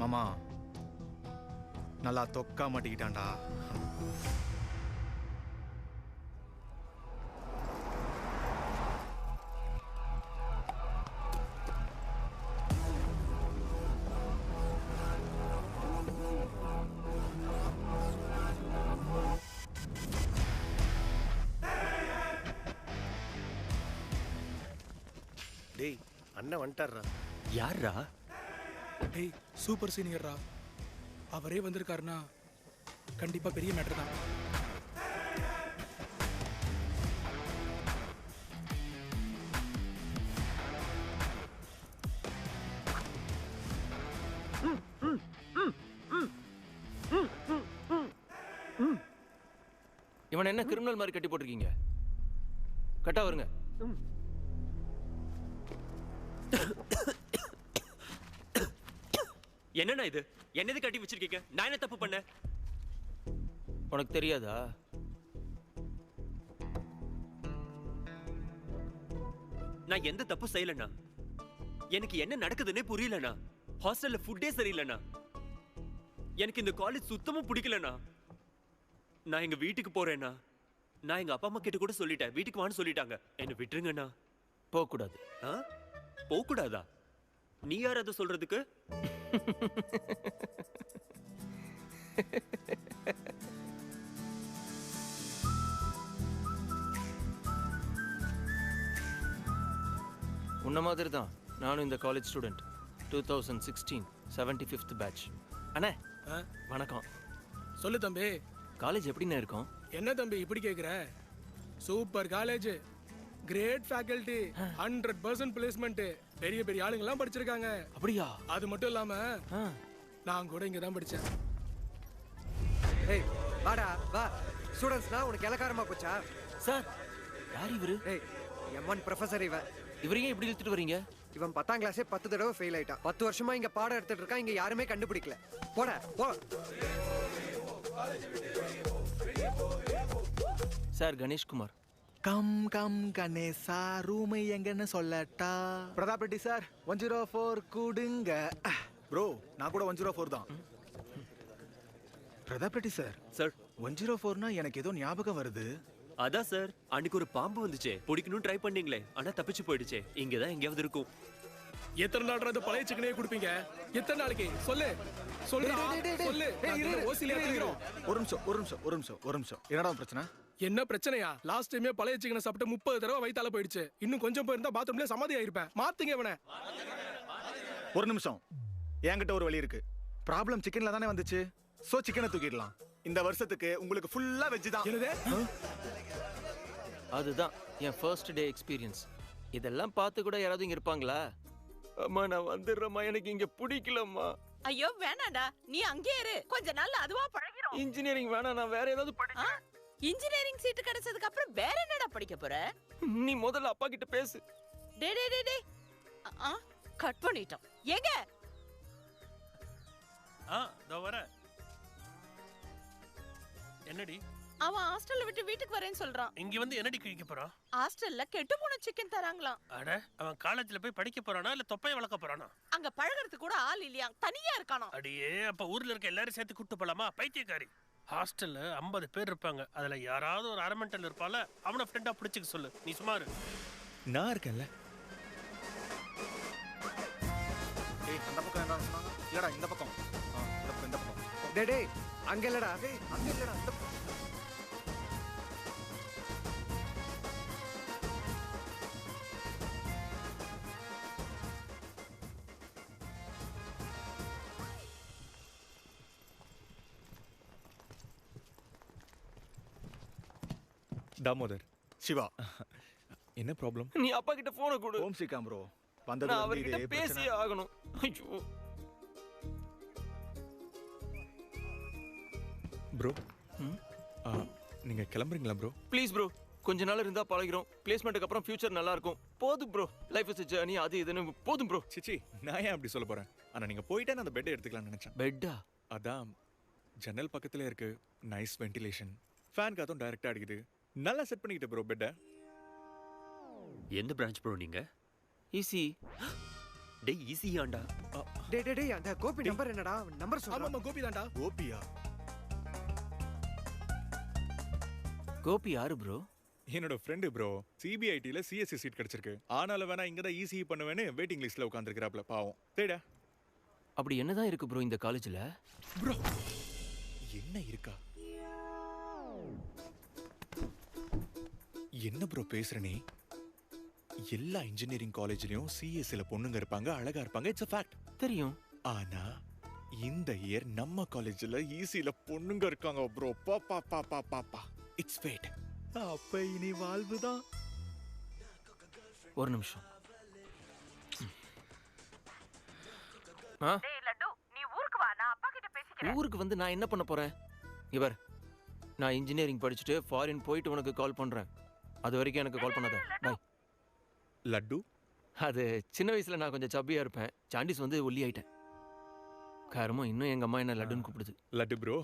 மாமா நல்லா தொக்கா மாட்டிக்கிட்டான்டா. டேய் அண்ணன் வந்துட்டார்றா. யார்ரா? டேய் சூப்பர் சீனியர்ரா. அவரே வந்திருக்காருன்னா கண்டிப்பா பெரிய மேட்டர் தான். இவன் என்ன கிரிமினல் மாதிரி கட்டி போட்டிருக்கீங்க? கட்டா வருங்க. என்னண்ணா இது? என்னது கட்டி வச்சிருக்கீங்க? நான் என்ன தப்பு பண்ண? உனக்கு தெரியாதா? நான் எந்த தப்பு செய்யலண்ணா. எனக்கு என்ன நடக்குதுன்னே புரியலண்ணா. ஹாஸ்டல்ல ஃபுட்டே சரியில்லைண்ணா. எனக்கு இந்த காலேஜ் சுத்தமா பிடிக்கலண்ணா. நான் எங்க வீட்டுக்கு போறேன்னா. நான் எங்க அப்பா அம்மா கிட்ட கூட சொல்லிட்டேன். வீட்டுக்கு வான்னு சொல்லிட்டாங்க. என்ன விட்டுருங்கண்ணா. போக கூடாது. போக கூடாதா? நீ யார் அதை சொல்றதுக்கு? உன்ன மாதிரி தான் நானும் இந்த காலேஜ் ஸ்டூடெண்ட். 2016 75th batch. அண்ணே வணக்கம். சொல்லு தம்பி. காலேஜ் எப்படிண்ணே இருக்கும்? என்ன தம்பி இப்படி கேக்குற? Super college, great faculty, 100% placement, பெரிய பெரிய ஆளுங்கெல்லாம் படிச்சிருக்காங்க. அப்படியா? அது மட்டும் இல்லாம நான் கூட இங்க தான் படிச்சேன். ஏய் வாடா வா. ஸ்டூடண்ட்ஸ்னா உனக்கு இலக்காரமா போச்சா? சார் யார் இவரு? ஏய் M1 ப்ரொஃபசர் இவன். இவரையே இப்படி இழுத்துட்டு வரீங்க? இவன் 10ஆம் கிளாஸே 10 தடவை ஃபெயில் ஆயிட்டான். 10 வருஷமா இங்க பாடம் எடுத்துட்டு இருக்கான். இங்க யாருமே கண்டுபிடிக்கல. போட போ. Sir Ganeshkumar. Come come Ganesha, ரூமை எங்கன்னு சொல்லட்டா? பிரதாப் ரெட்டி சார் 104 கூடுங்க. ப்ரோ நான் கூட 104 தான். பிரதாப் சார், சார் 104னா எனக்கு ஏதோ ஞாபகம் வருது. அதான் சார், அன்னைக்கு ஒரு பாம்பு வந்துச்சே, பிடிக்கணும் ட்ரை பண்ணீங்களே, ஆனா தப்பிச்சு போயிடுச்சே. இங்கதான் எங்கேயாவது இருக்கும். எத்தனை நாள் அந்த பழைய சிக்கனே கொடுப்பீங்க? எத்தனை நாளைக்கு சொல்லு சொல்லு சொல்லு. ஓசில ஏத்திக்கிறோம். ஒரு நிமிஷம். என்னடா பிரச்சனை? என்ன பிரச்சனையா? லாஸ்ட் டைமே பழைய சிக்கனை சாப்பிட்டு 30 தடவை வயித்தால போயிடுச்சு. இன்னும் கொஞ்சம் போயிருந்தா பாத்ரூம்ல சமாதி ஆயிருப்பேன். மாத்துங்க இவனை. ஒரு நிமிஷம், என்கிட்ட ஒரு வழி இருக்கு. ப்ராப்ளம் சிக்கன்ல தானே வந்துச்சு, சோ சிக்கனை தூக்கிடலாம். இந்த வருஷத்துக்கு உங்களுக்கு ஃபுல்லா வெஜ் தான். என்னது? அதுதான் என் ஃபர்ஸ்ட் டே எக்ஸ்பீரியன்ஸ். இதெல்லாம் பார்த்து கூட யாராவது இங்க இருப்பாங்களா? அம்மா நான் வந்துடுறேம்மா, எனக்கு இங்க பிடிக்கலம்மா. ஐயோ வேணாடா, நீ அங்கேயே இரு, கொஞ்ச நாள்ல அதுவா பழகிரும். இன்ஜினியரிங் வேணாம், நான் வேற ஏதாவது படிக்கிறேன். இன்ஜினியரிங் சீட் கிடைச்சதுக்கு அப்புறம் வேற என்னடா படிக்க போற? நீ முதல்ல அப்பா கிட்ட பேசு. டே டே டே டே கட் பண்ணிட்டோம். எங்க இதோ வர. என்னடி அவன் ஹாஸ்டல்ல விட்டு வீட்டுக்கு வரேன்னு சொல்றான். இங்க வந்து என்னடி கிழிக்க போறான்? ஹாஸ்டல்ல கெட்டு போன சிக்கன் தராங்களாம். அட அவன் காலேஜ்ல போய் படிக்க போறானா இல்ல தொப்பைய வளர்க்க போறானா? அங்க பழகிறதுக்கு கூட ஆள் இல்லையா, தனியா இருக்கானோ. அடியே, அப்ப ஊர்ல இருக்க எல்லாரும் சேர்த்து கூட்டு போலாமா? பைத்தியக்காரி. ஹாஸ்டல்ல 50 பேர் இருப்பாங்க, அதுல யாராவது ஒரு அரமெண்டல் இருப்பால, அவனை ஃப்ரெண்டா பிடிச்சிக்க சொல்லு. நீ சும்மா இரு. நான் இருக்கேன்ல. ஏய் அந்த பக்கம் என்ன சொன்னாங்க? இல்லடா இந்த பக்கம். இந்த பக்கம். டேய் அங்க இல்லடா. அங்க இல்லடா இந்த பக்கம். தாமோதர், சிவா, என்ன ப்ராப்ளம்? நீ அப்பா கிட்ட போனை கொடு. ஹோம் சிக்காம் ப்ரோ. நான் வந்தது அவர்கிட்ட இதே பேசியே பிரச்சனை. ஆகணும். ஐயோ ப்ரோ, நீங்க கிளம்புறீங்களா ப்ரோ? ப்ளீஸ் ப்ரோ, கொஞ்ச நாள் இருந்தா பழகிறோம். பிளேஸ்மெண்ட்டுக்கு அப்புறம் ஃபியூச்சர் நல்லா இருக்கும். போதும் bro, life is a journey. அது இதுன்னு போதும் ப்ரோ. சிச்சி, நான் ஏன் அப்படி சொல்ல போறேன்? ஆனா நீங்க போயிட்டா நான் அந்த பெட்டை எடுத்துக்கலாம்னு நினைச்சேன். பெட்டா? அதான் ஜன்னல் பக்கத்துல இருக்கு, நைஸ் வென்டிலேஷன், ஃபேன் காத்தும் டைரக்டா அடிக்குது. நல்லா செட் பண்ணிக்கிட்டு ப்ரோ பெட்டை. எந்த பிரான்ச் ப்ரோ நீங்க? ஈஸி. டேய் ஈஸியாண்டா. டேய் அந்த கோபி நம்பர் என்னடா? நம்பர் சொல்றா. ஆமா கோபி தான்டா. கோபியா? கோபி யாரு ப்ரோ? என்னோட ஃப்ரெண்டு ப்ரோ. சிபிஐடில சிஎஸ்சி சீட் கிடைச்சிருக்கு. ஆனாலும் வேணா இங்க தான் ஈஸி பண்ணுவேன்னு வெயிட்டிங் லிஸ்ட்ல உட்காந்துருக்கிறாப்ல. பாவம். தேடா. அப்படி என்னதான் இருக்கு ப்ரோ இந்த காலேஜ்ல? ப்ரோ என்ன இருக்கா? என்ன ப்ரோ பேசுற நீ? எல்லா இன்ஜினியரிங் காலேஜ்லயும் சிஎஸ்சில பொண்ணுங்க இருப்பாங்க, அழகா இருப்பாங்க. It's a fact. தெரியும். ஆனா இந்த இயர் நம்ம காலேஜ்ல ஈஸில பொண்ணுங்க இருக்காங்க ப்ரோ. பாப்பா இட்ஸ் ஃபேட். அப்ப இனி வாழ்வுதான். ஒரு நிமிஷம். டேய் லட்டு, நீ ஊருக்கு வா, நான் அப்பா கிட்ட பேசிக்கிறேன். ஊருக்கு வந்து நான் என்ன பண்ண போறேன்? இவர், நான் இன்ஜினியரிங் படிச்சுட்டு ஃபாரின் போயிட்டு உனக்கு கால் பண்றேன். அது வரைக்கும் எனக்கு கால் பண்ணாத. பை. லட்டு அது சின்ன வயசுல நான் கொஞ்சம் சப்பியா இருப்பேன். சாண்டிஸ் வந்து ஒல்லி ஆயிட்டேன். காரணம் இன்னும் எங்க அம்மா என்ன லட்டுன்னு கூப்பிடுது. லட்டு ப்ரோ,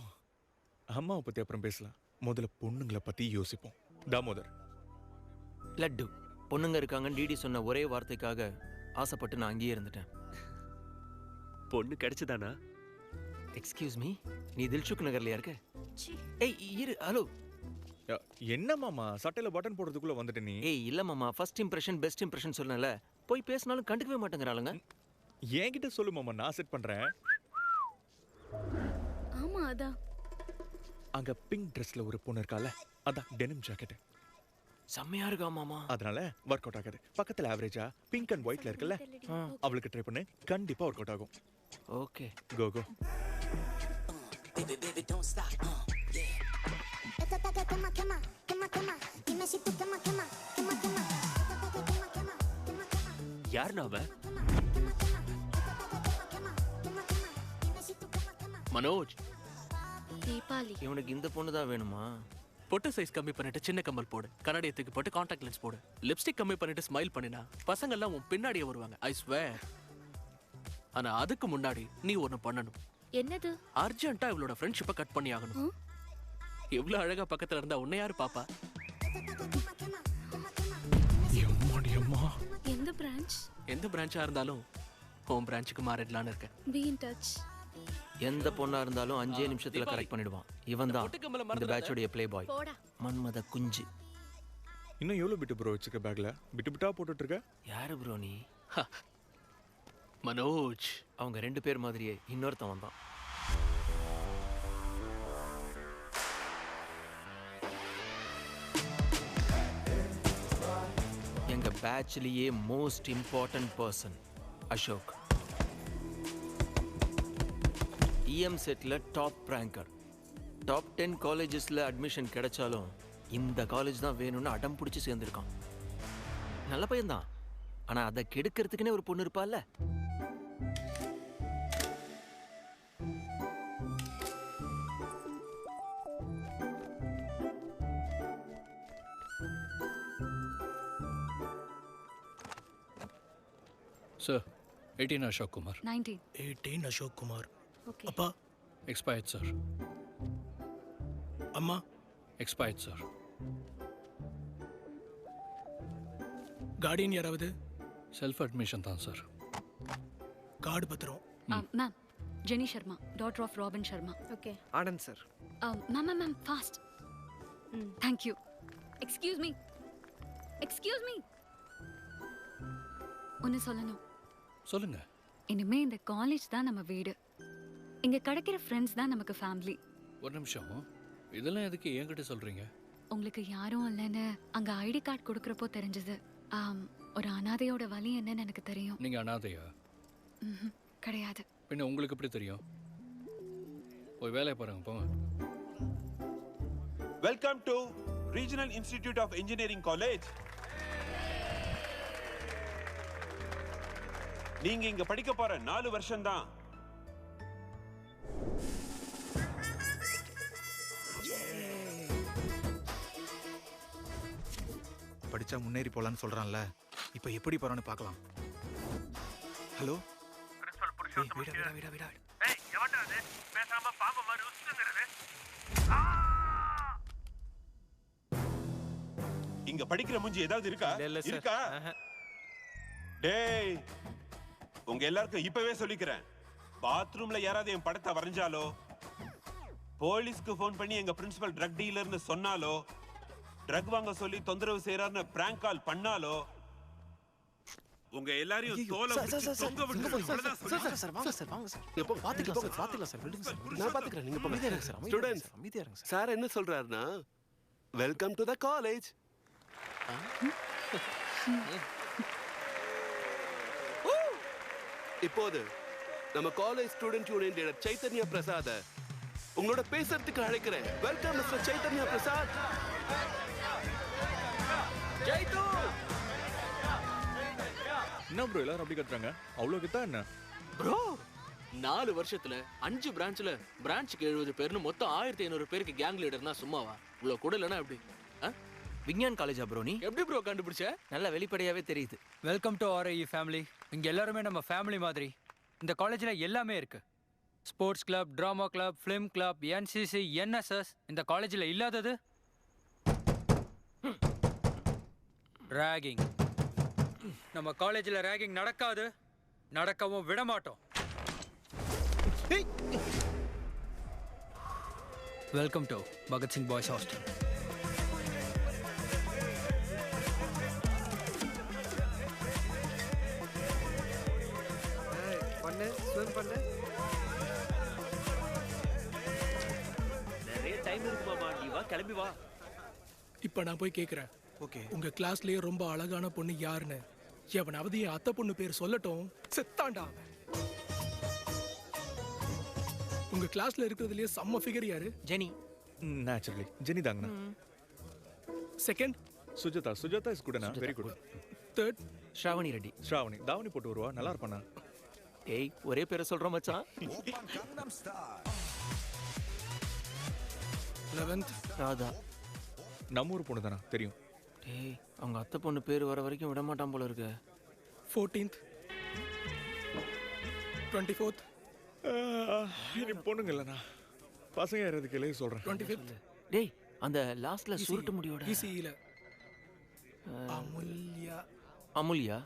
அம்மாவை பத்தி அப்புறம் பேசலாம். முதல்ல பொண்ணுங்களை பத்தி யோசிப்போம். தாமோதர், லட்டு பொண்ணுங்க இருக்காங்கன்னு டிடி சொன்ன ஒரே வார்த்தைக்காக ஆசைப்பட்டு நான் அங்கேயே இருந்துட்டேன். பொண்ணு கிடைச்சதானா? எக்ஸ்கியூஸ் மீ, நீ தில்சுக் நகர்லயா இருக்க? ஏய் இரு, ஹலோ. என்ன மாமா சட்டையில பட்டன் போடுறதுக்குள்ள வந்துட்டு நீ? ஏய் இல்ல மாமா, ஃபர்ஸ்ட் இம்ப்ரெஷன் பெஸ்ட் இம்ப்ரெஷன் சொன்னல. போய் பேசினாலும் கண்டுக்கவே மாட்டேங்கறாளுங்க. என்கிட்ட சொல்லு மாமா, நான் செட் பண்றேன். ஆமா அதான். அங்க பிங்க் ட்ரெஸ்ல ஒரு பொண்ணு இருக்கால, அதான் டெனிம் ஜாக்கெட். செம்மையா இருக்கா மாமா. அதனால ஒர்க் அவுட் ஆகாது. பக்கத்துல ஆவரேஜா பிங்க் அண்ட் ஒயிட்ல இருக்குல்ல, அவளுக்கு ட்ரை பண்ணு, கண்டிப்பா ஒர்க் அவுட் ஆகும். ஓகே கோ கோ. யாருண்ணா அவன்? மனோஜ், தீபாவளி. இவனுக்கு இந்த பொண்ணு தான் வேணுமா? பொட்டு சைஸ் கம்மி பண்ணிட்டு சின்ன கம்மல் போடு, கண்ணாடியத்துக்கு போட்டு காண்டாக்ட் லென்ஸ் போடு, லிப்ஸ்டிக் கம்மி பண்ணிட்டு ஸ்மைல் பண்ணினா பசங்க எல்லாம் உன் பின்னாடியே வருவாங்க. I swear. ஆனா அதுக்கு முன்னாடி நீ ஒன்னு பண்ணணும். என்னது? அர்ஜென்ட்டா இவளோட ஃப்ரெண்ட்ஷிப்பை கட் பண்ணி ஆகணும். எவ்வளவு அழகா பக்கத்துல இருந்தா உன்னை யாரு பாப்பா? எந்த பிரான்ச்? எந்த பிரான்ச்சா இருந்தாலும் ஹோம் பிரான்ச்சுக்கு மாறிடலான்னு இருக்கேன். Be in touch. எந்த பொண்ணா இருந்தாலும் 5 நிமிஷத்துல கரெக்ட் பண்ணிடுவான். இவன் தான் இந்த பேட்சோடைய ப்ளே பாய். போடா. மன்மத குஞ்சு. இன்னும் எவ்வளோ பிட்டு ப்ரோ வச்சுக்க பேக்ல? பிட்டு பிட்டா போட்டுட்டு இருக்க? யாரு ப்ரோ நீ? மனோஜ். அவங்க 2 பேர் மாதிரியே இன்னொருத்தன் வந்தான். எங்க பேட்ச்லயே மோஸ்ட் இம்பார்ட்டன்ட் பர்சன் அசோக். இஎம் செட்ல டாப் ரேங்கர். டாப் 10 காலேஜஸ்ல அட்மிஷன் கிடைச்சாலும் இந்த காலேஜ் தான் வேணும்னு அடம் பிடிச்சி சேர்ந்துருக்கான். நல்ல பையன்தான், ஆனா அதை கெடுக்கிறதுக்குன்னே ஒரு பொண்ணு இருப்பால்ல. Sir, 18 Ashok Kumar. 19. 18 Ashok Kumar. Okay. அப்பா Expired, sir. அம்மா Expired, sir. கார்டியன் யாராவது? Self-admission தான், sir. கார்டு பத்திரம். Ma'am, Jenny Sharma, daughter of Robin Sharma. Okay. Anand sir. Ma'am, fast. Thank you. Excuse me. ஒன்னு சொல்லணும். சொல்லுங்க. இனிமே இந்த காலேஜ் தான் நம்ம வீடு. இங்க கிடைக்கிற ஃப்ரெண்ட்ஸ் தான் நமக்கு ஃபேமிலி. ஒரு நிமிஷம். இதெல்லாம் எதுக்கு என்கிட்ட சொல்றீங்க? உங்களுக்கு யாரும் இல்லைன்னு அங்க ஐடி கார்டு கொடுக்கறப்போ தெரிஞ்சது. ஒரு அனாதையோட வலி என்னன்னு எனக்கு தெரியும். நீங்க அனாதையா? கிடையாது. பின்ன உங்களுக்கு எப்படி தெரியும்? போய் வேலையை பாருங்க, போங்க. Welcome to Regional Institute of Engineering College. நீங்க இங்க படிக்க போற 4 வருஷம் தான். படிச்சா முன்னேறி போலான்னு சொல்றான்ல, இப்போ எப்படி போறான்னு பார்க்கலாம். ஹலோ, இங்க படிக்கிற மூஞ்சி ஏதாவது இருக்கா? இருக்கா? டேய், உங்க எல்லாருக்கும் இப்பவே சொல்லிக்கிறேன், பாத்ரூம்ல யாராவது என் படத்தை வரைஞ்சாலோ, போலீஸ்க்கு போன் பண்ணி எங்க பிரின்சிபல் ட்ரக் டீலர்னு சொன்னாலோ, ட்ரக் வாங்க சொல்லி தொந்தரவு செய்யறாருன்னு பிராங்க் கால் பண்ணாலோ, உங்க எல்லாரையும் தோலை பிடிச்சு தொங்க விட்டு அவ்வளவுதான் சொல்லுவேன். சார் வாங்க சார் எப்போ பாத்துக்கலாம் சார் விடுங்க சார் நான் பாத்துக்கிறேன். நீங்க அமைதியா இருங்க சார். ஸ்டூடண்ட்ஸ் அமைதியா இருங்க சார். சார் என்ன சொல்றாருன்னா, வெல்கம் டு த காலேஜ். இப்போது நம்ம college student union leader Chaitanya Prasad உங்களோட பேசுறதுக்கு அழைக்கிறேன். Welcome mister Chaitanya Prasad. ஜெய்து என்ன ப்ரோ எல்லாரும் அப்படி கத்துறாங்க? அவ்வளோ கிட்டா என்ன ப்ரோ? 4 வருஷத்துல 5 பிரான்ச்ல பிரான்ச்சுக்கு 70 பேர்னு மொத்தம் 1500 பேருக்கு கேங் லீடர்னா சும்மாவா? இவ்வளவு கூட இல்லைன்னா எப்படி? விஞ்ஞான் காலேஜா ப்ரோ நீ? எப்படி ப்ரோ கண்டுபிடிச்ச? நல்ல வெளிப்படையாவே தெரியுது. Welcome to RIE family. இங்க எல்லாருமே நம்ம ஃபேமிலி மாதிரி. இந்த காலேஜ்ல எல்லாமே இருக்கு. Sports club, drama club, film club, NCC, NSS. இந்த காலேஜ்ல இல்லாதது ராகிங். நம்ம காலேஜ்ல ராகிங் நடக்காது, நடக்கவும் விட மாட்டோம். Welcome to Bhagat Singh boys hostel. பண்ணு, ஸ்விம் பண்ணு. நிறைய டைம் இருக்குமாமா, நீ வா, கிளம்பி வா. இப்ப நான் போய் கேக்குறேன். ஓகே. உங்க கிளாஸ்லயே ரொம்ப அழகான பொண்ணு யாருன்னு எவனாவது என் அத்தை பொண்ணு பேர் சொல்லட்டும், செத்தாண்டா அவன். உங்க கிளாஸ்ல இருக்கிறதுலயே செம்ம ஃபிகர் யாரு? ஜெனி. நேச்சுரலி ஜெனி தாங்கண்ணா. Second Sujatha is good. Very good. Third Sravani Reddy. Sravani தாவணி போட்டு வருவா, நல்லா இருப்பானா? ஏய், ஒரே பேரை சொல்றோம் மச்சான். 11th ராதா. நம்ம ஊர் பொண்ணு தானா? தெரியும். ஏய், அவங்க அத்தை பொண்ணு பேர் வர வரைக்கும் விட மாட்டான் போல இருக்கு. 14th 24th இது பொண்ணுங்க இல்லைண்ணா, பசங்க யாராவது கேள்வி சொல்றேன். 25th டேய், அந்த லாஸ்ட்ல சுருட்டு முடியோட ECE ல அமுல்யா. அமுல்யா.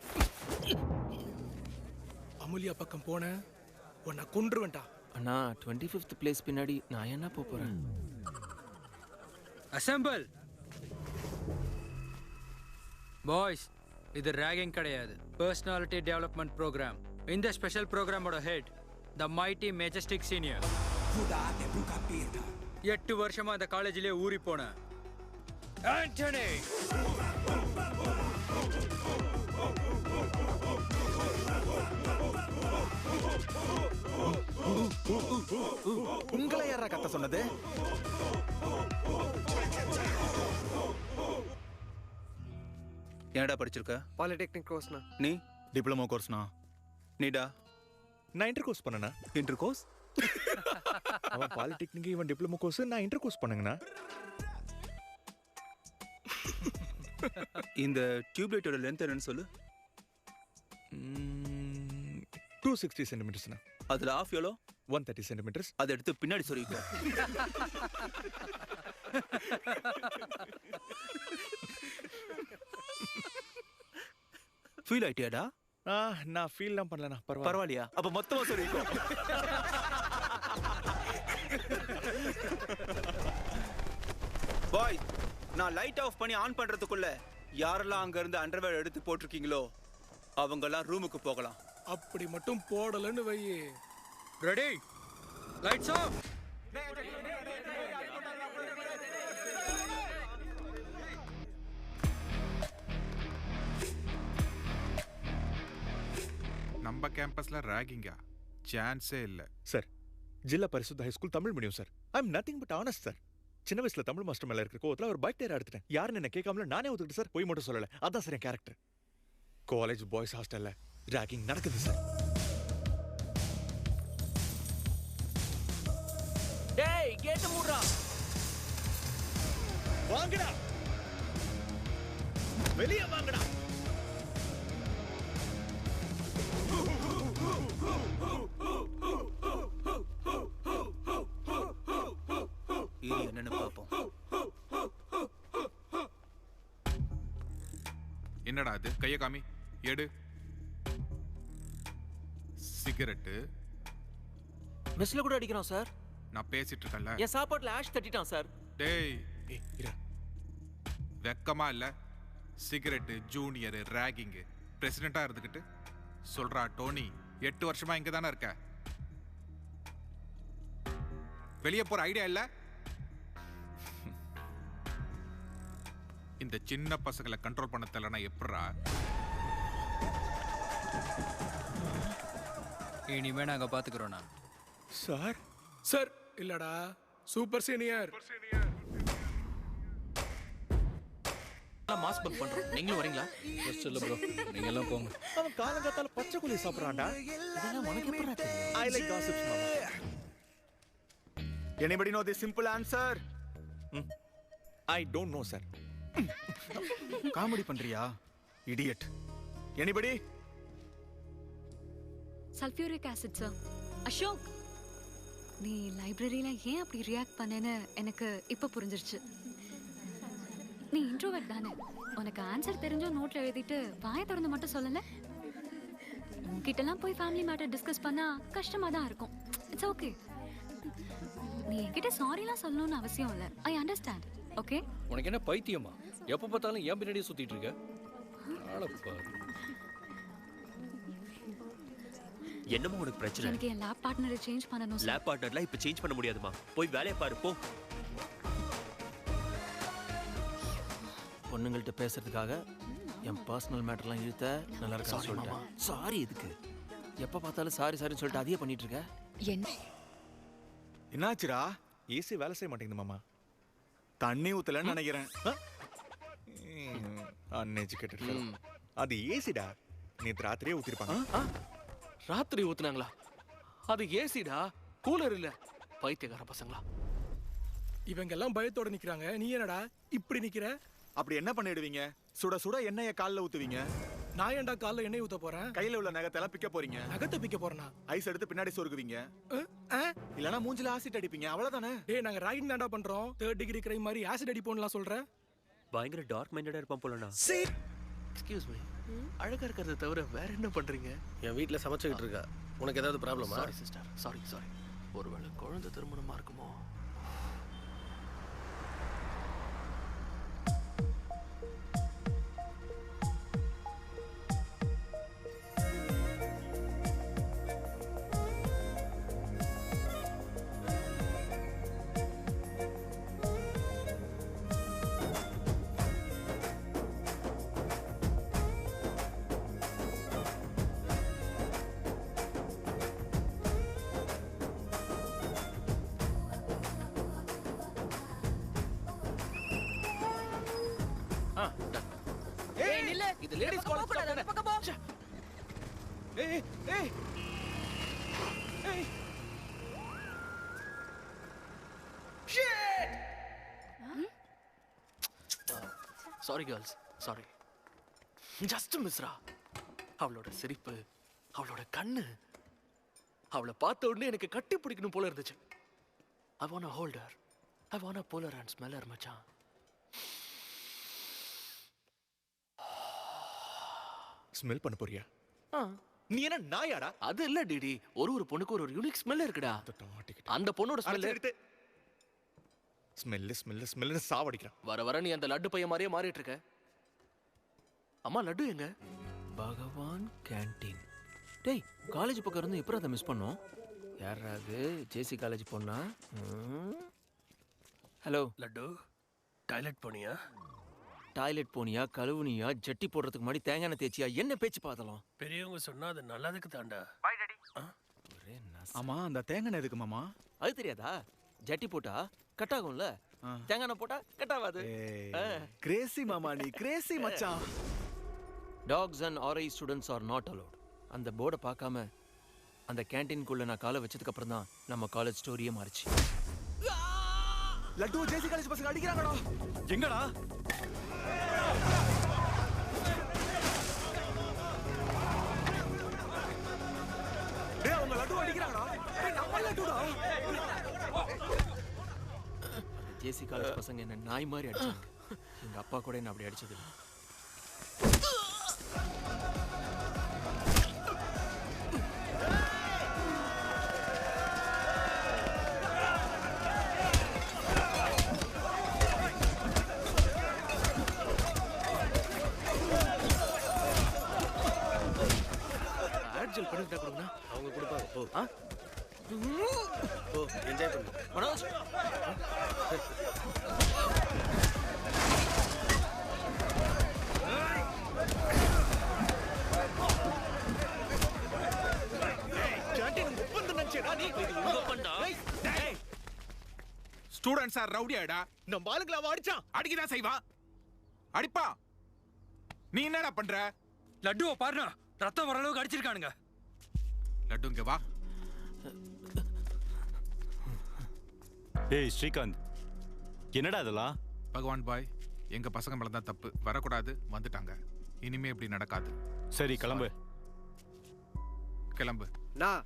அமுலியா பக்கம் போன உன்னை கொன்றுவேன்டா. அண்ணா 25th பிளேஸ் பின்னாடி நான் என்ன போறேன்? அசெம்பிள் பாய்ஸ், இது ரேகிங் கிடையாது, பர்சனாலிட்டி டெவலப்மெண்ட் ப்ரோக்ராம். இந்த ஸ்பெஷல் ப்ரோக்ராமோட head the mighty majestic senior. 8 வருஷமா இந்த காலேஜிலே ஊறி போன ஆண்டனி. உங்களை யாரா கத்த சொன்னது? என்னடா படிச்சிருக்க? பாலிடெக்னிக் கோர்ஸ்னா. நீ? டிப்ளமோ கோர்ஸ்னா. நீடா? நான் இன்டர் கோர்ஸ் பண்ணேண்ணா. Inter course? அவன் பாலிடெக்னிக், இவன் டிப்ளமோ கோர்ஸ், நான் இன்டர் கோர்ஸ் பண்ணுங்கண்ணா. இந்த டியூப்லைட்டோட லென்த் என்னன்னு சொல்லு. 260 சென்டிமீட்டர்ஸ்ண்ணா. அதுல ஆஃப் எவ்வளோ? 130 சென்டிமீட்டர்ஸ். அதை எடுத்து பின்னாடி சொல்லிக்கோ. ஃபீல் ஆயிட்டியாடா? நான் ஃபீல்லாம் பண்ணலண்ணா. பரவாயில்லையா? அப்ப மொத்தமா சொல்லிக்கோ. பாய், நான் லைட் ஆஃப் பண்ணி ஆன் பண்றதுக்குள்ள யாரெல்லாம் அங்க இருந்து அண்டர்வேர் எடுத்து போட்டிருக்கீங்களோ அவங்க எல்லாம் ரூமுக்கு போகலாம். அப்படி மட்டும் போடலன்னு வை. Ready, lights off. நம்ம கேம்பஸ்ல ராகிங்கா சான்ஸே இல்ல சார். ஜில்லா பரிசுத்த high school Tamil medium sir. I am nothing but honest sir. சின்ன வயசுல தமிழ் மாஸ்டர் மேல இருக்கிற கோவத்துல ஒரு பைக் டயர் எடுத்துட்டேன். யாருன்னு என்ன கேட்காமல நானே ஒத்துக்கிட்டு சார். போய் மட்டும் சொல்லல. அதான் சார் என் கேரக்டர். காலேஜ் பாய்ஸ் ஹாஸ்டல்ல ராகிங் நடக்குது சார். டேய், கேட் மூடுடா. வாங்கடா, வெளிய வாங்கடா. இது என்னன்னு பாப்போம். என்னடா அது? கைய காமி, எடு. சிகரெட்டு. மெஸ்ல கூட அடிக்கிறான் சார். நான் பேசிட்டு இருக்கேன்ல. என் சாப்பாட்டுல ஆஷ் தட்டிட்டான் சார். டேய், வெக்கமா இல்ல? சிகரெட்டு, ஜூனியர், ராகிங், பிரசிடென்ட்டா இருந்துகிட்டு சொல்றா டோனி. 8 வருஷமா இங்க தானே இருக்க. வெளியே போற ஐடியா இல்ல? இந்த சின்ன பசங்களை கண்ட்ரோல் பண்ண தெரியலனா எப்படா? இனிமே நாங்க பாத்துக்கிறோம். சார் சார் இல்லடா, சூப்பர் சீனியர். மாஸ் பங்க் பண்றோம். நீங்களும் வரீங்களா? ஃபர்ஸ்ட் இல்ல ப்ரோ, நீங்க எல்லாம் போங்க. அவன் காலங்காத்தால பச்சை குழி சாப்பிடுறான்டா. இதெல்லாம் உனக்கு எப்படிடா தெரியும்? I like gossips, mama. Anybody know the simple answer? I don't know, sir. Comedy பண்றியா? Idiot. Anybody? Sulphuric acid sir. Ashok, நீ லைப்ரரியில ஏன் அப்படி ரியாக்ட் பண்ணேன்னு எனக்கு இப்ப புரிஞ்சிருச்சு. நீ இன்ட்ரோவர்ட் தானே. உனக்கு ஆன்சர் தெரிஞ்சும் நோட்ல எழுதிட்டு வாயை திறந்து மட்டும் சொல்லல. உன்கிட்டலாம் போய் ஃபேமிலி மேட்டர் டிஸ்கஸ் பண்ணா கஷ்டமா தான் இருக்கும். It's okay. நீ என்கிட்ட சாரிலாம் சொல்லணும்னு அவசியம் இல்லை. I understand. ஓகே? உனக்கு என்ன பைத்தியமா? எப்ப பார்த்தாலும் ஏன் பின்னாடியே சுத்திட்டு இருக்க? என்னமா உனக்கு பிரச்சனை? எனக்கு என் லேப் பார்ட்னரை சேஞ்ச் பண்ணனும். லேப் பார்ட்னர்லாம் இப்ப சேஞ்ச் பண்ண முடியாதுமா. போய் வேலையை பாரு போ. பொண்ணுங்கள்ட்ட பேசுறதுக்காக என் பர்சனல் மேட்டர்லாம் இழுத்த நல்லா இருக்கா சொல்லிட்டேன். சாரி எதுக்கு? எப்ப பார்த்தாலும் சாரி சாரின்னு சொல்லிட்டு அதையே பண்ணிட்டு இருக்க. என்னாச்சுடா? ஏசி வேலை செய்ய மாட்டேங்குது மாமா. தண்ணி ஊத்தலன்னு நினைக்கிறேன். Uneducated fellow. அது ஏசிடா. நேத்து ராத்திரியே ஊத்திருப்பாங்க. ராத்திரி ஊத்துனாங்களா? அது ஏசிடா, கூலர் இல்ல. பைத்தியக்கார பசங்களா. இவங்க எல்லாம் பயத்தோட நிக்கிறாங்க. நீ என்னடா இப்படி நிக்கிற? அப்படி என்ன பண்ணிடுவீங்க? சுட சுட எண்ணெயை கால்ல ஊத்துவீங்க. நான் ஏன்டா கால்ல எண்ணெய் ஊத்த போறேன்? கையில உள்ள நகத்தெல்லாம் பிக்க போறீங்க. நகத்தை பிக்க போறேனா? ஐஸ் எடுத்து பின்னாடி சொருகுவீங்க. இல்லனா மூஞ்சில ஆசிட் அடிப்பீங்க. அவ்வளவுதானே? டேய், நாங்க ராகிங் தான்டா பண்றோம். 3rd டிகிரி கிரைம் மாதிரி ஆசிட் அடிப்போம்லாம் சொல்ற. பயங்கர டார்க் மைண்டடா இருப்பான் போலனா. Excuse me. அழகா இருக்கிறத தவிர வேற என்ன பண்றீங்க? என் வீட்டில் சமைச்சுக்கிட்டு இருக்கா. உனக்கு ஏதாவது ப்ராப்ளமா? Sorry sister, sorry. ஒருவேளை குழந்தை திருமணமா இருக்குமோ? ஏய் நில்லு. இது லேடிஸ் காலேஜ் கூடாது. அந்த பக்கம் போ. ஏய் sorry girls, sorry. Just Mishra. அவளோட சிரிப்பு, அவளோட கண்ணு, அவளை பார்த்த உடனே எனக்கு கட்டி பிடிக்கணும் போல இருந்துச்சு. I wanna hold her. I wanna pull her and smell her, மச்சான். ஸ்மெல் பண்ண போறியா? நீ என்ன நாயாடா? அது இல்ல டிடி, ஒரு பொண்ணுக்கு ஒரு யூனிக் ஸ்மெல் இருக்குடா. அந்த பொண்ணோட ஸ்மெல் சாவடிக்கிறான். வர நீ அந்த லட்டு பையன் மாதிரியே மாறிட்டு இருக்க. அம்மா லட்டு எங்க? பகவான் கேண்டீன். டேய், காலேஜ் பக்கம் இருந்து எப்பறம் அதை மிஸ் பண்ணோம்? யாராவது ஜேசி காலேஜ் போனா? ஹலோ லட்டு, டாய்லெட் போனியா? டாய்லெட் போனியா, கழுவுனியா, ஜட்டி போடுறதுக்கு முன்னாடி தேங்காய் எண்ணெய் தேய்ச்சியா? என்ன பேச்சு பார்த்தலாம்? பெரியவங்க சொன்னா அது நல்லதுக்கு தாண்டா. ஆமா, அந்த தேங்காய் எண்ணெய் எதுக்கு மாமா? அது தெரியாதா? ஜட்டி போட்டா கட் ஆகும்ல, தேங்காய் எண்ணெய் போட்டா கட் ஆகாது. கிரேசி மாமா, நீ கிரேசி மச்சான். Dogs and RI students are not allowed. அந்த போர்டை பார்க்காம அந்த கேண்டீனுக்குள்ள நான் காலை வச்சதுக்கு அப்புறம் தான் நம்ம காலேஜ் ஸ்டோரியே மாறிச்சு. லட்டு ஜேசி காலேஜ் பசங்க அடிக்கிறாங்கடா. எங்கடா? டேய், அவங்க லட்டு அடிக்கிறாங்கடா. டேய், நம்ம லட்டுடா. ஜேசி காலேஜ் பசங்க என்ன நாய் மாதிரி அடிச்சாங்க. எங்க அப்பா கூட என்ன அப்படி அடிச்சது இல்லை. ஆட்ஜல் பண்ணிட்டா கொடுங்க. அவங்க கொடுப்பாங்க. ஓ என்ஜாய் பண்ணு மனோஜ். Students R ரவுடியாடா. நம்ம ஆளுங்களை அவன் அடிச்சான். அடிக்கதான் செய்வான், அடிப்பா. நீ என்னடா பண்ற? லட்டுவை பாருண்ணா, ரத்தம் வர அளவுக்கு அடிச்சிருக்கானுங்க. லட்டு இங்க வா. ஏய் ஸ்ரீகாந்த், என்னடா இதெல்லாம்? பகவான் பாய், எங்க பசங்க மேல தான் தப்பு. வரக்கூடாது, வந்துட்டாங்க. இனிமே இப்படி நடக்காது. சரி கிளம்பு. கிளம்பு. நான்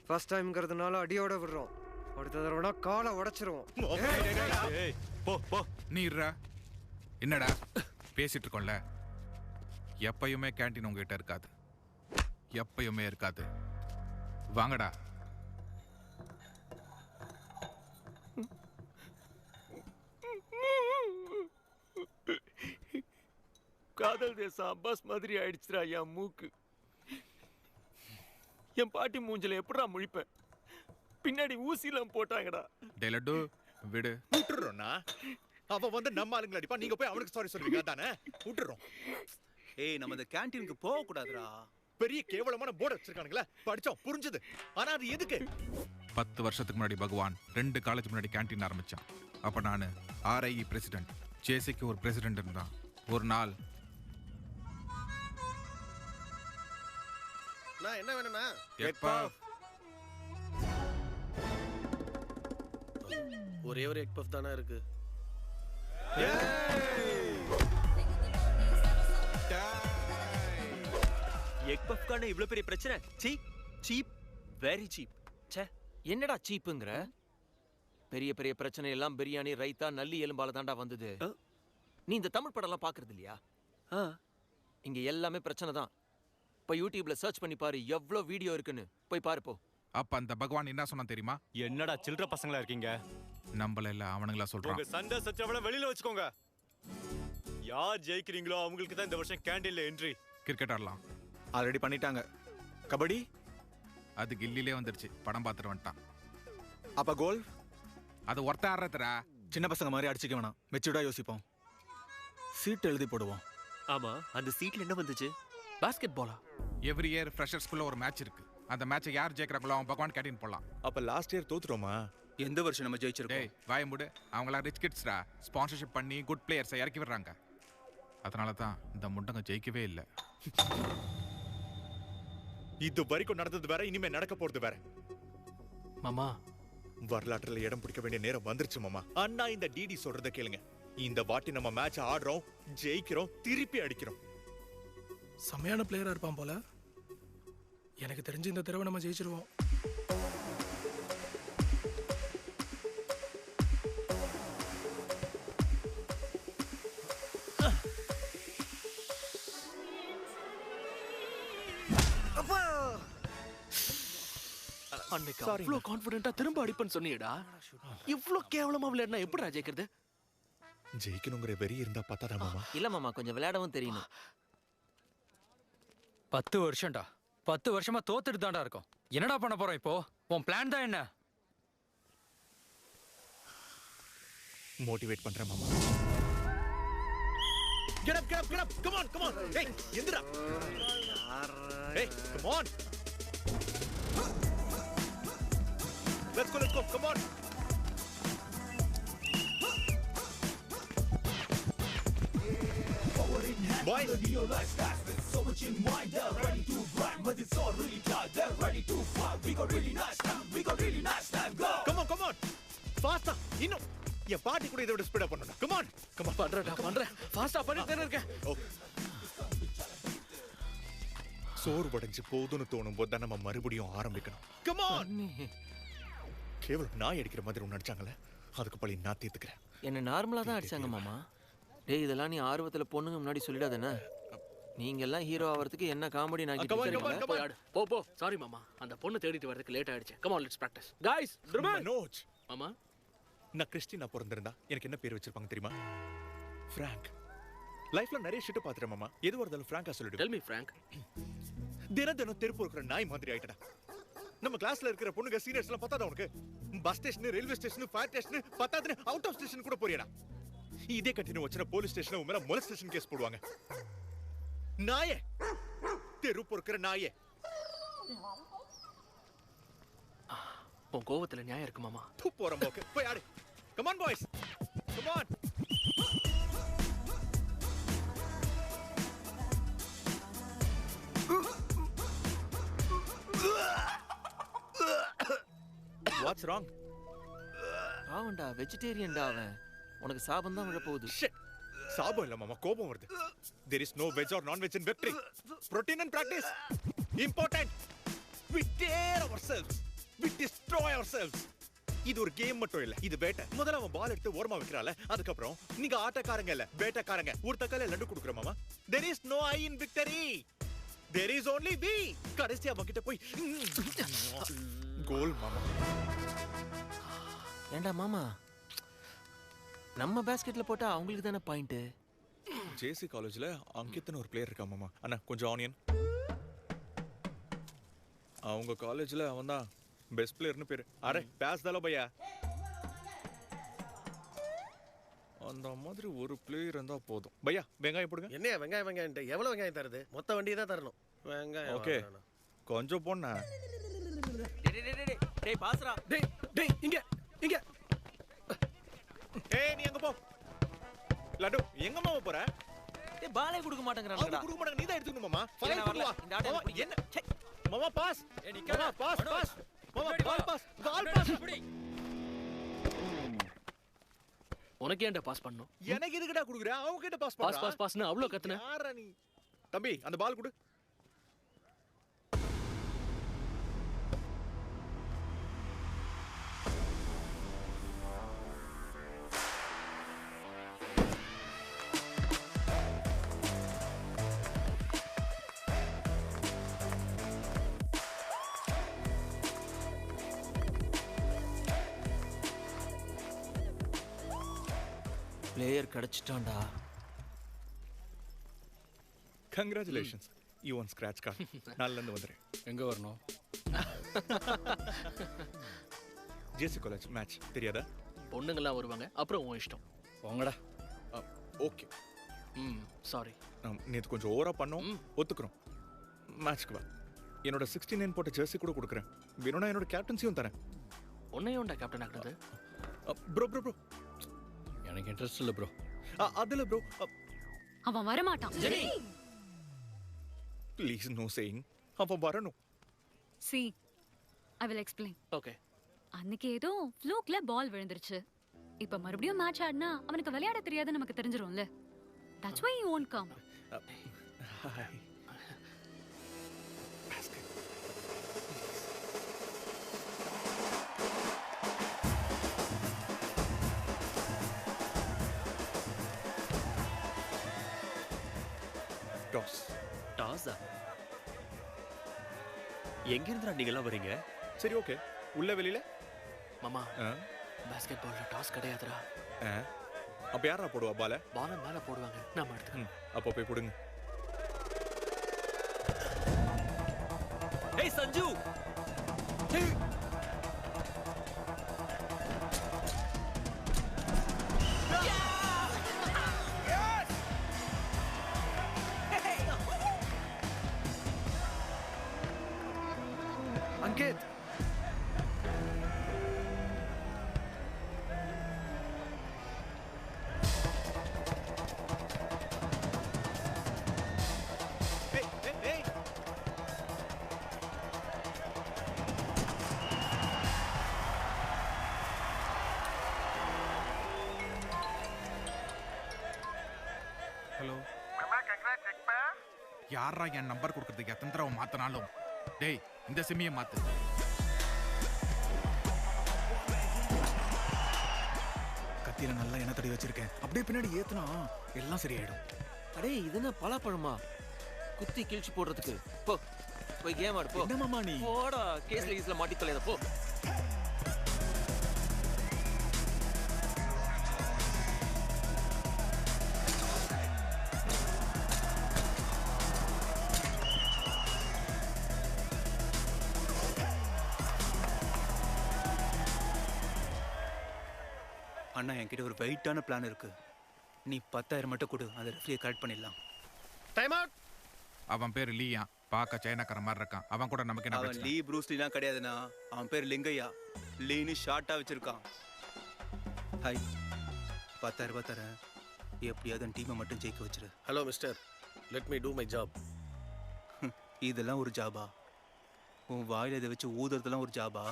ஃபர்ஸ்ட் டைம்ங்கிறதுனால அடியோட விடுறோம். அடுத்த தடவை காலை உடைச்சிருவோம். போ போ. நீ இருடா. என்னடா பேசிட்டு இருக்கோம்ல? எப்பயுமே கேண்டீன் உங்ககிட்ட இருக்காது, எப்பயுமே இருக்காது. வாங்கடா. காதல் தேசம் அப்பாஸ் மாதிரி ஆயிடுச்சுடா என் மூக்கு. என் பாட்டி மூஞ்சில எப்படா முழிப்பேன்? பின்னாடி ஊசிலாம் போட்டாங்கடா. டேய் லட்டு, விடு. விட்டுறோம்னா அவன் வந்து நம்ம ஆளுங்களை அடிப்பா, நீங்க போய் அவனுக்கு சாரி சொல்லுவீங்க தானே? விட்டுறோம். ஏய், நம்ம இந்த கேண்டீனுக்கு போக கூடாதுடா. பெரிய கேவலமான போர்டு வச்சிருக்கானுங்களா? படிச்சோம், புரிஞ்சது. ஆனா அது எதுக்கு? 10 வருஷத்துக்கு முன்னாடி பகவான் 2 காலேஜ் முன்னாடி கேண்டீன் ஆரம்பிச்சான். அப்ப நானு RI பிரசிடென்ட், ஜேசிக்கு ஒரு பிரசிடென்ட் இருந்தான். ஒரு நாள் நான் என்ன வேணும்னா எப்பா ஒரே ஒரு எக் பஃப் தானே இருக்கு. எக் பஃப்கான இவ்வளவு பெரிய பிரச்சனை? Cheap, very cheap. ச்சே, என்னடா சீப்புங்கற? பெரிய பெரிய பிரச்சனை எல்லாம் பிரியாணி, ரைத்தா, நல்லி எலும்பால தாண்டா வந்தது. நீ இந்த தமிழ் படம் எல்லாம் பாக்குறது இல்லையா? இங்க எல்லாமே பிரச்சனை தான். இப்போ யூடியூப்ல சர்ச் பண்ணி பாரு, எவ்வளோ வீடியோ இருக்குன்னு போய் பாரு போ. அப்ப அந்த பகவான் என்ன சொன்னா தெரியுமா? என்னடா சில்லற பசங்களா இருக்கீங்க? நம்மள இல்ல அவனுங்களா சொல்றான். உங்க சண்டை சச்சரவெல்லாம் வெளியில வச்சுக்கோங்க. யார் ஜெயிக்கிறீங்களோ அவங்களுக்கு தான் இந்த வருஷம் கேண்டீன்ல என்ட்ரி. கிரிக்கெட் ஆடலாம். ஆல்ரெடி பண்ணிட்டாங்க. கபடி அது கில்லிலே வந்துருச்சு. படம் பார்த்துட்டு வந்துட்டான். அப்ப கோல் அது ஒருத்த ஆடுறதுடா. சின்ன பசங்க மாதிரி அடிச்சுக்க வேணாம். மெச்சூர்டா யோசிப்போம். சீட் எழுதி போடுவோம். ஆமா, அந்த சீட்ல என்ன வந்துச்சு? பாஸ்கெட் பாலா? எவ்ரி இயர் ஃப்ரெஷர்ஸ்குள்ள ஒரு மேட்ச் இருக்கு. அந்த மேட்சை யார் ஜெயிக்கிறாங்களோ அவன் பகவான் கேண்டீன் போடலாம். அப்ப லாஸ்ட் இயர் தோத்துறோமா? எந்த வருஷம் நம்ம ஜெயிச்சிருக்கோம்? டேய் வாயமுடு. அவங்களா ரிச் கிட்ஸ்டா. ஸ்பான்சர்ஷிப் பண்ணி குட் பிளேயர்ஸை இறக்கி விடுறாங்க. அதனால தான் இந்த முண்டங்க ஜெயிக்கவே இல்லை. இது வரைக்கும் நடந்தது வேற, இனிமே நடக்க போறது வேற. மாமா, வரலாற்றுல இடம் பிடிக்க வேண்டிய நேரம் வந்துருச்சு மாமா. அண்ணா இந்த டிடி சொல்றத கேளுங்க. இந்த வாட்டி நம்ம மேட்ச் ஆடுறோம், ஜெயிக்கிறோம், திருப்பி அடிக்கிறோம். செமையான பிளேயரா இருப்பான் போல. எனக்கு தெரிஞ்சு இந்த தடவை நம்ம ஜெயிச்சிருவோம். அன்னைக்கு அவ்வளோ கான்ஃபிடென்ட்டா திரும்ப அடிப்பேன்னு சொன்னியடா. இவ்வளோ கேவலமா விளையாடினா எப்படிடா ஜெயிக்கிறது? ஜெயிக்கணுங்கிற வெறி இருந்தா பத்தாதா மாமா? இல்ல மாமா, கொஞ்சம் விளையாடவும் தெரியணும். 10 வருஷம்டா. 10 வருஷமா தோத்துட்டு தான்டா இருக்கோம். என்னடா பண்ண போறோம் இப்போ? உன் பிளான் தான் என்ன? மோட்டிவேட் பண்றேன் மாமா. Get up, get up, get up. Come on, come on. Hey, Enthira. Hey, come on. Let's go, come on. Boys. So much in mind, they're ready to grind, but it's all really tight. They're ready to fight. We got really nice time. We got really nice time. Go. Come on. Faster. இன்னும் என் பாட்டி கூட இதோட speedo பண்ணனும். Come on. பண்றேன். ஃபாஸ்டா பண்ணிட்டே இருக்கேன். சோர்வடைஞ்சு போதுன்னு தோணும் போது தான் நம்ம மறுபடியும் ஆரம்பிக்கணும். Come on. கேவலம் நாய் அடிக்கிற மாதிரி ஒன்று அடிச்சாங்களே, அதுக்கு பழி நான் தீர்த்துக்கிறேன். என்ன நார்மலா தான் அடிச்சாங்க மாமா. டேய், இதெல்லாம் நீ ஆர்வத்துல பொண்ணுங்க முன்னாடி சொல்லிடாதேண்ணா. நீங்க எல்லாம் ஹீரோ ஆவறதுக்கு என்ன காமெடி நான் போ. சாரி மாமா, அந்த பொண்ணு தேடிட்டு வரதுக்கு லேட் ஆயிடுச்சு. Come on, let's practice. Guys, Manoj. மாமா, நான் கிறிஸ்டினா பிறந்திருந்தா எனக்கு என்ன பேர் வச்சிருப்பாங்க தெரியுமா? ஃப்ராங்க். லைஃப்ல நிறைய ஷிட் பாத்துறேன் மாமா. எது வரதாலும் ஃப்ராங்கா சொல்லிடு. Tell me frank. தினம் தெருப்பு இருக்கிற நாய் மாதிரி ஆயிட்டடா. நம்ம கிளாஸ்ல இருக்கிற பொண்ணுங்க சீனியர்ஸ் எல்லாம் பத்தாதா உனக்கு? Bus station, railway station, fire station, பத்தாதுன்னு அவுட் ஆஃப் ஸ்டேஷன் கூட போறியடா. இதே கண்டினியூ வச்சா போலீஸ் ஸ்டேஷன் உன் மேல மொலஸ்டேஷன் கேஸ் போடுவாங்க. நாயே, தெருப்பு இருக்கிற நாயே. உன் கோவத்துல நியாயம் இருக்கு மாமா. போறோம் போக்கு, போய் ஆடு. Come on boys, come on. What's wrong? அவன்டா வெஜிடேரியன்டா அவன். உனக்கு சாபம் தான் விழ போகுது. சாபம் இல்ல மாமா, கோபம் வருது. There is no veg or non-veg in victory. Protein and practice. Important. We tear ourselves. We destroy ourselves. இது ஒரு கேம் மட்டும் இல்ல, இது வேட்டை. முதல்ல அவன் பால் எடுத்து ஓரமா வைக்கிறால, அதுக்கப்புறம் நீங்க ஆட்டக்காரங்க இல்ல, வேட்டைக்காரங்க. ஒரு தக்கால லட்டு குடுக்குற மாமா. There is no I in victory. There is only we. கடைசியா அவன் கிட்ட போய் கோல் மாமா. ஏண்டா மாமா, நம்ம பாஸ்கெட்ல போட்டா அவங்களுக்கு தானே பாயிண்ட். ஜேசி காலேஜ்ல அங்கித்னு ஒரு பிளேயர் இருக்கா மாமா. அண்ணா கொஞ்சம் ஆனியன். அவங்க காலேஜ்ல அவன் தான் பெஸ்ட் பிளேயர்னு பேரு. அரே பாஸ் தாலோ பையா. அந்த மாதிரி ஒரு பிளேயர் இருந்தா போதும். பையா வெங்காயம் போடுங்க. என்னையா வெங்காயம் எவ்வளவு வெங்காயம் தருது? மொத்த வண்டி தான் தரணும். வெங்காயம் ஓகே, கொஞ்சம் போண்ணா. டேய் பாஸ்ரா. டேய் இங்க. ஏய் நீ எங்க போ? லட்டு எங்க மாமா போற? டேய் பாலே கொடுக்க மாட்டேங்கறானடா. அவங்க கொடுக்க மாட்டாங்க, நீ தான் எடுத்துக்கணும் மாமா. ஃபைல் கொண்டு வா. இந்த ஆட்ட என்ன? மாமா பாஸ். ஏய் நிக்கடா. பாஸ். மாமா பால் பாஸ். உனக்கு ஏன்டா பாஸ் பண்ணனும்? எனக்கு எதுக்குடா குடுக்குற? அவங்க கிட்ட பாஸ் பண்றா. பாஸ்னு அவ்வளவு கத்துன. யாரா நீ? தம்பி அந்த பால் கொடு. பிளேயர் கிடைச்சிட்டான்டா. Congratulations, you won scratch card. நாளிலேருந்து வந்துடுறேன். எங்கே வரணும்? ஜேசி காலேஜ் மேட்ச் தெரியாதா? பொண்ணுங்கெல்லாம் வருவாங்க, அப்புறம் உன் இஷ்டம். வாங்கடா. ஓகே. சாரி. நேற்று கொஞ்சம் ஓவரா பண்ணோம், ஒத்துக்கிறோம். மேட்ச்க்கு வா. என்னோட 69 போட்ட ஜெர்சி கூட கொடுக்குறேன். வேணும்னா என்னோட கேப்டன்சியும் தரேன். உன்னையோண்டா கேப்டன் ஆக்குறது? ப்ரோ ப்ரோ ப்ரோ, எனக்கு இன்ட்ரெஸ்ட் இல்லை ப்ரோ. அதில் ப்ரோ அவன் வரமாட்டான். Please no saying. அவன் வரணும். See, I will explain. Okay. அன்னைக்கு ஏதோ ஃப்ளூக்ல பால் விழுந்துருச்சு. இப்ப மறுபடியும் மேட்ச் ஆடினா அவனுக்கு விளையாட தெரியாது நமக்கு தெரிஞ்சிரும்ல. That's why he won't come. Hi. Toss. டாஸா? எங்க இருந்துடா நீங்க எல்லாம் வரீங்க? சரி ஓகே. உள்ள வெளியில? மாமா, பாஸ்கெட் பால்ல டாஸ் கிடையாதுடா. அப்ப யாரா போடுவா பால? பால மேல போடுவாங்க, நாம எடுத்துக்கலாம். அப்போ போய் போடுங்க. ஏய் சஞ்சு, அங்கேத், ஹலோ. யாரா என் நம்பர் கொடுக்கறதுக்கு எத்தனை தடவை மாத்தினாலும், டேய் இந்த சிம்மியை மாத்து. கத்தியில நல்லா எண்ணெய் தடவி வச்சிருக்கேன். அப்படியே பின்னாடி ஏத்துனா எல்லாம் சரியாயிடும். அடே இது என்ன பலாப்பழமா? குத்தி கிழிச்சு போடுறதுக்கு. போ போய் கேம் ஆடு போ. என்ன மாமா நீ? போடா, கேஸ்ல கீஸ்ல மாட்டி தொலையாத போ. அண்ணா, என்கிட்ட ஒரு வெயிட்டான பிளான் இருக்கு. நீ 10,000 மட்டும் கொடு, அதை ரெஃப்ரியை கரெக்ட் பண்ணிடலாம். Time out. அவன் பேர் லீயா, பார்க்க சைனாக்கார மாதிரி இருக்கான். அவன் கூட நமக்கு என்ன அவன் பிரச்சனை? லீ ப்ரூஸ்லிலாம் கிடையாதுண்ணா. அவன் பேர் லிங்கையா. லீன்னு ஷார்ட்டா வச்சிருக்கான். ஹாய், 10,000 ரூபாய் தரேன். எப்படியாவது அந்த டீமை மட்டும் ஜெயிக்க வச்சிரு. Hello mister, let me do my job. இதெல்லாம் ஒரு ஜாபா? உன் வாயில இதை வச்சு ஊதுறதுலாம் ஒரு ஜாபா?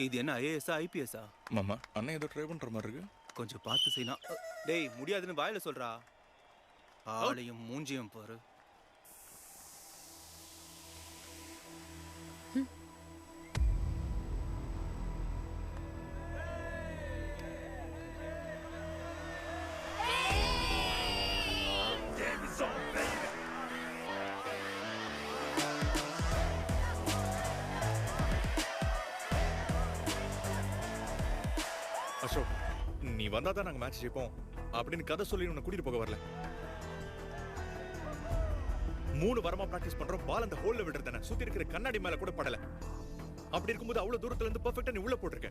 இது என்ன ஐஏஎஸ்ஸா ஐபிஎஸ்ஸா? மாமா, அண்ணன் ஏதோ ட்ரை பண்ற மாதிரி இருக்கு. கொஞ்சம் பார்த்து செய்யலாம். டேய், முடியாதுன்னு வாயில சொல்றா. ஆளையும் மூஞ்சியும் பாரு. அசோக், நீ வந்தா தான் நாங்க மேட்ச் ஜெயிப்போம் அப்படின்னு கதை சொல்லி உன்னை கூட்டிட்டு போக வரல. 3 வாரமா பிராக்டிஸ் பண்றோம். பால் அந்த ஹோல்ல விடுறதானே, சுத்தி இருக்கிற கண்ணாடி மேல கூட படல. அப்படி இருக்கும்போது அவ்வளவு தூரத்துல இருந்து பெர்ஃபெக்ட்டா நீ உள்ள போட்டிருக்க.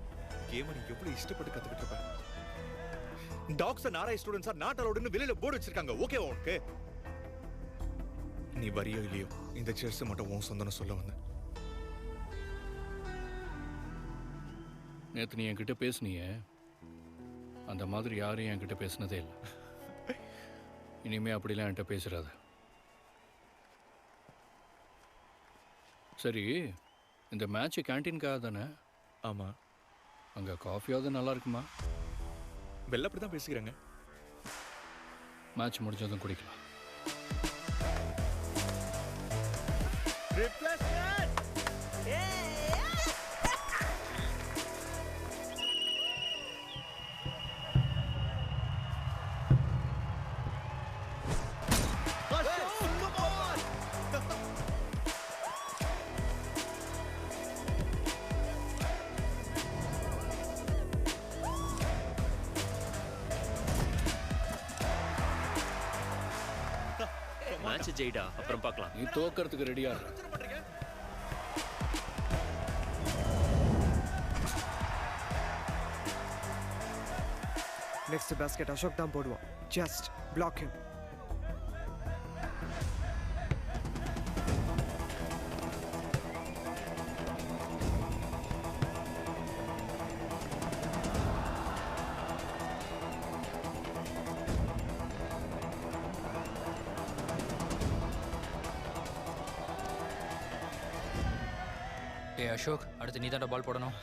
கேம் நீ எவ்வளவு இஷ்டப்பட்டு கத்துக்கிட்டு இருப்ப. Dogs and RI students are not அலோடுன்னு வெளியில போர்டு வச்சிருக்காங்க. ஓகேவா உனக்கு? நீ வரியோ இல்லையோ, இந்த செஸ் மட்டும் உன் சொந்தம்னு சொல்ல வந்தேன். நேற்று நீ என்கிட்ட பேசுனியே, அந்த மாதிரி யாரும் என்கிட்ட பேசினதே இல்லை. இனிமே அப்படிலாம் என்கிட்ட பேசுறாத. சரி, இந்த மேட்ச் கேன்டீனுக்காக தானே? ஆமா. அங்கே காஃபியாவது நல்லா இருக்குமா? வெள்ள அப்படி தான் பேசிக்கிறாங்க. மேட்ச் முடிஞ்சதும் குடிக்கலாம். மேட்ச் ஜெயிடா, அப்புறம் பார்க்கலாம். நீ தோக்கறதுக்கு ரெடியா இரு. நெக்ஸ்ட் பேஸ்கெட் அசோக் தான் போடுவான். Just black him. ஏய் அசோக், அடுத்து நீ தான்டா பால் போடணும்.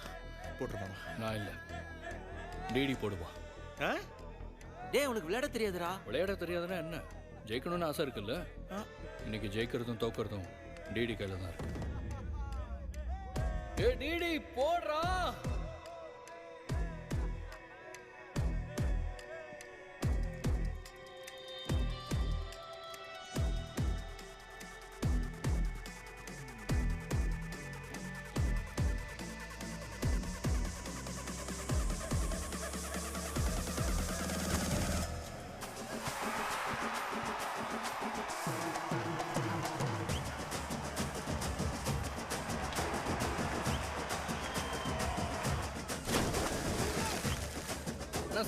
போட்டுருமா? நான் இல்லை, டிடி போடுவா. டேய் உனக்கு விளையாட தெரியாதுடா. விளையாட தெரியாதுன்னா என்ன, ஜெயிக்கணும்னு ஆசை இருக்குல்ல. இன்னைக்கு ஜெயிக்கிறதும் தோக்கிறதும் டிடி கையில தான் இருக்கு. ஏ டிடி போடுறா.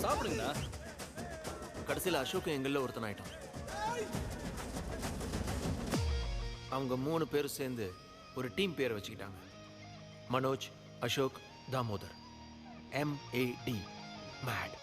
சாப்பிடுங்கண்ணா. கடைசியில் அசோக் எங்களில் ஒருத்தன் ஆயிட்டான். அவங்க 3 பேரும் சேர்ந்து ஒரு டீம் பேரை வச்சுக்கிட்டாங்க. மனோஜ், அசோக், தாமோதர். MAD, mad.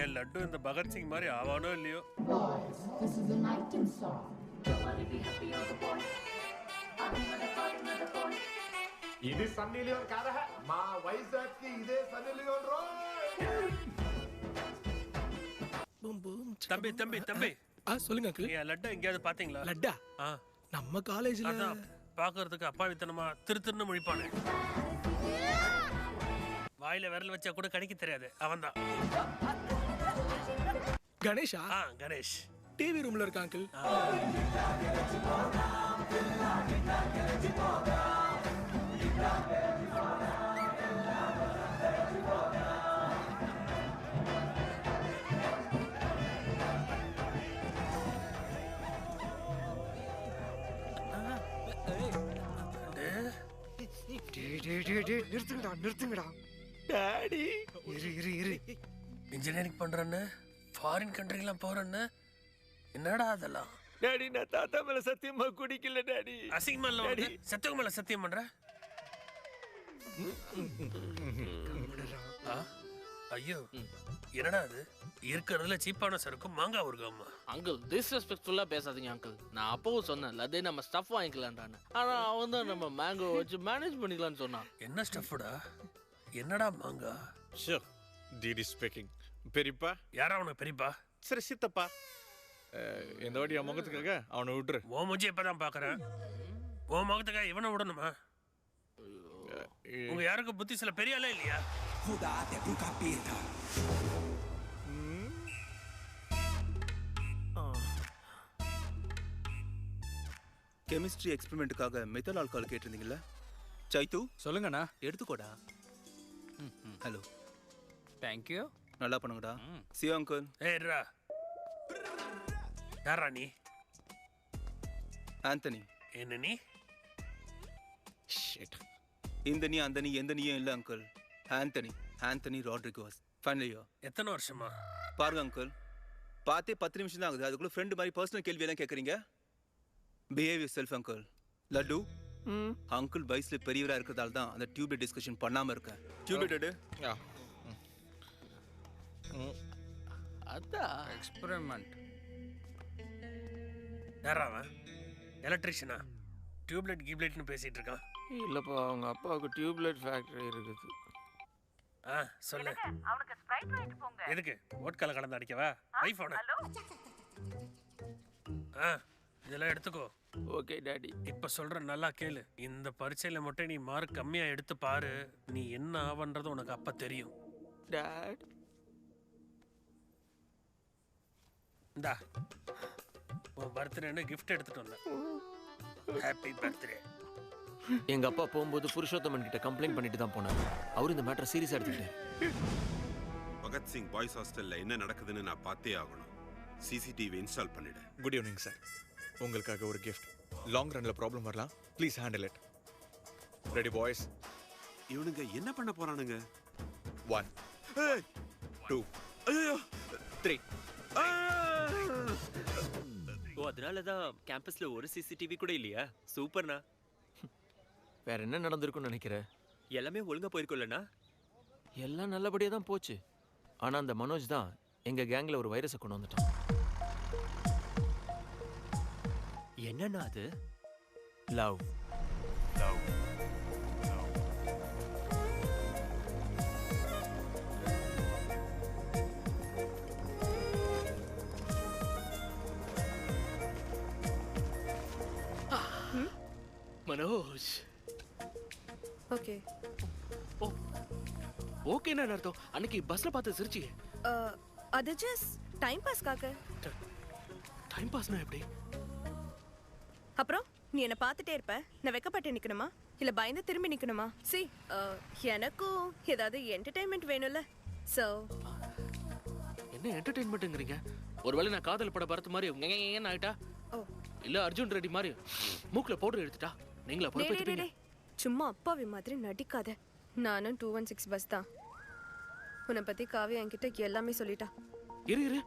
என் லட்டு இந்த பகத்சிங் மாதிரி ஆவானோ இல்லையோ. ఇది సన్నీ లియోన్ కాదా? మా వైజాగ్ కి ఇదే సన్నీ లియోన్ రో. தம்பி தம்பி தம்பி, சொல்லுங்க அங்கிள். என் லட்டை எங்கேயாவது பாத்தீங்களா? லட்டா? நம்ம காலேஜ்ல அதான் பாக்குறதுக்கு அப்பாவித்தனமா திருன்னு முழிப்பானே. வாயில விரல் வச்சா கூட கணிக்க தெரியாது, அவன்தான். கணேஷா? கணேஷ் டிவி ரூம்ல இருக்கா அங்கிள். நிறுத்துங்கடா நிறுத்துங்கடா. டாடி இரு இரு இரு. இன்ஜினியரிங் பண்றேன்னு ஃபாரின் கண்ட்ரிலாம் போறேன்னு என்னடா அதெல்லாம்? டாடி நான் தாத்தா மேல சத்தியமா குடிக்கல டாடி. அசிங்கமா இல்ல உனக்கு? சத்தியமா மேல சத்தியம் பண்ற? ஐயோ என்னடா அது? இருக்கிறதுல சீப்பான சரக்கும் மாங்காய் ஊறுகாமா? அங்கிள் டிஸ்ரெஸ்பெக்ட்ஃபுல்லா பேசாதீங்க அங்கிள். நான் அப்பவும் சொன்னேன் அதே நம்ம ஸ்டஃப் வாங்கிக்கலான்டான்னு. ஆனா அவன் தான் நம்ம மேங்கோ வச்சு மேனேஜ் பண்ணிக்கலாம்னு சொன்னான். என்ன ஸ்டஃப்டா? என்னடா மாங்கா? So DD speaking. பெரியப்பா? யாரா உனக்கு பெரியப்பா? சரி சித்தப்பா. இந்த வாட்டி என் முகத்துக்காக அவனை விட்டுரு. உன் மூஞ்சி எப்பதான் பாக்குறேன். உன் முகத்துக்காக இவனை விடணுமா? உங்க யாருக்கு புத்தி சில பெரிய ஆளே இல்லையா? கெமிஸ்ட்ரி எக்ஸ்பெரிமெண்ட்டுக்காக மெத்தல் ஆல்கஹால் கேட்டிருந்தீங்கல்ல? சைத்து சொல்லுங்கண்ணா. எடுத்துக்கோடா. ஹலோ. தேங்க்யூ. நல்லா பண்ணுங்கடா. சி அங்கிள். ஏய்ரா. யாரா நீ? ஆந்தனி. என்ன நீ? ஷிட். இந்த நீ அந்த நீ எந்த நீயும் இல்லை uncle. Anthony. Anthony Rodrigues. Final year. எத்தனை வருஷமா? பாருங்க அங்கிள், பார்த்தே 10 நிமிஷம் தான் ஆகுது, அதுக்குள்ள ஃப்ரெண்டு மாதிரி பர்சனல் கேள்வி எல்லாம் கேட்குறீங்க. Behave yourself uncle. Laddu uncle வயசுல பெரியவரா இருக்கிறதால தான் அந்த டியூப்லைட் டிஸ்கஷன் பண்ணாம இருக்கேன். டியூப்லைட் எடு. அதான் எக்ஸ்பெரிமெண்ட். யாரா அவன்? எலக்ட்ரிஷியனா? டியூப்லைட் கீப்லைட்னு பேசிட்டு இருக்கான். இல்லப்பா, அவங்க அப்பாவுக்கு டியூப்லைட் ஃபேக்டரி இருக்குது. சொல்லு. அவனுக்கு ஸ்ப்ரைட் வாங்கிட்டு போங்க. எதுக்கு? ஓட்கால கலந்து அடிக்கவா? ஐபோன். இதெல்லாம் எடுத்துக்கோ. Okay daddy. இப்ப சொல்ற நல்லா கேளு. இந்த பரீட்சையில மட்டும் நீ மார்க் கம்மியா எடுத்து பாரு, நீ என்ன ஆவன்றது உனக்கு அப்ப தெரியும். டாட் இந்தா உன் பர்த்டேன்னு கிஃப்ட் எடுத்துட்டு வந்தேன். Happy birthday. எங்க அப்பா போகும்போது புருஷோத்தமன் கிட்ட கம்ப்ளைண்ட் பண்ணிட்டு தான் போனாரு. அவர் இந்த மேட்டரை சீரியஸா எடுத்துக்கிட்டாரு. பகத்சிங் பாய்ஸ் ஹாஸ்டல்ல என்ன நடக்குதுன்னு நான் பார்த்தே ஆகணும். சிசிடிவி இன்ஸ்டால் பண்ணிடு. Good evening sir. உங்களுக்காக ஒரு கிஃப்ட். லாங் ரன்ல ப்ராப்ளம் வரலாம், please handle it. Ready boys? இவனுங்க என்ன பண்ண போறானுங்க? 1 2 3. ஓ, அதனாலதான் கேம்பஸ்ல ஒரு சிசிடிவி கூட இல்லையா? சூப்பர்ண்ணா. வேற என்ன நடந்திருக்கும்னு நினைக்கிறேன்? எல்லாமே ஒழுங்கா போயிருக்கும்லண்ணா? எல்லாம் நல்லபடியா தான் போச்சு. ஆனா அந்த மனோஜ் தான் எங்க கேங்ல ஒரு வைரஸை கொண்டு வந்துட்டான். என்னன்னா அது? லவ். மனோஜ். ஓகே. ஓகே என்ன அர்த்தம்? அன்னைக்கு பஸ்ல பார்த்து சிரிச்சி. அது ஜஸ்ட் டைம் பாஸ்க்காக. டைம் பாஸ்னா எப்படி? அப்புறம் நீ என்ன பார்த்துட்டே இருப்ப, நான் வெக்கப்பட்டு நிக்கணுமா இல்ல பயந்து திரும்பி நிக்கணுமா? சி எனக்கும் ஏதாவது என்டர்டைன்மெண்ட் வேணும்ல. சோ என்ன என்டர்டைன்மெண்ட்ங்கறீங்க? ஒருவேளை நான் காதல் பட பரத்து மாதிரி என்ன ஆயிட்டா? இல்ல அர்ஜுன் ரெட்டி மாதிரி மூக்குல பவுடர் எடுத்துட்டா நீங்களா பொறுப்பேத்துப்பீங்க? சும்மா அப்பாவி மாதிரி நடிக்காத. நானும் 216 பஸ் தான். உன்னை பத்தி காவியா என்கிட்ட எல்லாமே சொல்லிட்டா. இரு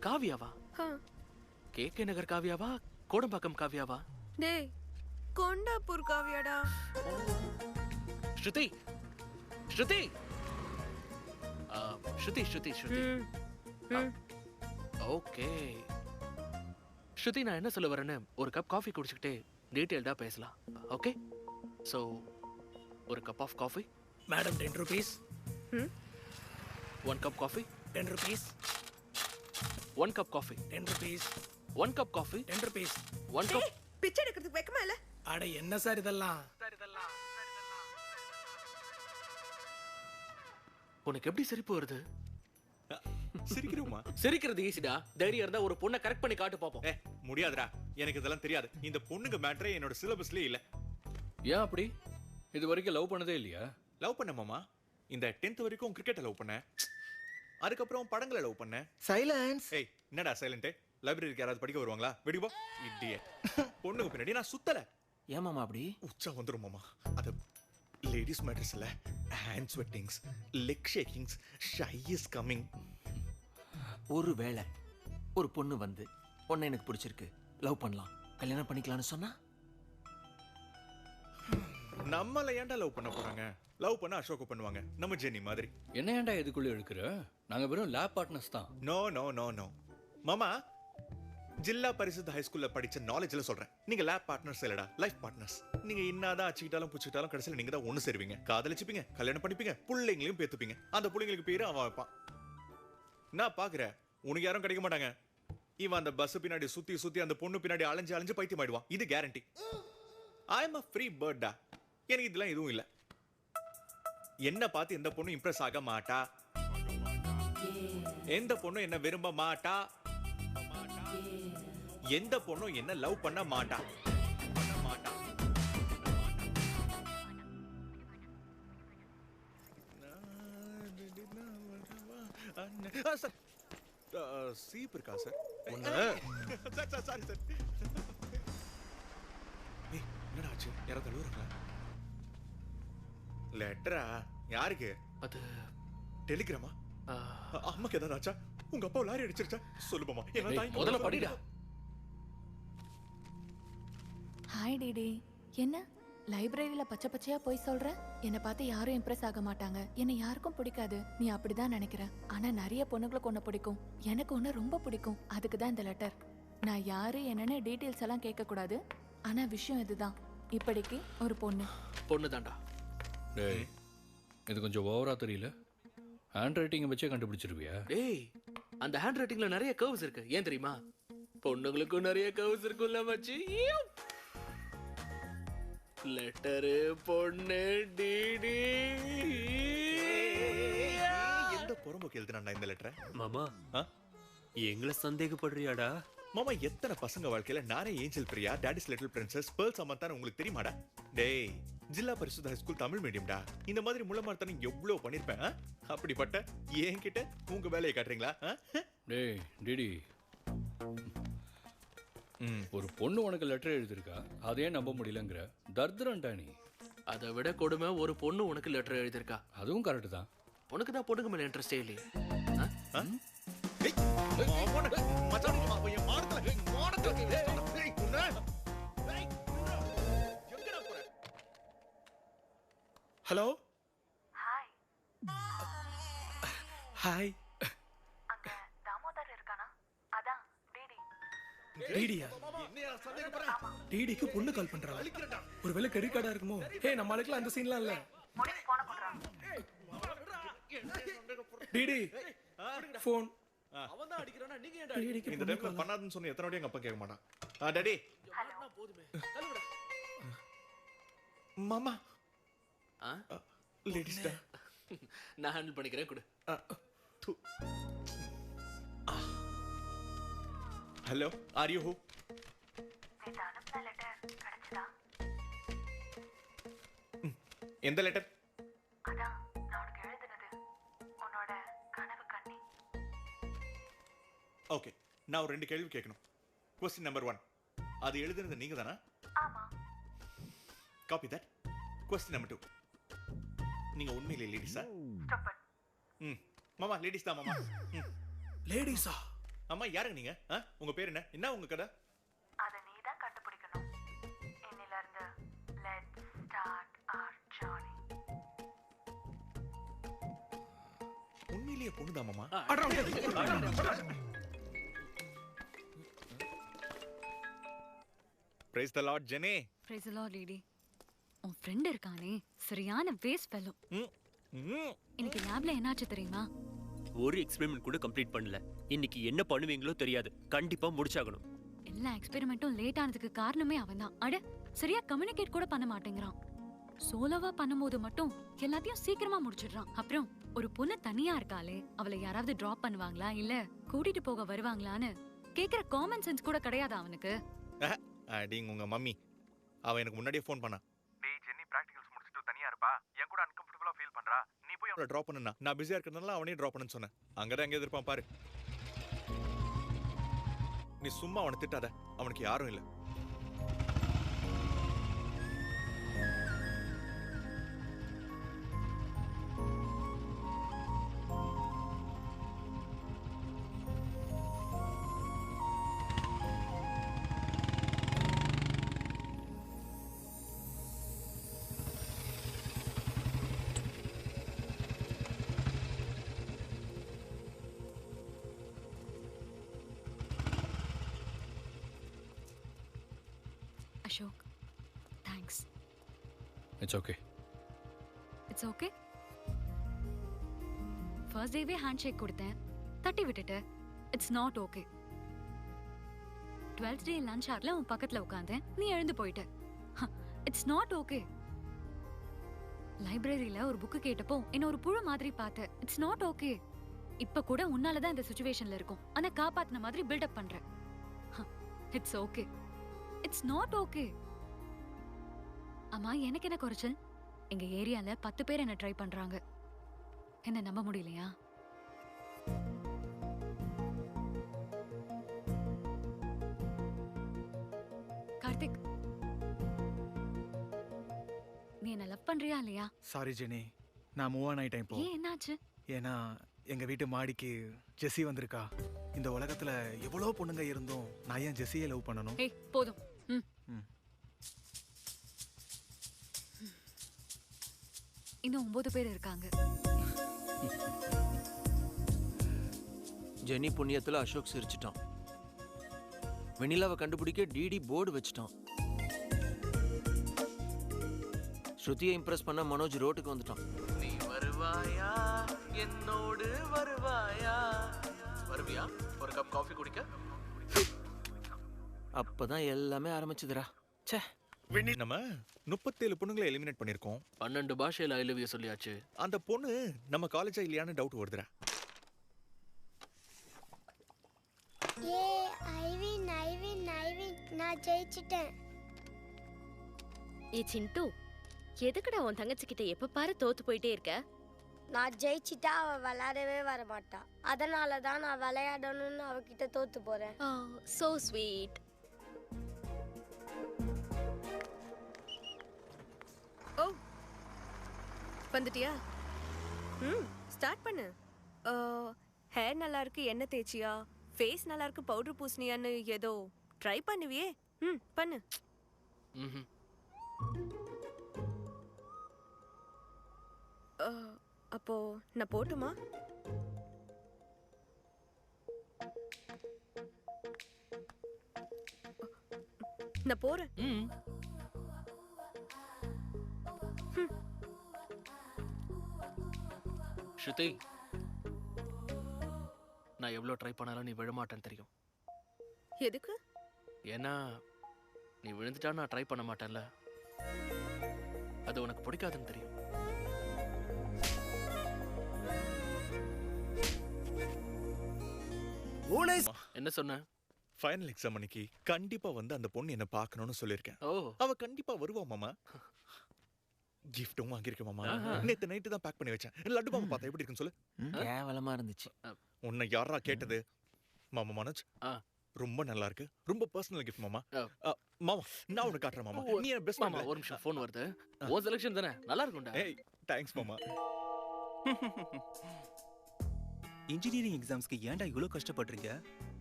காவியாவா? கேகே நகர் காவியாவா கோடம்பாக்கம் காவியாவா? டேய் கொண்டாப்பூர் காவியாடா. ஸ்ருதி ஸ்ருதி ஸ்ருதி ஸ்ருதி ஸ்ருதி. ஓகே ஸ்ருதி, நான் என்ன சொல்ல வரேன்னு ஒரு கப் காஃபி குடிச்சுக்கிட்டே டீட்டெயில்டா பேசலாம். ஓகே ஸோ ஒரு cup of coffee. Madam 10 rupees. 1 cup coffee. 10 rupees. 1 cup coffee. 10 rupees. 1 cup coffee. 10 rupees. 1 cup. பிச்சை எடுக்கிறதுக்கு வெக்கமா இல்ல? அட என்ன சார் இதெல்லாம்? உனக்கு எப்படி சிரிப்பு வருது? சிரிக்கிறோமா? சிரிக்கிறது ஈஸிடா. தைரியம் இருந்தா ஒரு பொண்ணை கரெக்ட் பண்ணி காட்டு பாப்போம். முடியாதுடா, எனக்கு இதெல்லாம் தெரியாது. இந்த பொண்ணுங்க மேட்டரே என்னோட சிலபஸ்லயே இல்ல. ஏன் அப்படி? இது வரைக்கும் லவ் பண்ணதே இல்லையா? லவ் பண்ண மாமா. இந்த 10th வரைக்கும் கிரிக்கெட்டை லவ் பண்ணேன். அதுக்கப்புறம் படங்களை லவ் பண்ணேன். சைலன்ஸ். ஏய் என்னடா சைலண்ட்? லைப்ரரிக்கு யாராவது படிக்க வருவாங்களா? வெடிப்போ இடியட். பொண்ணுங்க பின்னாடி நான் சுத்தல. ஏன் மாமா அப்படி? உச்சா வந்துரும் மாமா. அது லேடிஸ் மேட்டர்ஸ் இல்ல. Hand sweatings, leg shakings, shy is coming. ஒருவேளை ஒரு பொண்ணு வந்து பொண்ணை எனக்கு பிடிச்சிருக்கு, லவ் பண்ணலாம், கல்யாணம் பண்ணிக்கலாம்னு சொன்னா நம்மள ஏன்டா லவ் பண்ண போறாங்க? லவ் பண்ண அசோக் பண்ணுவாங்க, நம்ம ஜெனி மாதிரி. என்ன ஏன்டா இதுக்குள்ள எடுக்கிற? நாங்க வெறும் லேப் பார்ட்னர்ஸ் தான். நோ நோ நோ நோ மாமா, ஜில்லா பரிசுத்த ஹை ஸ்கூல்ல படிச்ச நாலேஜ்ல சொல்றேன். நீங்க லேப் பார்ட்னர்ஸ் இல்லடா, லைஃப் பார்ட்னர்ஸ். நீங்க இன்னாதான் அச்சுக்கிட்டாலும் புச்சுக்கிட்டாலும் கடைசியில் நீங்க தான் ஒண்ணு சேருவீங்க, காதலிச்சுப்பீங்க, கல்யாணம் பண்ணிப்பீங்க, பிள்ளைங்களையும் பேத்துப்பீங்க. அந்த பிள்ளைங்களுக்கு பேரு அவன் வைப்பான். நான் பாக்குறேன் உனக்கு யாரும் கிடைக்க மாட்டாங்க. இவன் அந்த பஸ் பின்னாடி சுத்தி சுத்தி அந்த பொண்ணு பின்னாடி அலைஞ்சு அலைஞ்சு பைத்தியம் ஆயிடுவான். இது guarantee. I am a free bird டா. எனக்கு இதெல்லாம் எதுவும் இல்ல. என்ன பார்த்து எந்த பொண்ணும் இம்ப்ரெஸ் ஆக மாட்டா. எந்த பொண்ணும் என்ன விரும்ப மாட்டா. எந்த பொண்ணும் என்ன லவ் பண்ண மாட்டா. சார் சீப் இருக்கா சார்? Sir sorry sir. என்னடா ஆச்சு? யாராவது அழுவுறாங்களா? லெட்டரா? யாருக்கு? அது டெலிகிராமா? அம்மாக்கு ஏதாவது ஆச்சா? உங்க அப்பா லாரி அடிச்சிருச்சா? சொல்லுமா. முதல்ல படிடா. Hi DD. என்ன லைப்ரரியில பச்சை பச்சையா போய் சொல்ற? என்னை பார்த்து யாரும் இம்ப்ரெஸ் ஆக மாட்டாங்க, என்னை யாருக்கும் பிடிக்காது, நீ அப்படிதான் நினைக்கிற. ஆனா நிறைய பொண்ணுங்களுக்கு ஒண்ணு பிடிக்கும், எனக்கு ஒண்ணு ரொம்ப பிடிக்கும். அதுக்கு தான் இந்த லெட்டர். நான் யாரு என்னன்னு டீட்டெயில்ஸ் எல்லாம் கேட்க கூடாது, ஆனா விஷயம் இதுதான். இப்படிக்கு ஒரு பொண்ணு. பொண்ணு தான்டா. டேய், இது கொஞ்சம் ஓவரா தெரியல. ஹேண்ட் ரைட்டிங்கை வச்சே கண்டுபிடிச்சிருவியா? டேய், அந்த ஹேண்ட் ரைட்டிங்ல நிறைய கர்வ்ஸ் இருக்கு. ஏன் தெரியுமா? பொண்ணுங்களுக்கும் நிறைய கர்வ்ஸ் இருக்குல்ல மச்சி. லெட்டரு பொண்ணு டிடி. எந்த பொறுமுக்கு எழுதுனா இந்த லெட்டரை? மாமா எங்களை சந்தேகப்படுறியாடா? மாமா எத்தனை பசங்க வாழ்க்கையில நானே angel Priya, daddy's little princess, pearl சமந்தான்னு உங்களுக்கு தெரியுமாடா? டேய், ஜில்லா பரிசுத்த ஹைஸ்கூல் தமிழ் மீடியம்டா. இந்த மாதிரி முள்ளமார்த்தனை எவ்வளவு பண்ணிருப்பேன். அப்படிப்பட்ட என்கிட்ட உங்க வேலையை காட்டுறீங்களா? டேய் டிடி, ஒரு பொண்ணு உனக்கு லெட்டர் எழுதிருக்கா, அதே நம்ப முடியலங்கிற தர்தரன்டா நீ. அதை விட கொடுமை ஒரு பொண்ணு உனக்கு லெட்டர் எழுதியிருக்கா. அதுவும் கரெக்டு தான். உனக்கு தான் பொண்ணுங்க மேல இன்ட்ரெஸ்டே இல்லையே. Hello hi. டிடியா? டிடிக்கு பொண்ணு கால் பண்றா. ஒருவேளை கிரெடிட் கார்டா இருக்குமோ? ஏய், நம்ம ஆளுக்குலாம் அந்த சீன்லாம் இல்ல. DD phone. அவன் தான் அடிக்கறானா, நீங்க ஏன்டா அடிக்கிறீங்க? இந்த டைம்ல பண்ணாதன்னு சொன்ன எத்தனை வாட்டி எங்க அப்பா கேட்க மாட்டான். டாடி போதுமே, தள்ளுடா. மாமா லேடிஸ் டா, நான் ஹேண்டில் பண்ணிக்கிறேன். கொடு. Hello, are you who? எந்த லெட்டர்? ஓகே, நான் ஒரு 2 கேள்வி கேட்கணும். क्वेश्चन நம்பர் 1, அது எழுதுனது நீங்க தானா? ஆமா. Copy that. क्वेश्चन நம்பர் 2, நீங்க உண்மையிலே லேடிஸா? மாமா லேடிஸ் தான் மாமா. லேடிஸா? அம்மா யாருங்க நீங்க? உங்க பேர் என்ன? என்ன உங்க கதை? அத நீ தான் கண்டுபிடிக்கணும். இன்னில இருந்து லெட்ஸ் ஸ்டார்ட் आवर ஜர்னி. உண்மையிலேயே பொண்ணுதான் மாமா. Praise the Lord, Jenny. Praise the Lord, lady. உன் ஃப்ரெண்ட் இருக்கானே, சரியான வேஸ்ட் ஃபெல்லோ. இன்னைக்கு லேப்ல என்னாச்சு தெரியுமா? ஒரு எக்ஸ்பெரிமெண்ட் கூட கம்ப்ளீட் பண்ணல. இன்னைக்கு என்ன பண்ணுவீங்களோ தெரியாது. கண்டிப்பா முடிச்சாகணும். எல்லா எக்ஸ்பெரிமெண்ட்டும் லேட் ஆனதுக்கு காரணமே அவன்தான். அட, சரியா கம்யூனிகேட் கூட பண்ண மாட்டேங்கிறான். சோலோவா பண்ணும்போது மட்டும் எல்லாத்தையும் சீக்கிரமா முடிச்சிடுறான். அப்புறம் ஒரு பொண்ணு தனியா இருக்காளே, அவளை யாராவது டிராப் பண்ணுவாங்களா இல்ல கூட்டிட்டு போக வருவாங்களான்னு கேக்குற காமன் சென்ஸ் கூட கிடையாது அவனுக்கு. அடிங்க உங்க மம்மி. அவ எனக்கு முன்னாடியே ஃபோன் பண்ணா. டேய் ஜென்னி, பிராக்டிகல்ஸ் முடிச்சிட்டு தனியா இருப்பா. என் கூட அன்கம்ஃபர்ட்டபிளா ஃபீல் பண்றா. நீ போய் அவளை டிராப் பண்ணனா. நான் பிஸியா இருக்கறதுனால அவனையும் டிராப் பண்ணனும்னு சொன்னேன். அங்கதான் எங்க எதிர்ப்பான் பாரு. நீ சும்மா அவனை திட்டாத. அவனுக்கு யாரும் இல்ல. Ashok, thanks. It's okay. It's okay. First டேவே ஹேண்ட் ஷேக் கொடுத்தேன், தட்டி விட்டுட்டு. It's not okay. 12th day lunch ஹார்ல உன் பக்கத்துல உட்கார்ந்தேன், நீ எழுந்து போயிட்ட. It's not okay. லைப்ரரியில ஒரு புக்கு கேட்டப்போ என்ன ஒரு புழு மாதிரி பார்த்த. It's not okay. இப்ப கூட உன்னாலதான் இந்த சிச்சுவேஷன்ல இருக்கும், ஆனா காப்பாத்தின மாதிரி பில்டப் பண்ற. It's okay. It's not okay. அம்மா, எனக்கு என்ன குறைச்சல்? எங்க ஏரியால 10 பேர் என்ன ட்ரை பண்றாங்க. என்ன நம்ப முடியலையா? கார்த்திக், நீ என்ன லவ் பண்றியா இல்லையா? சாரி ஜெனி, நான் மூவ் ஆன் ஆயிட்டேன் இப்போ. ஏன், என்னாச்சு? ஏன்னா எங்க வீட்டு மாடிக்கு ஜெஸி வந்திருக்கா. இந்த உலகத்துல எவ்வளவு பொண்ணுங்க இருந்தும் நான் ஏன் ஜெஸியை லவ் பண்ணணும்? ஏய், போதும். இன்னும் 9 பேர் இருக்காங்க. ஜெனி புண்ணியத்துல அசோக் சிரிச்சிட்டான். வெண்ணிலாவை கண்டுபிடிக்க டிடி போர்டு வச்சிட்டான். ஸ்ருதியை இம்ப்ரெஸ் பண்ண மனோஜ் ரோட்டுக்கு வந்துட்டான். நீ வருவாயா, என்னோடு வருவாயா? வருவியா ஒரு கப் காஃபி குடிக்க? அப்பதான் எல்லாமே ஆரம்பிச்சதுடா. ச்சே, நம்ம 37 பொண்ணுங்களை எலிமினேட் பண்ணிருக்கோம். 12 பாஷையில ஐ லவ் யூ சொல்லியாச்சு. அந்த பொண்ணு நம்ம காலேஜா இல்லையான்னு டவுட் வருதுடா. ஏ ஐவி நைவின் நான் ஜெயிச்சிட்டேன். ஏ சிண்டு, எதுக்குடா உன் தங்கச்சி கிட்ட எப்ப பாரு தோத்து போயிட்டே இருக்க? நான் ஜெயிச்சிட்டா அவ விளையாடவே வர மாட்டா. அதனால தான் நான் விளையாடணும்னு அவகிட்ட தோத்து போறேன். So sweet. ஓ வந்துட்டியா? ஸ்டார்ட் பண்ணு. ஹேர் நல்லா இருக்கு எண்ணெய் தேய்ச்சியா, ஃபேஸ் நல்லா இருக்கு பவுடர் பூசணியான்னு ஏதோ ட்ரை பண்ணுவியே. பண்ணு. அப்போ நான் போட்டுமா? நான் போறேன். ஸ்ருதி, நான் எவ்வளோ ட்ரை பண்ணாலும் நீ விழமாட்டேன்னு தெரியும். எதுக்கு? ஏன்னா நீ விழுந்துட்டா நான் ட்ரை பண்ண மாட்டேன்ல, அது உனக்கு பிடிக்காதுன்னு தெரியும். என்ன சொன்ன? ஃபைனல் எக்ஸாம் அன்னைக்கு கண்டிப்பா வந்து அந்த பொண்ணு என்ன பார்க்கணும்னு சொல்லியிருக்கேன். அவ கண்டிப்பா வருவா மாமா. கிஃப்ட்டும் வாங்கியிருக்கேன் மாமா. நேத்து நைட்டு தான் பேக் பண்ணி வச்சேன். லட்டு மாமா பார்த்தா எப்படி இருக்குன்னு சொல்லு. கேவலமா இருந்துச்சு. உன்னை யாரா கேட்டது? மாமா மனோஜ், ரொம்ப நல்லா இருக்கு. ரொம்ப பர்சனல் கிஃப்ட் மாமா. மாமா நான் உனக்கு காட்டுறேன் மாமா. நீ என்ன பெஸ்ட் மாமா. ஒரு நிமிஷம், ஃபோன் வருது. ஓ செலக்ஷன் தானே, நல்லா இருக்கும்டா. ஏய் தேங்க்ஸ் மாமா. இன்ஜினியரிங் எக்ஸாம்ஸ்க்கு ஏன்டா இவ்வளோ கஷ்டப்படுறீங்க?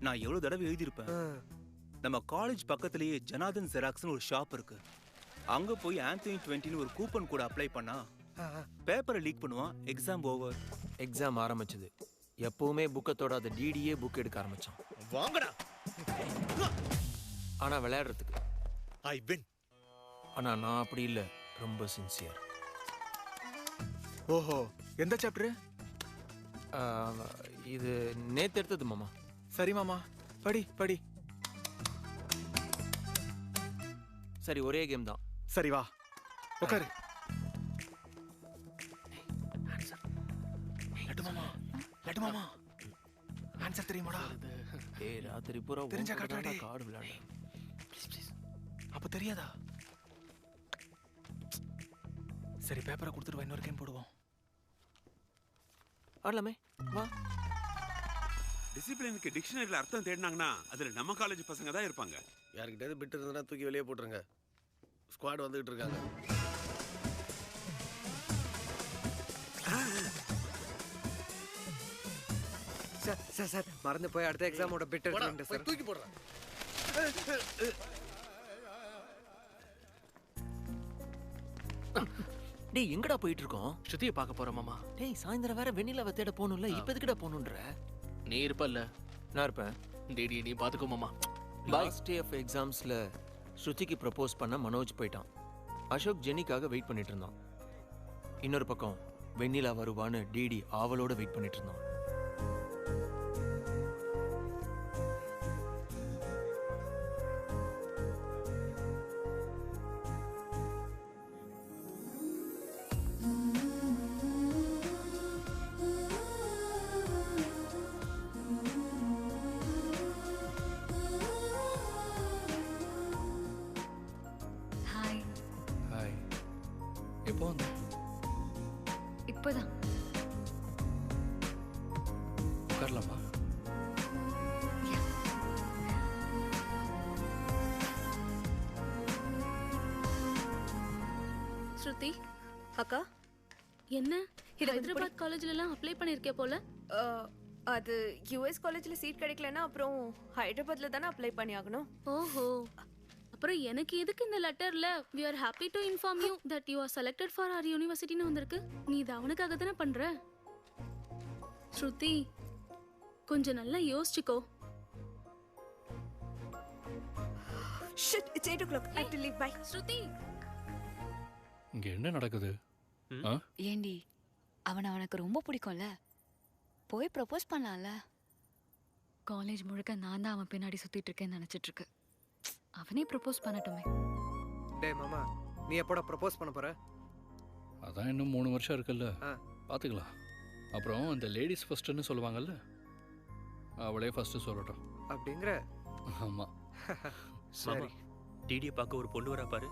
நான் எவ்வளோ தடவை எழுதியிருப்பேன். நம்ம காலேஜ் பக்கத்துலேயே ஜனாதன் ஜெராக்ஸ்னு ஒரு ஷாப் இருக்கு. அங்கே போய் ஆந்தனி 20ன்னு ஒரு கூப்பன் கூட அப்ளை பண்ணா பேப்பரை லீக் பண்ணுவான். Exam over. எக்ஸாம் ஆரம்பிச்சது. எப்பவுமே புக்கை தொடாத டிடியே புக் எடுக்க ஆரம்பிச்சான். வாங்கடா. ஆனா விளையாடுறதுக்கு ஐ வின். ஆனா நான் அப்படி இல்லை, ரொம்ப சின்சியர். ஓஹோ, எந்த சாப்டர்? இது நேத்து எடுத்தது மாமா. சரி மாமா, படி படி. சரி, ஒரே கேம் தான். சரி வா உட்காரு. லட்டு மாமா, லட்டு மாமா, ஆன்சர் தெரியுமாடா? ஏய் ராத்திரி பூரா தெரிஞ்சா காட்டுடா. கார்டு விளையாடு. Please please. அப்ப தெரியாதா? சரி பேப்பரை கொடுத்துட்டு இன்னொரு கேம் போடுவோம். ஆடலாமே, வா. டிசிப்ளினுக்கு டிக்ஷனரியில் அர்த்தம் தேடினாங்கன்னா அதில் நம்ம காலேஜ் பசங்க தான் இருப்பாங்க. யார்கிட்டயாவது பிட்டு இருந்ததுன்னா தூக்கி வெளியே போட்டுருங்க. ஸ்குவாட் வந்துகிட்டு இருக்காங்க. சார் மறந்து போய் அடுத்த எக்ஸாமோட பிட் எடுத்துட்டு சார். தூக்கி போடுறேன். டேய் எங்கடா போயிட்டு இருக்கோம்? ஸ்ருதியை பார்க்க போறோம் மாமா. டேய் சாயந்தரம் வேற வெண்ணிலாவை தேட போகணும்ல, இப்போ எதுக்குடா போகணுன்ற? நீ இருப்பல்ல. நான் இருப்பேன். டேடி நீ பார்த்துக்கோ மாமா. லாஸ்ட் டே ஆஃப் எக்ஸாம்ஸ்ல ஸ்ருதிக்கு ப்ரப்போஸ் பண்ண மனோஜ் போயிட்டான். அசோக் ஜெனிக்காக வெயிட் பண்ணிட்டு இருந்தான். இன்னொரு பக்கம் வெண்ணிலா வருவான்னு டிடி ஆவலோட வெயிட் பண்ணிட்டு இருந்தான். ஹாய். ஹாய். எப்போ வந்த? இப்போதான். உட்காரலாமா? ஸ்ருதி அக்கா, என்ன இது ஹைதராபாத் காலேஜ்ல எல்லாம் அப்ளை பண்ணிருக்கே போல? அது யுஎஸ் காலேஜ்ல சீட் கிடைக்கலன்னா அப்புறம் ஹைதராபாத்ல தானே அப்ளை பண்ணி ஆகணும். ஓஹோ, அப்புறம் எனக்கு எதுக்கு இந்த லெட்டர்ல we are happy to inform you that you are selected for our university ன்னு வந்திருக்கு? நீ இது அவனுக்காக தானே பண்ற? ஸ்ருதி கொஞ்சம் நல்லா யோசிச்சுக்கோ. Shit, it's 8 o'clock. I have to leave. Bye. ஸ்ருதி, இங்க என்ன நடக்குது? ஏண்டி அவனை அவனுக்கு ரொம்ப பிடிக்கும்ல, போய் ப்ரப்போஸ் பண்ணலாம்ல. காலேஜ் முழுக்க நான் தான் அவன் பின்னாடி சுத்திட்டு இருக்கேன்னு நினைச்சிட்டு இருக்கு. அவனே ப்ரப்போஸ் பண்ணட்டுமே. டேய் மாமா, நீ எப்போட ப்ரப்போஸ் பண்ண போற? அதான் இன்னும் 3 வருஷம் இருக்குல்ல, பார்த்துக்கலாம். அப்புறம் இந்த லேடிஸ் ஃபர்ஸ்ட்னு சொல்லுவாங்கல்ல, அவளே ஃபர்ஸ்ட் சொல்லட்டும். அப்படிங்கிற? ஆமா. மாமா டிடியை பார்க்க ஒரு பொண்ணு வரா பாரு.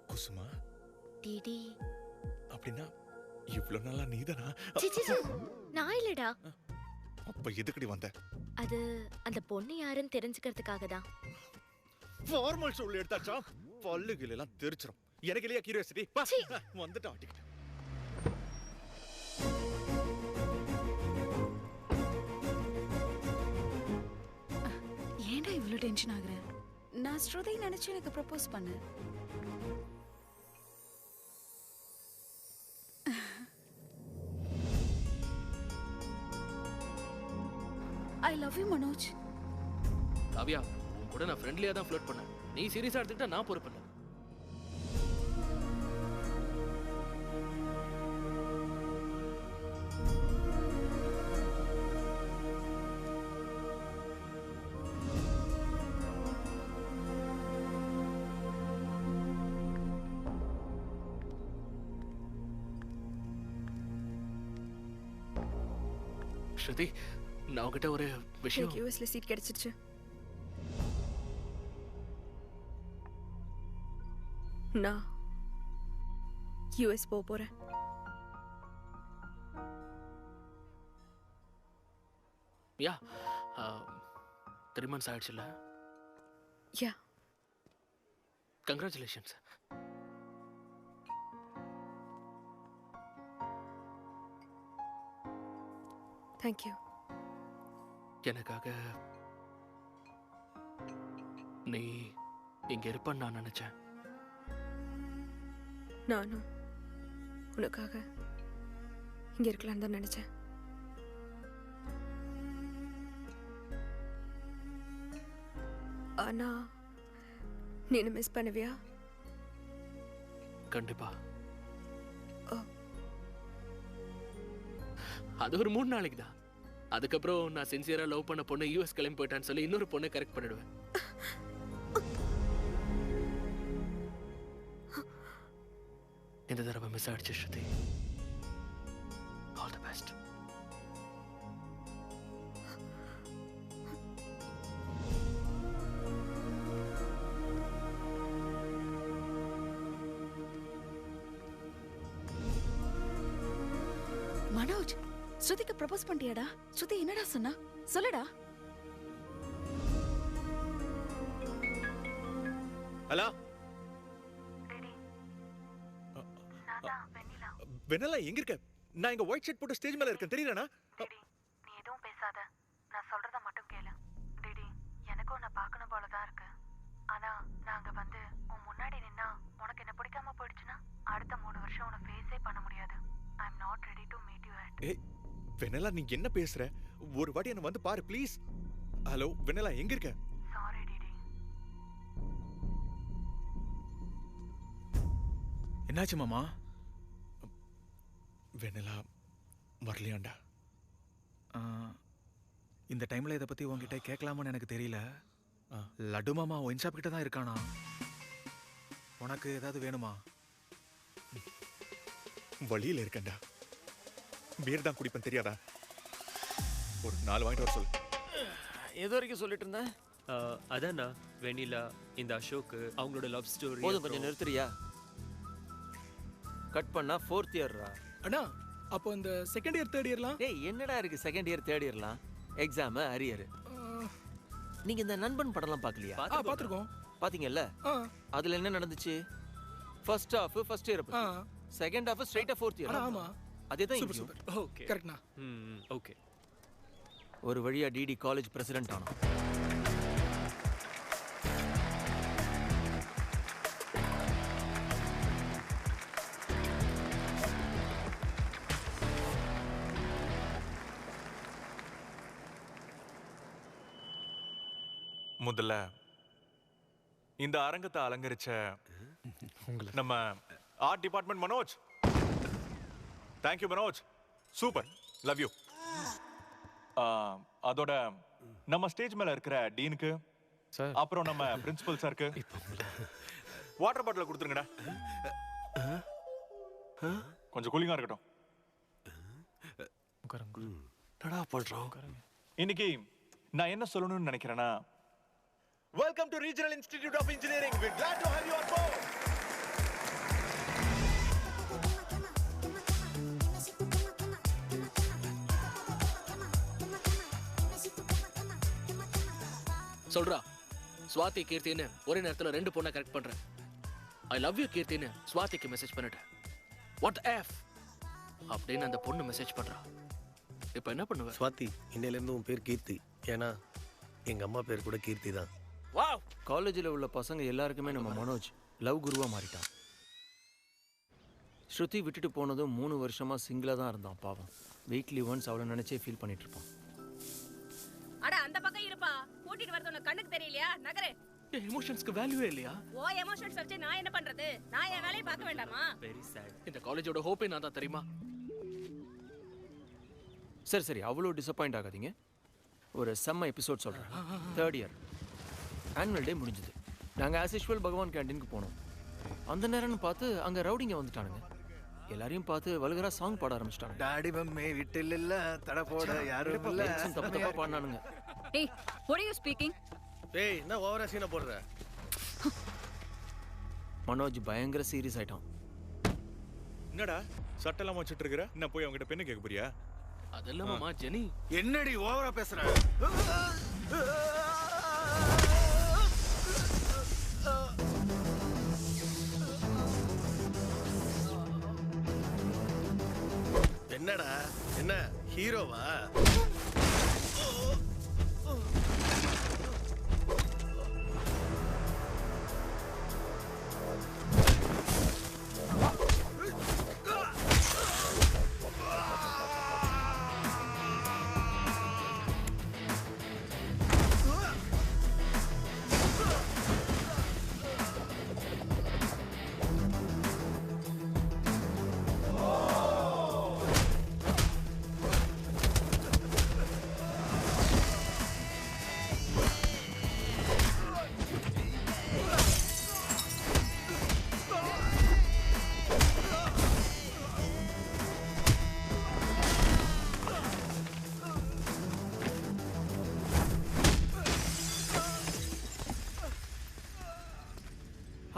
குசுமா டிடி அப்படின்னா இவ்வளவு நாளா நீதானா? நான் இல்லடா. அப்ப எதுக்குடி வந்த? அது அந்த பொண்ணு யாருன்னு தெரிஞ்சுக்கிறதுக்காக தான். ஃபார்மல் ஷூல எடுத்தாச்சா பல்லுகள் எல்லாம் தெரிச்சிரும். எனக்கு இல்லையா கியூரியாசிட்டி? வந்துட்டு ஆட்டிக்கிட்டு. ஏன்டா இவ்வளவு டென்ஷன் ஆகுற? நான் ஸ்ருதி நினைச்சு எனக்கு ப்ரப்போஸ் பண்ணு. ஐ லவ் யூ மனோஜ். காவியா, உன் கூட நான் ஃப்ரெண்ட்லியா தான் ஃப்ளர்ட் பண்ணேன். நீ சீரியஸா எடுத்துக்கிட்டா நான் பொறுப்பில்லை. ஸ்ருதி, நான் உங்ககிட்ட ஒரு விஷயம். யூஎஸ்ல சீட் கிடைச்சிருச்சு. நான் யூஎஸ் போறேன். யா 3 months ஆயிடுச்சுல்ல? யா. கங்க்ராச்சுலேஷன்ஸ். தேங்க்யூ. எனக்காக நீ இங்க இருப்பன்னு நான் நினைச்சேன். நானும் உனக்காக இங்க இருக்கலாம்னு தான் நினைச்சேன். ஆனா நீ என்ன மிஸ் பண்ணுவியா? கண்டிப்பா. அது ஒரு 3 நாளைக்கு தான். அதுக்கப்புறம் நான் சின்சியரா லவ் பண்ண பொண்ணு யூஎஸ் கிளம்பி போயிட்டான்னு சொல்லி இன்னொரு பொண்ணை கரெக்ட் பண்ணிடுவேன். இந்த தடவை மிஸ் ஆயிடுச்சு Shruti. All the best. Manoj, ஸ்ருதிக்கு ப்ரப்போஸ் பண்ணிட்டியாடா? ஸ்ருதி என்னடா சொன்னா? சொல்லுடா. ஹலோ வெனலா, எங்க இருக்க? நான் இங்க ஒயிட் ஷர்ட் போட்டு ஸ்டேஜ் மேல இருக்கேன், தெரியலனா? நீ எதுவும் பேசாத, நான் சொல்றத மட்டும் கேளு. டிடி, எனக்கும் உன்னை பார்க்கணும் போல தான் இருக்கு. ஆனா நாங்க வந்து உன் முன்னாடி நின்னா உனக்கு என்ன பிடிக்காம போயிடுச்சுன்னா அடுத்த 3 வருஷம் உன்னை ஃபேஸே பண்ண முடியாது. I am not ready to meet you at. ஏய் வெனலா, நீ என்ன பேசுற? ஒரு வாட்டி என்ன வந்து பாரு ப்ளீஸ். ஹலோ வெனலா, எங்க இருக்க? Sorry DD. என்னாச்சு மாமா? வெனலா வரலையாண்டா. இந்த டைம்ல இதை பத்தி உங்ககிட்ட கேட்கலாமான்னு எனக்கு தெரியல. லட்டு மாமா ஒயின் ஷாப் கிட்ட தான் இருக்கானா? உனக்கு ஏதாவது வேணுமா? வழியில இருக்கேன்டா. பீர் தான் குடிப்பேன், தெரியாதா? ஒரு 4 வாங்கிட்டு வர சொல்லு. எது வரைக்கும் சொல்லிட்டு இருந்தேன்? அதானா வெனிலா, இந்த அசோக், அவங்களோட லவ் ஸ்டோரி. போதும், கொஞ்சம் நிறுத்துறியா? கட் பண்ணா 4th இயர்ரா. அண்ணா, அப்போ இந்த செகண்ட் இயர் தேர்ட் இயர்லாம்? டேய், என்னடா இருக்கு செகண்ட் இயர் தேர்ட் இயர்லாம்? Exam arrear. நீங்க இந்த நண்பன் படம்லாம் பார்க்கலையா? பார்த்திருக்கோம். பாத்தீங்கல்ல? அதுல என்ன நடந்துச்சு? ஃபர்ஸ்ட் ஹாஃப் ஃபர்ஸ்ட் இயர் பத்தி, செகண்ட் ஹாஃப் ஸ்ட்ரைட்டா 4th இயர். ஆமா, அதேதான் சூப்பர் இங்கேயும். சூப்பர். ஓகே, கரெக்ட்னா. ஓகே. ஒரு வழியா டிடி காலேஜ் பிரசிடென்ட் ஆனோம். முதல்ல இந்த அரங்கத்தை அலங்கரிச்ச நம்ம art department Manoj, thank you Manoj, super, love you. அதோட நம்ம ஸ்டேஜ் மேல இருக்கிற டீனுக்கு, அப்புறம் நம்ம பிரின்சிபல் சாருக்கு, வாட்டர் பாட்டில் கொடுத்துருங்கடா. கொஞ்சம் கூலிங்கா இருக்கட்டும். என்னடா பண்றோம்? இன்னைக்கு நான் என்ன சொல்லணும்னு நினைக்கிறேன்னா, welcome to regional institute of engineering. We glad to have you on board. சொல்றா, ஸ்வாதி கீர்த்தின்னு ஒரே நேரத்துல 2 பொண்ணை கரெக்ட் பண்றேன். ஐ லவ் யூ கீர்த்தின்னு ஸ்வாதிக்கு மெசேஜ் பண்ணிட்டேன். வாட் எஃப் அப்படின்னு அந்த பொண்ணு மெசேஜ் பண்றா. இப்போ என்ன பண்ணுவ? ஸ்வாதி, இன்னையிலேருந்து உன் பேர் கீர்த்தி. ஏன்னா எங்க அம்மா பேர் கூட கீர்த்தி தான். வாவ்! காலேஜில் உள்ள பசங்க எல்லாருக்குமே நம்ம மனோஜ் லவ் குருவா மாறிட்டான். ஸ்ருதி விட்டுட்டு போனதும் 3 வருஷமா சிங்கிளா தான் இருந்தான். பாவம், வீக்லி ஒன்ஸ் அவளை நினைச்சே ஃபீல் பண்ணிட்டு இருப்பான். அட அந்த பக்கம் இருப்பா, கூட்டிட்டு வரது உனக்கு கண்ணுக்கு தெரியலையா? நகரே. எமோஷன்ஸ்க்கு வேல்யூவே இல்லையா? ஓ எமோஷன்ஸ் வச்சு நான் என்ன பண்றது? நான் என் வேலையை பார்க்க வேண்டாமா? Very sad. இந்த காலேஜோட ஹோப்பே நான் தான், தெரியுமா? சரி சரி, அவ்வளோ டிசப்பாயிண்ட் ஆகாதீங்க. ஒரு செம்ம எபிசோட் சொல்கிறேன். 3rd இயர் ஆனுவல் டே முடிஞ்சுது. நாங்கள் ஆஸ் யூஷுவல் பகவான் கேண்டீனுக்கு போனோம். அந்த நேரம்னு பார்த்து அங்கே ரவுடிங்க வந்துட்டானுங்க. எல்லாரையும் பார்த்து வல்கரா சாங் பாட ஆரம்பிச்சிட்டாங்க. டாடி மம்மி வீட்டில் இல்ல, தட போட யாரும் இல்ல. தப்பு தப்பா பாடினானுங்க. ஏய், what are you speaking? ஏய், என்ன ஓவரா சீனை போடுற? மனோஜ் பயங்கர சீரியஸ் ஆயிட்டான். என்னடா சட்டெல்லாம் வச்சுட்டு இருக்கிற? நான் போய் அவங்ககிட்ட பெண்ணு கேட்க போறியா? அதெல்லாம் மாமா ஜெனி. என்னடி ஓவரா பேசுற? என்னடா, என்ன ஹீரோவா?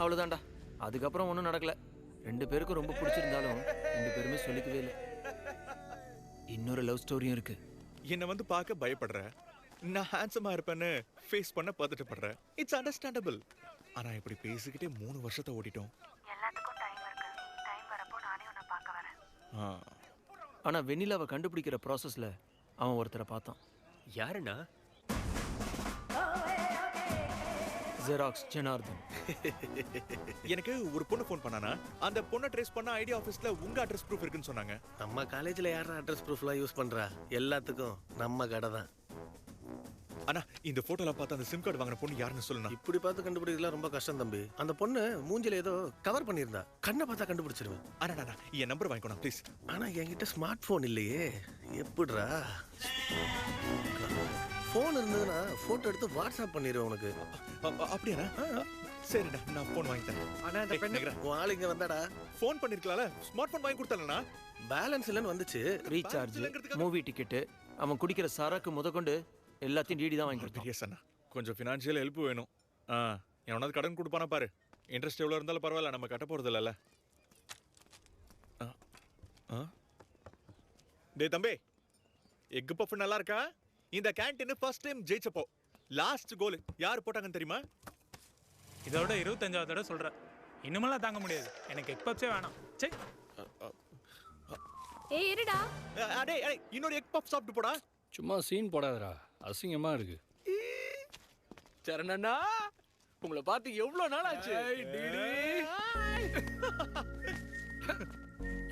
அவ்வளோதான்டா. அதுக்கப்புறம் ஒன்றும் நடக்கல. 2 பேருக்கும் ரொம்ப பிடிச்சிருந்தாலும் 2 பேருமே சொல்லிக்கவே இல்லை. இன்னொரு லவ் ஸ்டோரியும் இருக்கு. என்னை வந்து பார்க்க பயப்படுற, நான் ஹேண்ட்ஸமா இருப்பேன்னு ஃபேஸ் பண்ண பதட்டப்படுற. It's understandable. ஆனா இப்படி பேசிக்கிட்டே 3 வருஷத்தை ஓடிட்டோம். எல்லாத்துக்கும் டைம் இருக்கு. டைம் வரப்போ நானே உன்னை பார்க்க வரேன். ஆனால் வெண்ணிலாவை கண்டுபிடிக்கிற ப்ராசஸில் அவன் ஒருத்தரை பார்த்தான். யாருண்ணா? ஜெராக்ஸ் ஜனார்தன். எனக்கு ஒரு பொண்ணு ஃபோன் பண்ணானா, அந்த பொண்ணை ட்ரேஸ் பண்ண ஐடி ஆஃபீஸ்ல உங்க அட்ரஸ் ப்ரூஃப் இருக்குன்னு சொன்னாங்க. நம்ம காலேஜ்ல யாரா அட்ரஸ் ப்ரூஃப்லாம் யூஸ் பண்றா? எல்லாத்துக்கும் நம்ம கடை தான். ஆனா இந்த போட்டோல பார்த்து அந்த சிம் கார்டு வாங்கின பொண்ணு யாருன்னு சொல்லணும். இப்படி பார்த்து கண்டுபிடிக்கலாம் ரொம்ப கஷ்டம் தம்பி. அந்த பொண்ணு மூஞ்சில ஏதோ கவர் பண்ணியிருந்தா. கண்ணை பார்த்தா கண்டுபிடிச்சிருவேன். ஆனா என் நம்பர் வாங்கிக்கணும் ப்ளீஸ். ஆனா என்கிட்ட ஸ்மார்ட் போன் இல்லையே. எப்படிடா? போன் இருந்ததுன்னா போட்டோ எடுத்து வாட்ஸ்அப் பண்ணிடுவேன் உனக்கு. அப்படியாண்ணா? சரிண்ணா, நான் போன் வாங்கி தரேன். ஆனா அந்த பெண்ணு உன் ஆள் இங்க வந்தாடா. போன் பண்ணிருக்கலாம்ல, ஸ்மார்ட் போன் வாங்கி கொடுத்தாலண்ணா. பேலன்ஸ் இல்லைன்னு வந்துச்சு. ரீசார்ஜ், மூவி டிக்கெட்டு, அவன் குடிக்கிற சரக்கு முதற்கொண்டு எல்லாத்தையும் டிடி தான் வாங்கி கொடுத்தான். பெரிய சன்னா, கொஞ்சம் ஃபினான்ஷியல் ஹெல்ப் வேணும். எவனாவது கடன் கொடுப்பானா பாரு. இன்ட்ரெஸ்ட் எவ்வளோ இருந்தாலும் பரவாயில்ல, நம்ம கட்ட போறது இல்லைல்ல. டே தம்பி, எக் பஃப் நல்லா இருக்கா? இந்த கேண்டீன் ஃபர்ஸ்ட் டைம் ஜெயிச்சப்போ லாஸ்ட் கோல் யார் போட்டாங்கன்னு தெரியுமா? இதோட 25வது தடவை சொல்றேன். இன்னுமெல்லாம் தாங்க முடியாது. எனக்கு எக் பப்ஸே வேணாம். சரி. ஏய் இருடா. அடே இன்னொரு எக் பப் சாப்பிட்டு போடா. சும்மா சீன் போடாதடா, அசிங்கமா இருக்கு. சரணண்ணா, உங்களை பார்த்து எவ்வளவு நாள் ஆச்சு.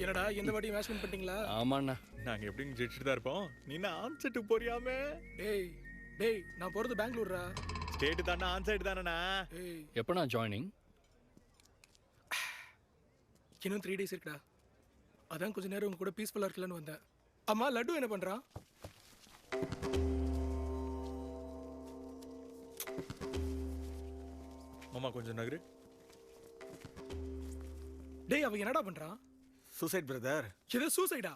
என்னடா எந்த வாட்டி மேட்ச் வின் பண்ணிட்டீங்களா? ஆமாண்ணா, நாங்க எப்படின்னு ஜெயிச்சுட்டு தான் இருப்போம். நீ நான் ஆன்சைட் போறியாமே? டேய் நான் போறது பெங்களூர்ரா. ஸ்டேட் தானே, ஆன்சைட் தானேண்ணா. எப்பண்ணா ஜாயினிங்? இன்னும் 3 days இருக்குடா. அதான் கொஞ்ச நேரம் உங்க கூட பீஸ்ஃபுல்லா இருக்கலாம்னு வந்தேன். அம்மா லட்டு என்ன பண்றான்? மாமா கொஞ்சம் நகரு. டேய் அவன் என்னடா பண்றான்? Suicide brother. இது சூசைடா?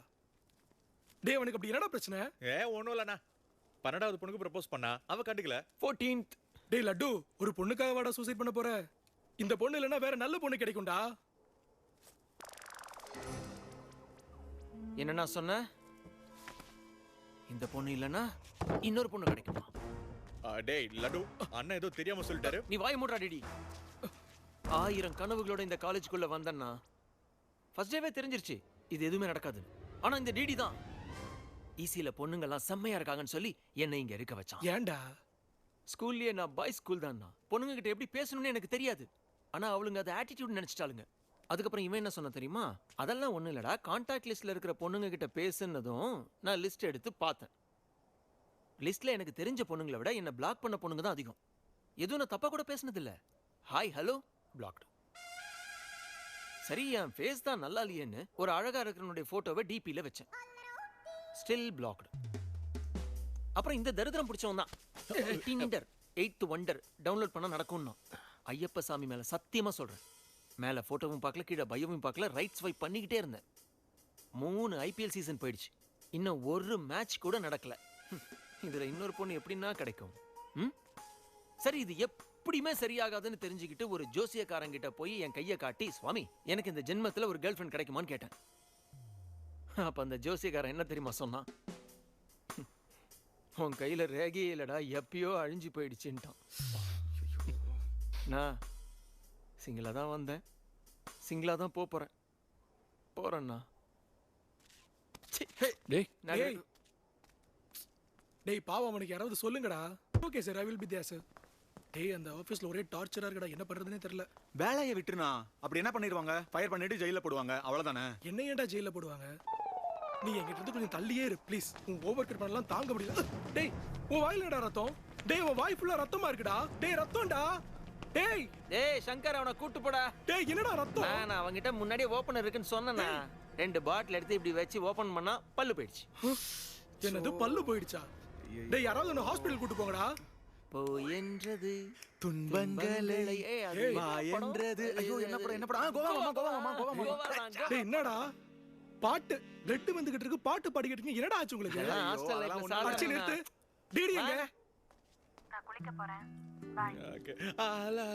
டேய் அவனுக்கு அப்படி என்னடா பிரச்சனை? ஒன்றும் இல்லைண்ணா. 12வது பொண்ணுக்கு ப்ரப்போஸ் பண்ணா அவ கண்டுக்கல. 14th. டேய் லட்டு, ஒரு பொண்ணுக்காக வாடா சூசைட் பண்ண போற? இந்த பொண்ணு இல்லைன்னா வேற நல்ல பொண்ணு கிடைக்கும்டா. என்னண்ணா சொன்ன? இந்த பொண்ணு இல்லைன்னா இன்னொரு பொண்ணு கிடைக்குமா? டேய் லட்டு, அண்ணன் ஏதோ தெரியாம சொல்லிட்டாரு. நீ வாய் மூடுறா டிடி. 1000 கனவுகளோட இந்த காலேஜுக்குள்ள வந்தேன்னா ஃபர்ஸ்ட் டேவே தெரிஞ்சிருச்சு இது எதுவுமே நடக்காது. ஆனா இந்த டிடி தான் ஈஸியில பொண்ணுங்கெல்லாம் செம்மையா இருக்காங்கன்னு சொல்லி என்னை இங்க இருக்க வச்சான். ஏன்டா? ஸ்கூல்லயே நான் பாய்ஸ் ஸ்கூல் தான். பொண்ணுங்க கிட்ட எப்படி பேசணும்னு எனக்கு தெரியாது. ஆனா அவளுங்க அதை ஆட்டிடியூட் நினைச்சிட்டாளுங்க. அதுக்கப்புறம் இவன் என்ன சொன்ன தெரியுமா? அதெல்லாம் ஒண்ணும் இல்லடா, கான்டாக்ட் லிஸ்ட்ல இருக்கிற பொண்ணுங்க கிட்ட பேசுனதும் நான் லிஸ்ட் எடுத்து பார்த்தேன். லிஸ்ட்ல எனக்கு தெரிஞ்ச பொண்ணுங்களை விட என்ன பிளாக் பண்ண பொண்ணுங்க தான் அதிகம். எதுவும் நான் தப்பா கூட பேசினது இல்ல. Hi hello blocked. சரி, என் ஃபேஸ் தான் நல்லா இல்லையேன்னு ஒரு அழகா இருக்கிறவனுடைய போட்டோவை டிபியில வச்சேன். Still blocked. அப்புறம் இந்த தரித்திரம் பிடிச்சவன் தான் டிண்டர் 8th வண்டர் டவுன்லோட் பண்ண நடக்கும்னா ஐயப்ப சாமி மேல சத்தியமா சொல்றேன். மேல போட்டோவும் பார்க்கல, கீழே பயோவும் பார்க்கல, ரைட் ஸ்வைப் பண்ணிக்கிட்டே இருந்தேன். 3 IPL சீசன் போயிடுச்சு. இன்னும் ஒரு மேட்ச் கூட நடக்கல. இதுல இன்னொரு பொண்ணு எப்படின்னா கிடைக்கும்? சரி, இது எப்படியுமே சரியாகாதுன்னு தெரிஞ்சுக்கிட்டு ஒரு ஜோசியக்காரங்கிட்ட போய் என் கையை காட்டி, சுவாமி எனக்கு இந்த ஜென்மத்துல ஒரு கேர்ள் ஃப்ரெண்ட் கிடைக்குமான்னு கேட்டேன். அப்ப அந்த ஜோசியக்காரன் என்ன தெரியுமா சொன்னான்? உன் கையில ரேகையே இல்லடா, எப்பயோ அழிஞ்சு போயிடுச்சுட்டான். நான் சிங்கிளா தான் வந்தேன், சிங்கிளா தான் போறேன். போறேன்னா டேய் பாவம், அவனுக்கு யாராவது சொல்லுங்கடா. Okay sir, I will be there sir. டேய் அந்த ஆபீஸ்ல ஒரே டார்ச்சரா இருக்கடா, என்ன பண்றதுனே தெரியல. வேலையை விட்டுனா அப்படி என்ன பண்ணிடுவாங்க? ஃபயர் பண்ணிட்டு ஜெயில போடுவாங்க, அவ்வளவுதானே. என்ன ஏன்டா ஜெயில போடுவாங்க? நீ என்கிட்ட இருந்து கொஞ்சம் தள்ளியே இரு ப்ளீஸ். உன் ஓவர் கட் பண்ணலாம் தாங்க முடியல. டேய் உன் வாயிலடா ரத்தம். டேய் உன் வாய் ஃபுல்லா ரத்தமா இருக்குடா. டேய் ரத்தம்டா. டேய் டேய் சங்கர், அவனை கூட்டு போடா. டேய் என்னடா ரத்தம்? நான் அவங்கிட்ட முன்னாடியே ஓபனர் இருக்குன்னு சொன்னேனா. 2 பாட்டில் எடுத்து இப்படி வச்சு ஓபன் பண்ணா பல்லு போயிடுச்சு. என்னது பல்லு போயிடுச்சா? டேய் யாராவது என்ன ஹாஸ்பிடல் கூட்டி போங்கடா. போயென்றது துன்பங்களே வாயென்றது. ஐயோ என்ன படம் என்ன படம்? கோவா. டேய் என்னடா பாட்டு பிளட் வந்துகிட்டு இருக்கு, பாட்டு பாடிக்கிட்டு இருக்கீங்க, என்னடா ஆச்சு உங்களுக்கு? ஹாஸ்டல் லைஃப்ல சாதாரண நிறுத்து. டிடி எங்க? நான் குளிக்க போறேன். பை. ஓகே. ஆலா.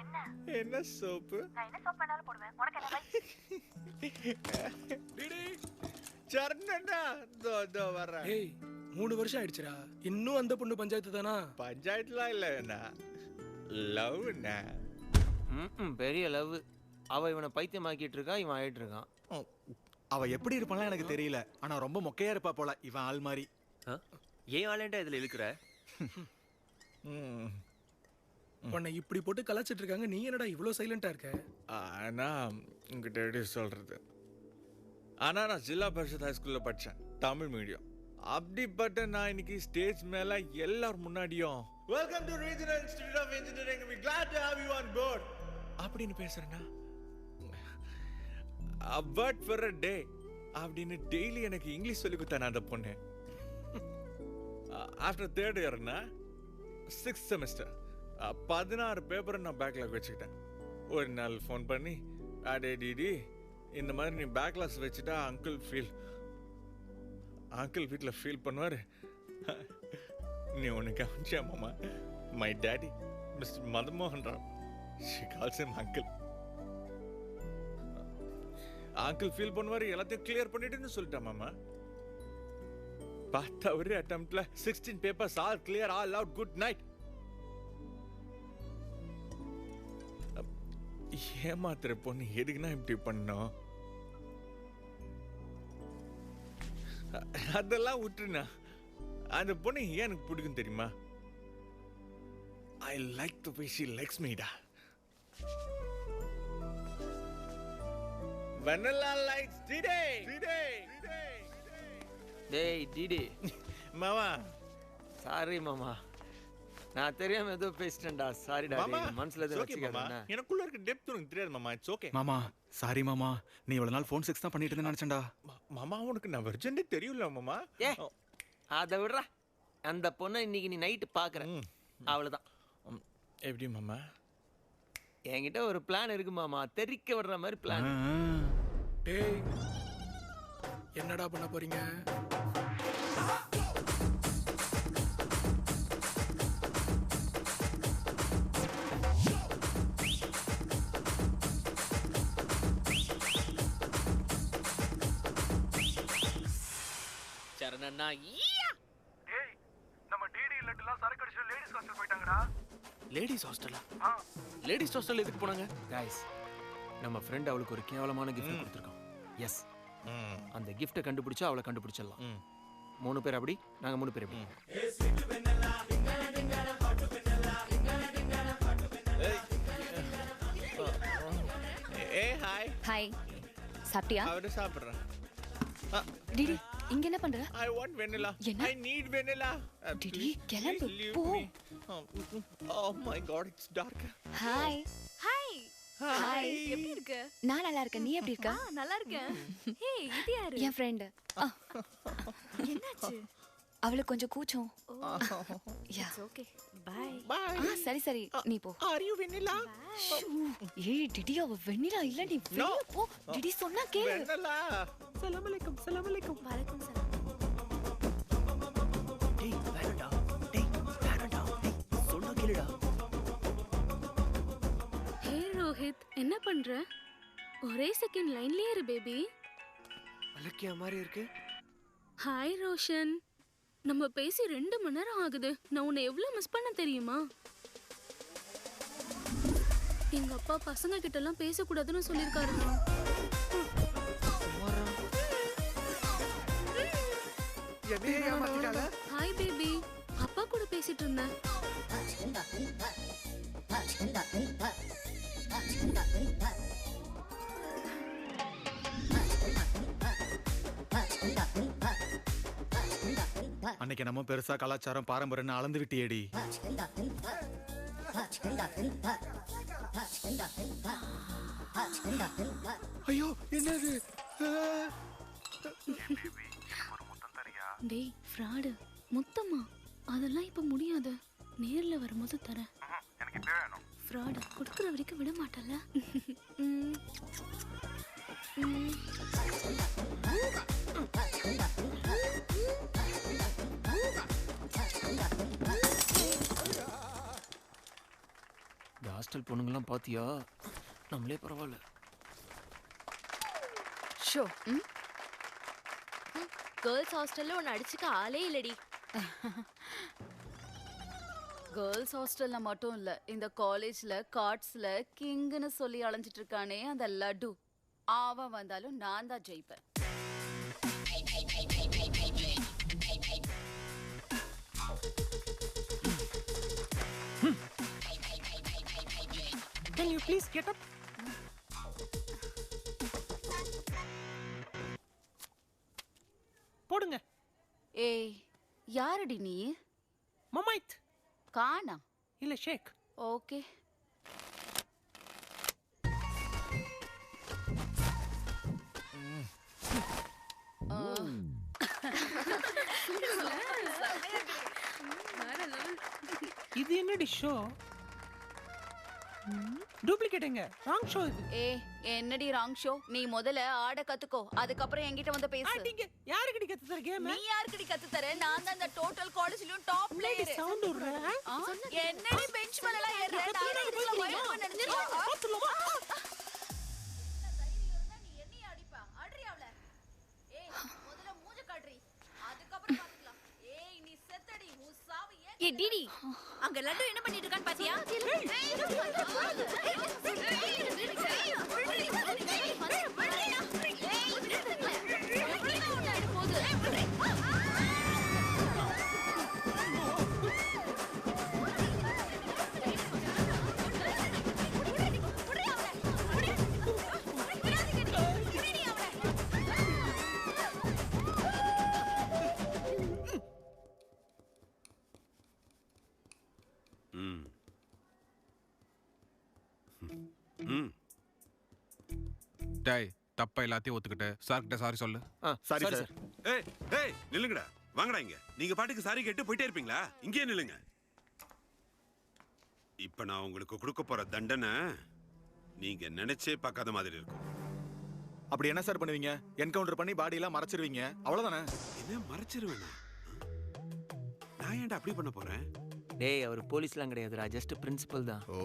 என்ன? என்ன சோப்பு? நான் என்ன சோப் வேணாலும் போடுவேன். உனக்கு என்ன பை? டிடி சரணடா, தோ வர. ஏய் 3 வருஷம் ஆயிடுச்சுடா, இன்னும் அந்த பொண்ணு பஞ்சாயத்து தானா? பஞ்சாயத்துலாம் இல்ல, என்ன லவ்னா. பெரிய லவ். அவ இவனை பைத்தியமாக்கிட்டு இருக்கா, இவன் ஆயிட்டு இருக்கான். அவ எப்படி இருப்பான்லாம் எனக்கு தெரியல, ஆனா ரொம்ப மொக்கையா இருப்பா போல. இவன் ஆள் மாதிரி. ஏன் ஆளேண்டா இதுல இருக்கிற? உன்னை இப்படி போட்டு கலாச்சிட்டு இருக்காங்க, நீ என்னடா இவ்வளவு சைலண்டா இருக்க? ஆனா உங்ககிட்ட எப்படி சொல்றது, ஆனா நான் ஜில்லா பரிஷத் ஹைஸ்கூல்ல படிச்சேன், தமிழ் மீடியம். அப்படிப்பட்ட நான் இன்னைக்கு ஸ்டேஜ் மேல எல்லாரும் முன்னாடியும் welcome to regional institute of engineering, we glad to have you on board அப்படின்னு பேசுறேன்னா, a word for a day அப்படின்னு டெய்லி எனக்கு இங்கிலீஷ் சொல்லி கொடுத்தானே அந்த பொண்ணு. ஆஃப்டர் 3rd இயர்னா 6th செமஸ்டர் 16 பேப்பரை நான் பேக்லாக் வச்சுக்கிட்டேன். ஒரு நாள் ஃபோன் பண்ணி, அடே டிடி இந்த மாதிரி நீ பேக்லாக்ஸ் வச்சுட்டா அங்கிள் வீட்டில் ஃபீல் பண்ணுவார். நீ ஒன்று கவனிச்சா மாமா, my daddy mister Madan Mohan Rao, she calls him uncle. Uncle feel பண்ணுவார், எல்லாத்தையும் கிளியர் பண்ணிட்டுன்னு சொல்லிட்டேன் மாமா. பார்த்தா ஒரு அட்டம்ப்ட்ல 16 papers all clear, all out, good night. ஏமாத்துற பொண்ணு எதுக்குன்னா இப்படி பண்ணோம்? அதெல்லாம் விட்டுருண்ணா, அந்த பொண்ணு ஏன் எனக்கு பிடிக்கும் தெரியுமா? I like the way she likes me da. Vanilla likes today. டேய் டிடி மாமா, சாரி மாமா, நான் தெரியாம ஏதோ பேசிட்டேன்டா. சாரிடா, மனசுல எதுவும் வச்சுக்காதே. எனக்குள்ள இருக்க டெப்த் உனக்கு தெரியாது மாமா. இட்ஸ் ஓகே மாமா. சாரி மாமா, நீ இவ்வளவு நாள் ஃபோன் செக்ஸ் தான் பண்ணிட்டு இருந்தேன்னு நினைச்சேன்டா. மாமா உனக்கு நான் வெர்ஜன்டே தெரியல மாமா. அதை விடுறா, அந்த பொண்ணை இன்னைக்கு நீ நைட்டு பாக்குற, அவ்வளவுதான். எப்படி மாமா? என்கிட்ட ஒரு பிளான் இருக்கு மாமா, தெரிக்க விடுற மாதிரி பிளான். டேய் என்னடா பண்ண போறீங்க? சரணண்ணா ஏய் நம்ம டிடி இல்லட்டலாம் சரக்கு அடிச்சு லேடிஸ் ஹாஸ்டல் போயிட்டாங்கடா. லேடிஸ் ஹாஸ்டலா? லேடிஸ் ஹாஸ்டல் எதுக்கு போனாங்க? गाइस நம்ம ஃப்ரெண்ட் அவளுக்கு ஒரு கேவலமான கிஃப்ட் கொடுத்திருக்கான். எஸ், அந்த கிஃப்ட்டை கண்டுபிடிச்சா அவளை கண்டுபிடிச்சிடலாம். 3 பேர் அப்படி, நாங்க 3 பேர் அப்படி. ஏய் ஹாய். ஹாய், சாப்பிட்டியா? அவரு சாப்பிடுறேன். டிடி இங்க என்ன பண்ற? I want vanilla. என்ன? I need vanilla. டிடி கிளம்பு போ. Oh my god, it's dark. Hi. Hi. Hi. எப்படி இருக்க? நான் நல்லா இருக்கேன். நீ எப்படி இருக்க? நல்லா இருக்கேன். ஹே, இது யாரு? என் ஃப்ரெண்ட். என்னாச்சு? அவளுக்கு கொஞ்சம் கூச்சம். யா. It's okay. பை. சரி சரி, நீ போ. Are you vanilla? ஏய் டிடி, அவ வெண்ணிலா இல்ல, நீ வெளிய போ. டிடி சொன்னா கேளு. Vanilla. சலாம் அலைக்கும். சலாம் அலைக்கும். வலைக்கும் சலாம். டேய் வேணடா. டேய் வேணடா. டேய் சொன்னா கேளுடா. ஹே ரோஹித், என்ன பண்ற? ஒரே செகண்ட் லைன்லயே இரு பேபி. அலக்கியா மாதிரி இருக்கு. ஹாய் ரோஷன், நம்ம பேசி 2 மணி நேரம் ஆகுது. நான் உன்னை எவ்வளவு மிஸ் பண்ண தெரியுமா? எங்க அப்பா பசங்க கிட்ட எல்லாம் பேசக்கூடாதுன்னு சொல்லிருக்காருமா. ஹாய் பேபி, அப்பா கூட பேசிட்டு இருந்தேன். அன்னைக்கு நம்ம பெருசா கலாச்சாரம் பாரம்பரியம் அளந்து விட்டியேடி. ஐயோ என்னது? டேய் ஃப்ராடு, மொத்தமா அதெல்லாம் இப்ப முடியாது. நேர்ல வரும்போது தரேன். எனக்கு இப்பவே வேணும். ஃப்ராடு கொடுக்குற வரைக்கும் விட மாட்டல. இந்த ஹாஸ்டல் பொண்ணுங்கெல்லாம் பாத்தியா? நம்மளே பரவாயில்ல. ஷோ கேர்ள்ஸ் ஹாஸ்டல்ல உன்னை அடிச்சுக்க ஆளே இல்லடி. கேர்ள்ஸ் ஹாஸ்டல்ல மட்டும் இல்ல, இந்த காலேஜ்ல கார்ட்ஸ்ல கிங்னு சொல்லி அலைஞ்சிட்டு இருக்கானே அந்த லட்டு, அவன் வந்தாலும் நான் தான் ஜெயிப்பேன். Can you please get up? போடுங்க. ஏய் யாரடி நீ? மமைத். கானா இல்ல ஷேக். ஓகே. இது என்னடி ஷோ? டூப்ளிகேட் எங்க? ராங் ஷோ இது. ஏய் என்னடி ராங் ஷோ? நீ முதல்ல ஆட கத்துக்கோ, அதுக்கப்புறம் என்கிட்ட வந்து பேசு. நீங்க யாருக்கடி கத்து தர கேம்? நீ யாருக்கடி கத்து தர? நான் தான் இந்த டோட்டல் காலேஜ்லயும் டாப் பிளேயர். சவுண்ட் விடுற? என்னடி பெஞ்ச் மேல எல்லாம் ஏறுற? நான் இதுல வயல் பண்ண நினைச்சியா? பாத்துலமா? நீ என்னைய அடிப்பா? அடியா அவள. ஏய் முதல்ல மூஞ்ச காட்றி, அதுக்கப்புறம் பாத்துக்கலாம். ஏய் நீ செத்தடி, உன் சாவு ஏன்? ஏய் டிடி, அங்க லட்டு என்ன பண்ணிட்டு இருக்கான்னு பாத்தியா? டேய் தப்பா எல்லாத்தையும் ஒத்துக்கிட்டு சார்கிட்ட சாரி சொல்லு. Sorry sir. ஏய் ஏய் நில்லுங்கடா, வாங்கடா இங்க. நீங்க பாட்டுக்கு சாரி கேட்டு போயிட்டே இருப்பீங்களா? இங்கேயே நில்லுங்க. இப்ப நான் உங்களுக்கு கொடுக்க போற தண்டனை நீங்க நினைச்சே பார்க்காத மாதிரி இருக்கும். அப்படி என்ன சார் பண்ணுவீங்க? என்கவுண்டர் பண்ணி பாடி எல்லாம் மறைச்சிருவீங்க, அவ்வளவுதானே? என்ன மறைச்சிருவேனா? நான் ஏன்டா அப்படி பண்ண போறேன்? டேய் அவர் போலீஸ்லாம் கிடையாதுடா, ஜஸ்ட் பிரின்சிபல் தான். ஓ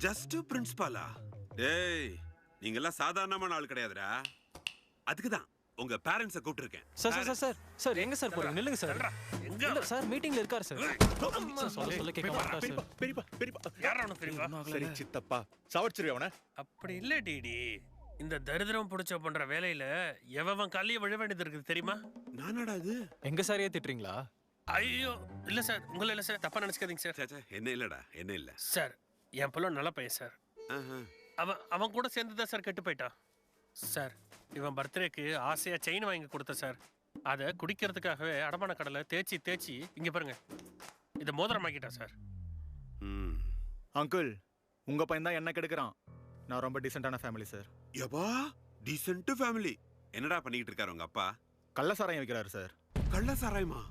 ஜஸ்ட் பிரின்சிபாலா? டேய் நீங்க எல்லாம் சாதாரணமான ஆள் கிடையாதுடா. அதுக்கு தான் உங்க பேரண்ட்ஸை கூப்பிட்டுருக்கேன். சார் எங்க சார் போறீங்க? நில்லுங்க சார். எங்க சார்? மீட்டிங்ல இருக்காரு சார். சொல்ல கேட்க மாட்டா சார். பெரியப்பா யாரா உனக்கு பெரியப்பா? சரி சித்தப்பா சாவச்சிருவே அவனை. அப்படி இல்ல டிடி. இந்த தரித்திரம் புடிச்ச பண்ற வேலையில எவன் கல்லிய விழ வேண்டியது இருக்குது தெரியுமா? நானடா அது? எங்க சார் ஏத்திட்டீங்களா? ஐயோ இல்ல சார், உங்கள இல்ல சார், தப்பா நினைச்சுக்காதீங்க சார். என்ன இல்லடா, என்ன இல்ல சார். என் பிள்ளை நல்ல பையன் சார். அவன் கூட சேர்ந்து தான் சார் கெட்டு போயிட்டான் சார். இவன் பர்த்டேக்கு ஆசையா செயின் வாங்கி கொடுத்த சார். அதை குடிக்கிறதுக்காகவே அடமான கடலை தேய்ச்சி இங்க பாருங்க இதை மோதிரமாக்கிட்டான் சார். அங்கிள் உங்க பையன் தான் என்ன கெடுக்கிறான். நான் ரொம்ப டீசென்டான ஃபேமிலி சார். யப்பா டீசென்ட் ஃபேமிலி. என்னடா பண்ணிட்டு இருக்காரு உங்க அப்பா? கள்ள சாராயம் வைக்கிறாரு சார். கள்ள சாராயமா?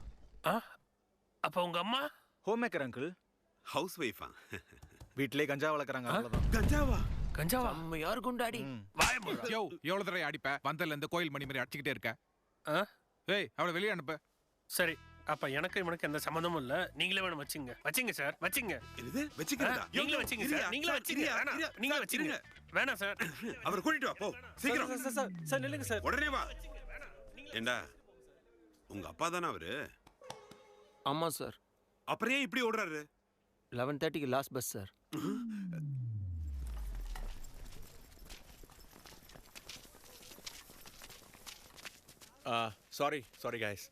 அப்ப உங்க அம்மா ஹோம் மேக்கர் அங்கிள். ஹவுஸ் வைஃபா? வீட்லயே கஞ்சா வளர்க்குறாங்க, அவ்வளவுதான். கஞ்சாவா? கஞ்சாவா? நம்ம யார் குண்டாடி? யோ எவ்வளவு தடவை அடிப்ப? வந்தல இருந்து கோயில் மணி மாதிரி அடிச்சுக்கிட்டே இருக்க. ஏய் அவளை வெளியே அனுப்பு. சரி அப்ப எனக்கு இவனுக்கு எந்த சம்மந்தமும் இல்ல. நீங்களே வேணும் வச்சுங்க சார், வச்சுங்க. இது வச்சுக்கிறதா? நீங்களே வச்சுங்க சார், நீங்களே வச்சுங்க. நீங்களே வச்சுங்க. வேணாம் சார். அவர் கூட்டிட்டு வா போ சீக்கிரம். சார் நில்லுங்க சார். உடனே வா. ஏண்டா உங்க அப்பா தானே அவரு? ஆமா சார். அப்புறம் ஏன் இப்படி ஓடுறாரு? 11:30க்கு last bus sir. Sorry guys.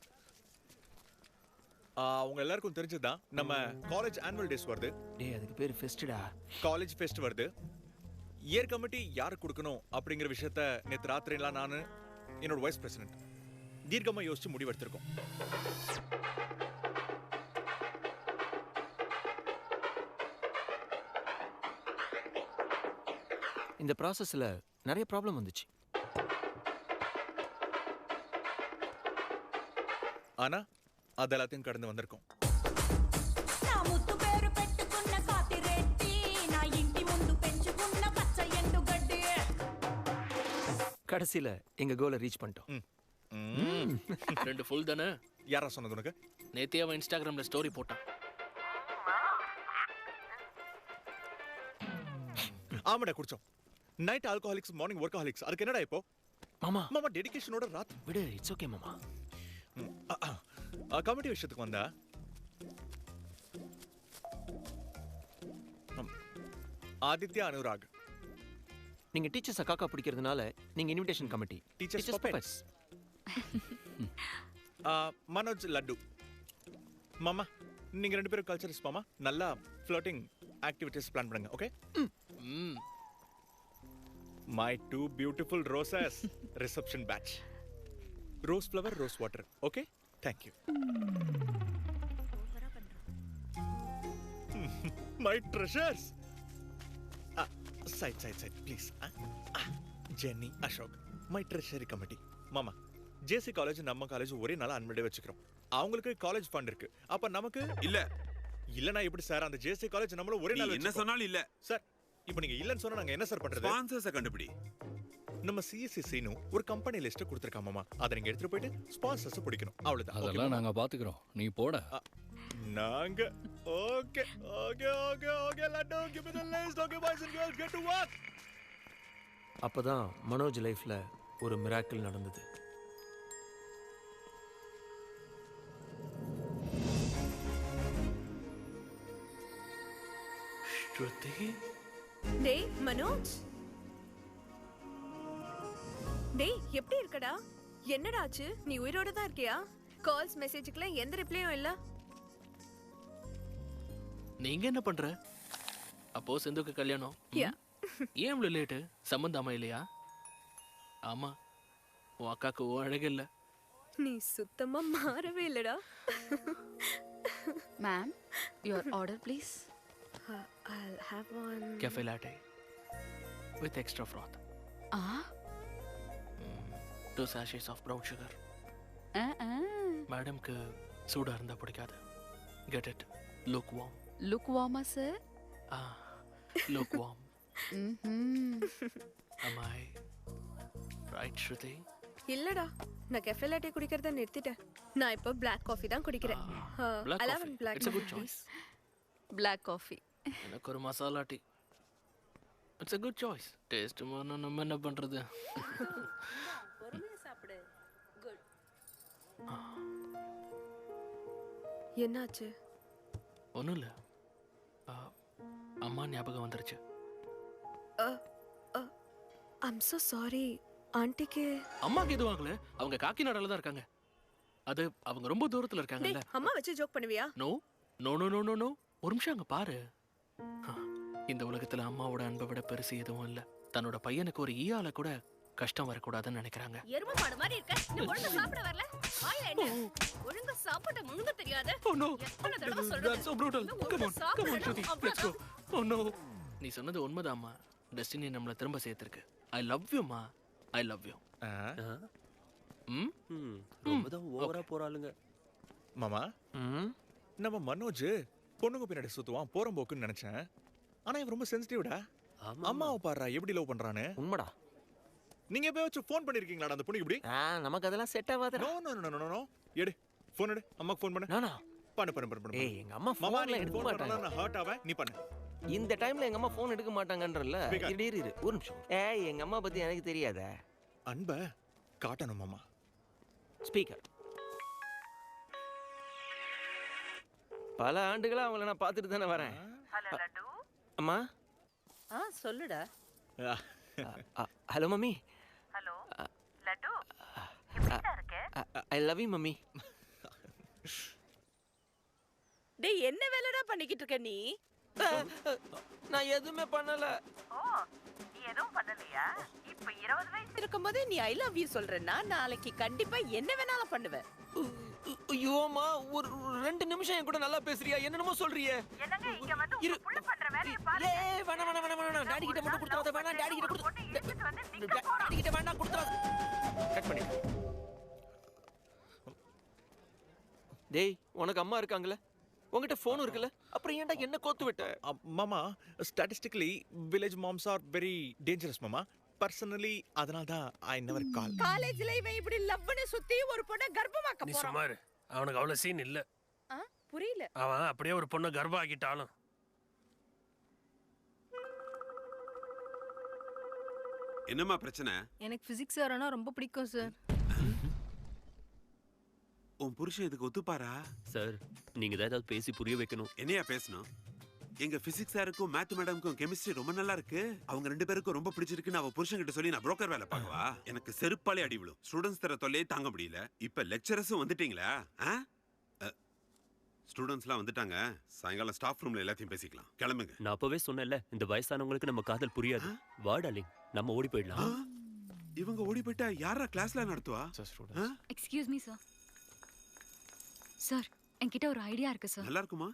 உங்க எல்லாருக்கும் தெரிஞ்சதுதான் நம்ம காலேஜ் ஆனுவல் டேஸ் வருது. டேய் அதுக்கு பேர் ஃபெஸ்டடா. காலேஜ் ஃபெஸ்ட் வருது. இயர் கமிட்டி யாருக்கு கொடுக்கணும் அப்படிங்கிற விஷயத்த நேற்று ராத்திரிலாம் நான் என்னோட வைஸ் பிரசிடென்ட் தீர்க்கமா யோசிச்சு முடிவெடுத்திருக்கோம். இந்த ப்ராசஸ்ல நிறைய ப்ராப்ளம் வந்துச்சு. ஆனா அது எல்லாத்தையும் கடந்து வந்திருக்கோம். கடைசியில எங்க கோலை ரீச் பண்ணிட்டோம். 2 ஃபுல் தானே? யாரா சொன்னது உனக்கு? நேத்தே அவன் இன்ஸ்டாகிராம்ல ஸ்டோரி போட்டான். ஆமாடா குடிச்சோம். Night alcoholics, morning workaholics. அதுக்கு என்னடா இப்போ? மாமா டெடிகேஷனோட ராத் விடு. இட்ஸ் ஓகே மாமா. கமிட்டி விஷயத்துக்கு வந்தா ஆதித்யா அனுராக். நீங்க டீச்சர்ஸ் காக்கா பிடிக்கிறதுனால நீங்க invitation committee. Teachers puppets. Manoj laddu. மாமா நீங்க 2 பேரும் கல்ச்சரல்ஸ் மாமா. நல்லா ஃப்ளோட்டிங் ஆக்டிவிட்டீஸ் பிளான் பண்ணுங்க. Okay? My 2 beautiful roses reception batch. Rose flower, rose water. Okay? Thank you. My treasures. Side, please. Jenny, Ashok. My treasury committee. Mama, JC college நம்ம college ஒரே நாள் அன்வர்டே வச்சுக்கிறோம். அவங்களுக்கு காலேஜ் ஃபண்ட் இருக்கு. அப்ப நமக்கு இல்லனா எப்படி சார்? அந்த JC காலேஜ் நம்மள ஒரே நாள் என்ன சொன்னாலும் இல்ல சார். இப்போ நீங்க இல்லன்னு சொன்னா நாங்க என்ன சார் பண்றது? ஸ்பான்சர்ஸை கண்டுபிடி. நம்ம சிஎஸ்சினு ஒரு கம்பெனி லிஸ்ட் கொடுத்திருக்காமாமா. அதை நீங்க எடுத்துட்டு போயிட்டு ஸ்பான்சர்ஸ் பிடிக்கணும். அவ்வளவுதான். அதெல்லாம் நாங்க பாத்துக்கிறோம். நீ போட. நாங்க okay laddu give me the list. Okay boys and girls, get to work. அப்பதான் மனோஜ் லைஃப்ல ஒரு மிராக்கிள் நடந்தது. ஸ்ருதி. டேய் மனோஜ். டேய் எப்படி இருக்கடா? என்னடா ஆச்சு? நீ உயிரோட தான் இருக்கியா? கால்ஸ் மெசேஜ்க்குலாம் எந்த ரிப்ளையும் இல்ல. நீங்க என்ன பண்ற? அப்போ சிந்துக்கு கல்யாணம்? ஏன் இவ்வளவு லேட்டு? சம்பந்தமா இல்லையா? ஆமா உன் அக்காக்கு அழகு இல்ல. நீ சுத்தமா மாறவே இல்லடா. Ma'am your order please. I'll have one cafe latte with extra froth. 2 sachets of brown sugar. மேடம்க்கு சூடா இருந்தா பிடிக்காது. Get it lukewarm. Lukewarm sir? Lukewarm. Am I right, Shruti? இல்லடா, நான் கெஃபே லாட்டே குடிக்கிறத நிறுத்திட்டேன். நான் இப்போ பிளாக் காஃபி தான் குடிக்கிறேன். Black I love coffee. black It's a good coffee. choice. Black coffee. எனக்கு ஒரு masala tea. It's a good choice. Taste மாறனா நம்ம என்ன பண்றது? பொறுமையா சாப்பிடு. Good. என்னாச்சு? ஒன்றும் இல்லை, அம்மா ஞாபகம் வந்துருச்சு. I'm so sorry. ஆண்டிக்கு அம்மாக்கு எதுவும் ஆகல, அவங்க காக்கிநாடால தான் இருக்காங்க. அது அவங்க ரொம்ப தூரத்துல இருக்காங்கல்ல. அம்மா வச்சு ஜோக் பண்ணுவியா? No no no no no no, ஒரு நிமிஷம் அங்க பாரு. இந்த உலகத்துல அம்மாவோட அன்பை விட பெருசு எதுவும் இல்லை. தன்னோட பையனுக்கு ஒரு ஈயால கூட கஷ்டம் வரக்கூடாதுன்னு நினைக்கிறாங்க. எருமை மாடு மாதிரி இருக்க, நீ ஒழுங்கா சாப்பிட வரல. வாயில என்ன? ஒழுங்கா சாப்பிட முழுங்க தெரியாது. Oh no. எத்தனை தடவை சொல்றது? That's so brutal. Come on, come on, Shruti. Let's go. Oh no. நீ சொன்னது உண்மைதாம்மா. டெஸ்டினி நம்மள திரும்ப சேர்த்திருக்கு. I love you மா. I love you. ரொம்ப தான் ஓவரா போறாளுங்க. மாமா நம்ம மனோஜ் பொண்ணுங்க பின்னாடி சுத்துவான் போறம்போக்குன்னு நினைச்சேன். ஆனா இவன் ரொம்ப சென்சிட்டிவ்டா. அம்மாவை பாடுறா எப்படி லவ் பண்றான்னு. உண்மைடா. நீங்க எப்பயாச்சும் ஃபோன் பண்ணிருக்கீங்களா அந்த பொண்ணுக்கு இப்படி? நமக்கு அதெல்லாம் செட் ஆகாது. No no no no no. எடு ஃபோன் எடு, அம்மாக்கு ஃபோன் பண்ணு. நானா? பண்ணு. ஏய், எங்க அம்மா ஃபோன்ல எடுக்க மாட்டாங்க. நான் ஹர்ட் ஆவேன், நீ பண்ணு. இந்த டைம்ல எங்க அம்மா ஃபோன் எடுக்க மாட்டாங்கன்றல்ல. இரு ஒரு நிமிஷம். ஏய், எங்க அம்மா பத்தி எனக்கு தெரியாதே. அன்ப காட்டணும் மாமா. ஸ்பீக்கர். பல ஆண்டுகளா அவங்கள நான் பார்த்துட்டு தானே வரேன். அம்மா. சொல்லுடா. Hello mummy. ஹலோ லட்டு, எப்படிடா இருக்க? ஐ லவ் யூ மம்மி. டேய், என்ன வேலைடா பண்ணிக்கிட்டு இருக்க நீ? நான் எதுவுமே பண்ணல. ஓ, நீ எதுவும் பண்ணலையா? இப்ப 20 வயசு இருக்கும்போது நீ ஐ லவ் யூ சொல்றேன்னா நாளைக்கு கண்டிப்பா என்ன வேணாலும் பண்ணுவ. ஐயோமா, ஒரு 2 நிமிஷம் என் கூட நல்லா பேசுறியா? என்னென்னமோ சொல்றியே. என்னங்க இங்க வந்து உங்க புள்ள பண்ற வேலைய பாரு. ஏய், வேணாம். டாடி கிட்ட மட்டும் கொடுத்துறாத. வேணாம், டாடி கிட்ட டாடி கிட்ட வேணாம் கொடுத்துறாத. கட் பண்ணி. டேய், உனக்கு அம்மா இருக்காங்கல, உங்ககிட்ட ஃபோன் இருக்குல்ல, அப்புறம் ஏன்டா என்ன கோத்து விட்ட? மாமா, statistically village moms are very dangerous மாமா. பர்சனலி அதனால தான் ஐ நெவர் கால். காலேஜ்ல இவன் இப்படி லவ்னு சுத்தி ஒரு பொண்ண கர்ப்பமாக்க நீ போறான். சுமார், அவனுக்கு அவ்வளவு சீன் இல்ல. புரியல. அவன் அப்படியே ஒரு பொண்ணை கர்ப்பம் ஆக்கிட்டாலும். என்னம்மா பிரச்சனை? எனக்கு பிசிக்ஸ் சார்னா ரொம்ப பிடிக்கும் சார். உன் புருஷன் இதுக்கு ஒத்துப்பாரா? சார், நீங்க தான் ஏதாவது பேசி புரிய வைக்கணும். என்னையா பேசணும்? எங்க பிசிக்ஸ் சாருக்கும் மேத் மேடம்க்கும் கெமிஸ்ட்ரி ரொம்ப நல்லா இருக்கு, அவங்க 2 பேருக்கும் ரொம்ப பிடிச்சிருக்குன்னு அவ புருஷன் கிட்ட சொல்லி நான் புரோக்கர் வேலை பார்க்கவா? எனக்கு செருப்பாலே அடி விழும். ஸ்டூடெண்ட்ஸ் தர தொல்லையே தாங்க முடியல. இப்ப லெக்சரர்ஸும் வந்துட்டீங்களா? ஸ்டூடெண்ட்ஸ்லாம் வந்துட்டாங்க. சாயங்காலம் ஸ்டாஃப் ரூம்ல எல்லாத்தையும் பேசிக்கலாம். கிளம்புங்க. நான் அப்பவே சொன்னேன்ல, இந்த வயசானவங்களுக்கு நம்ம காதல் புரியாது. வா டார்லிங், நம்ம ஓடி போயிடலாம். இவங்க ஓடி போயிட்டா யாரா கிளாஸ்ல நடத்துவா? Excuse me sir. சார், என்கிட்ட ஒரு ஐடியா இருக்கு சார். நல்லா இருக்குமா?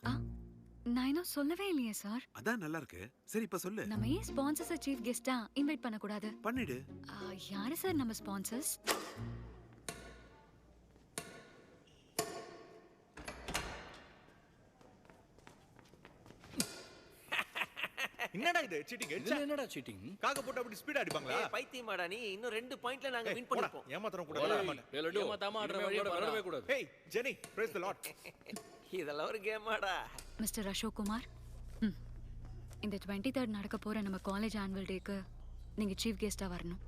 நான் இன்னும் சொல்லவே இல்லையே சார். அதான் நல்லா இருக்கு. சரி, இப்ப சொல்லு. நம்ம ஏன் ஸ்பான்சர்ஸை சீஃப் கெஸ்டா இன்வைட் பண்ண கூடாது? பண்ணிடு. யாரு சார் நம்ம ஸ்பான்சர்ஸ்? என்னடா இது சீட்டிங்? என்னடா சீட்டிங்? காக்க போட்டு அப்படி ஸ்பீட் அடிப்பாங்களா? ஏய், பைத்தியமாடா நீ. இன்னும் 2 பாயிண்ட்ல நாங்க வின் பண்ணிருப்போம். ஏமாத்தறோம் கூட. ஏமாத்தாம ஆடுற வழிய வரவே கூடாது. Hey Jenny, praise the Lord. இதெல்லாம் ஒரு கேமாடா. மிஸ்டர் அசோக் குமார், இந்த 23rd நடக்க போற நம்ம காலேஜ் ஆனுவல் டேக்கு நீங்க சீஃப் கெஸ்டா வரணும்.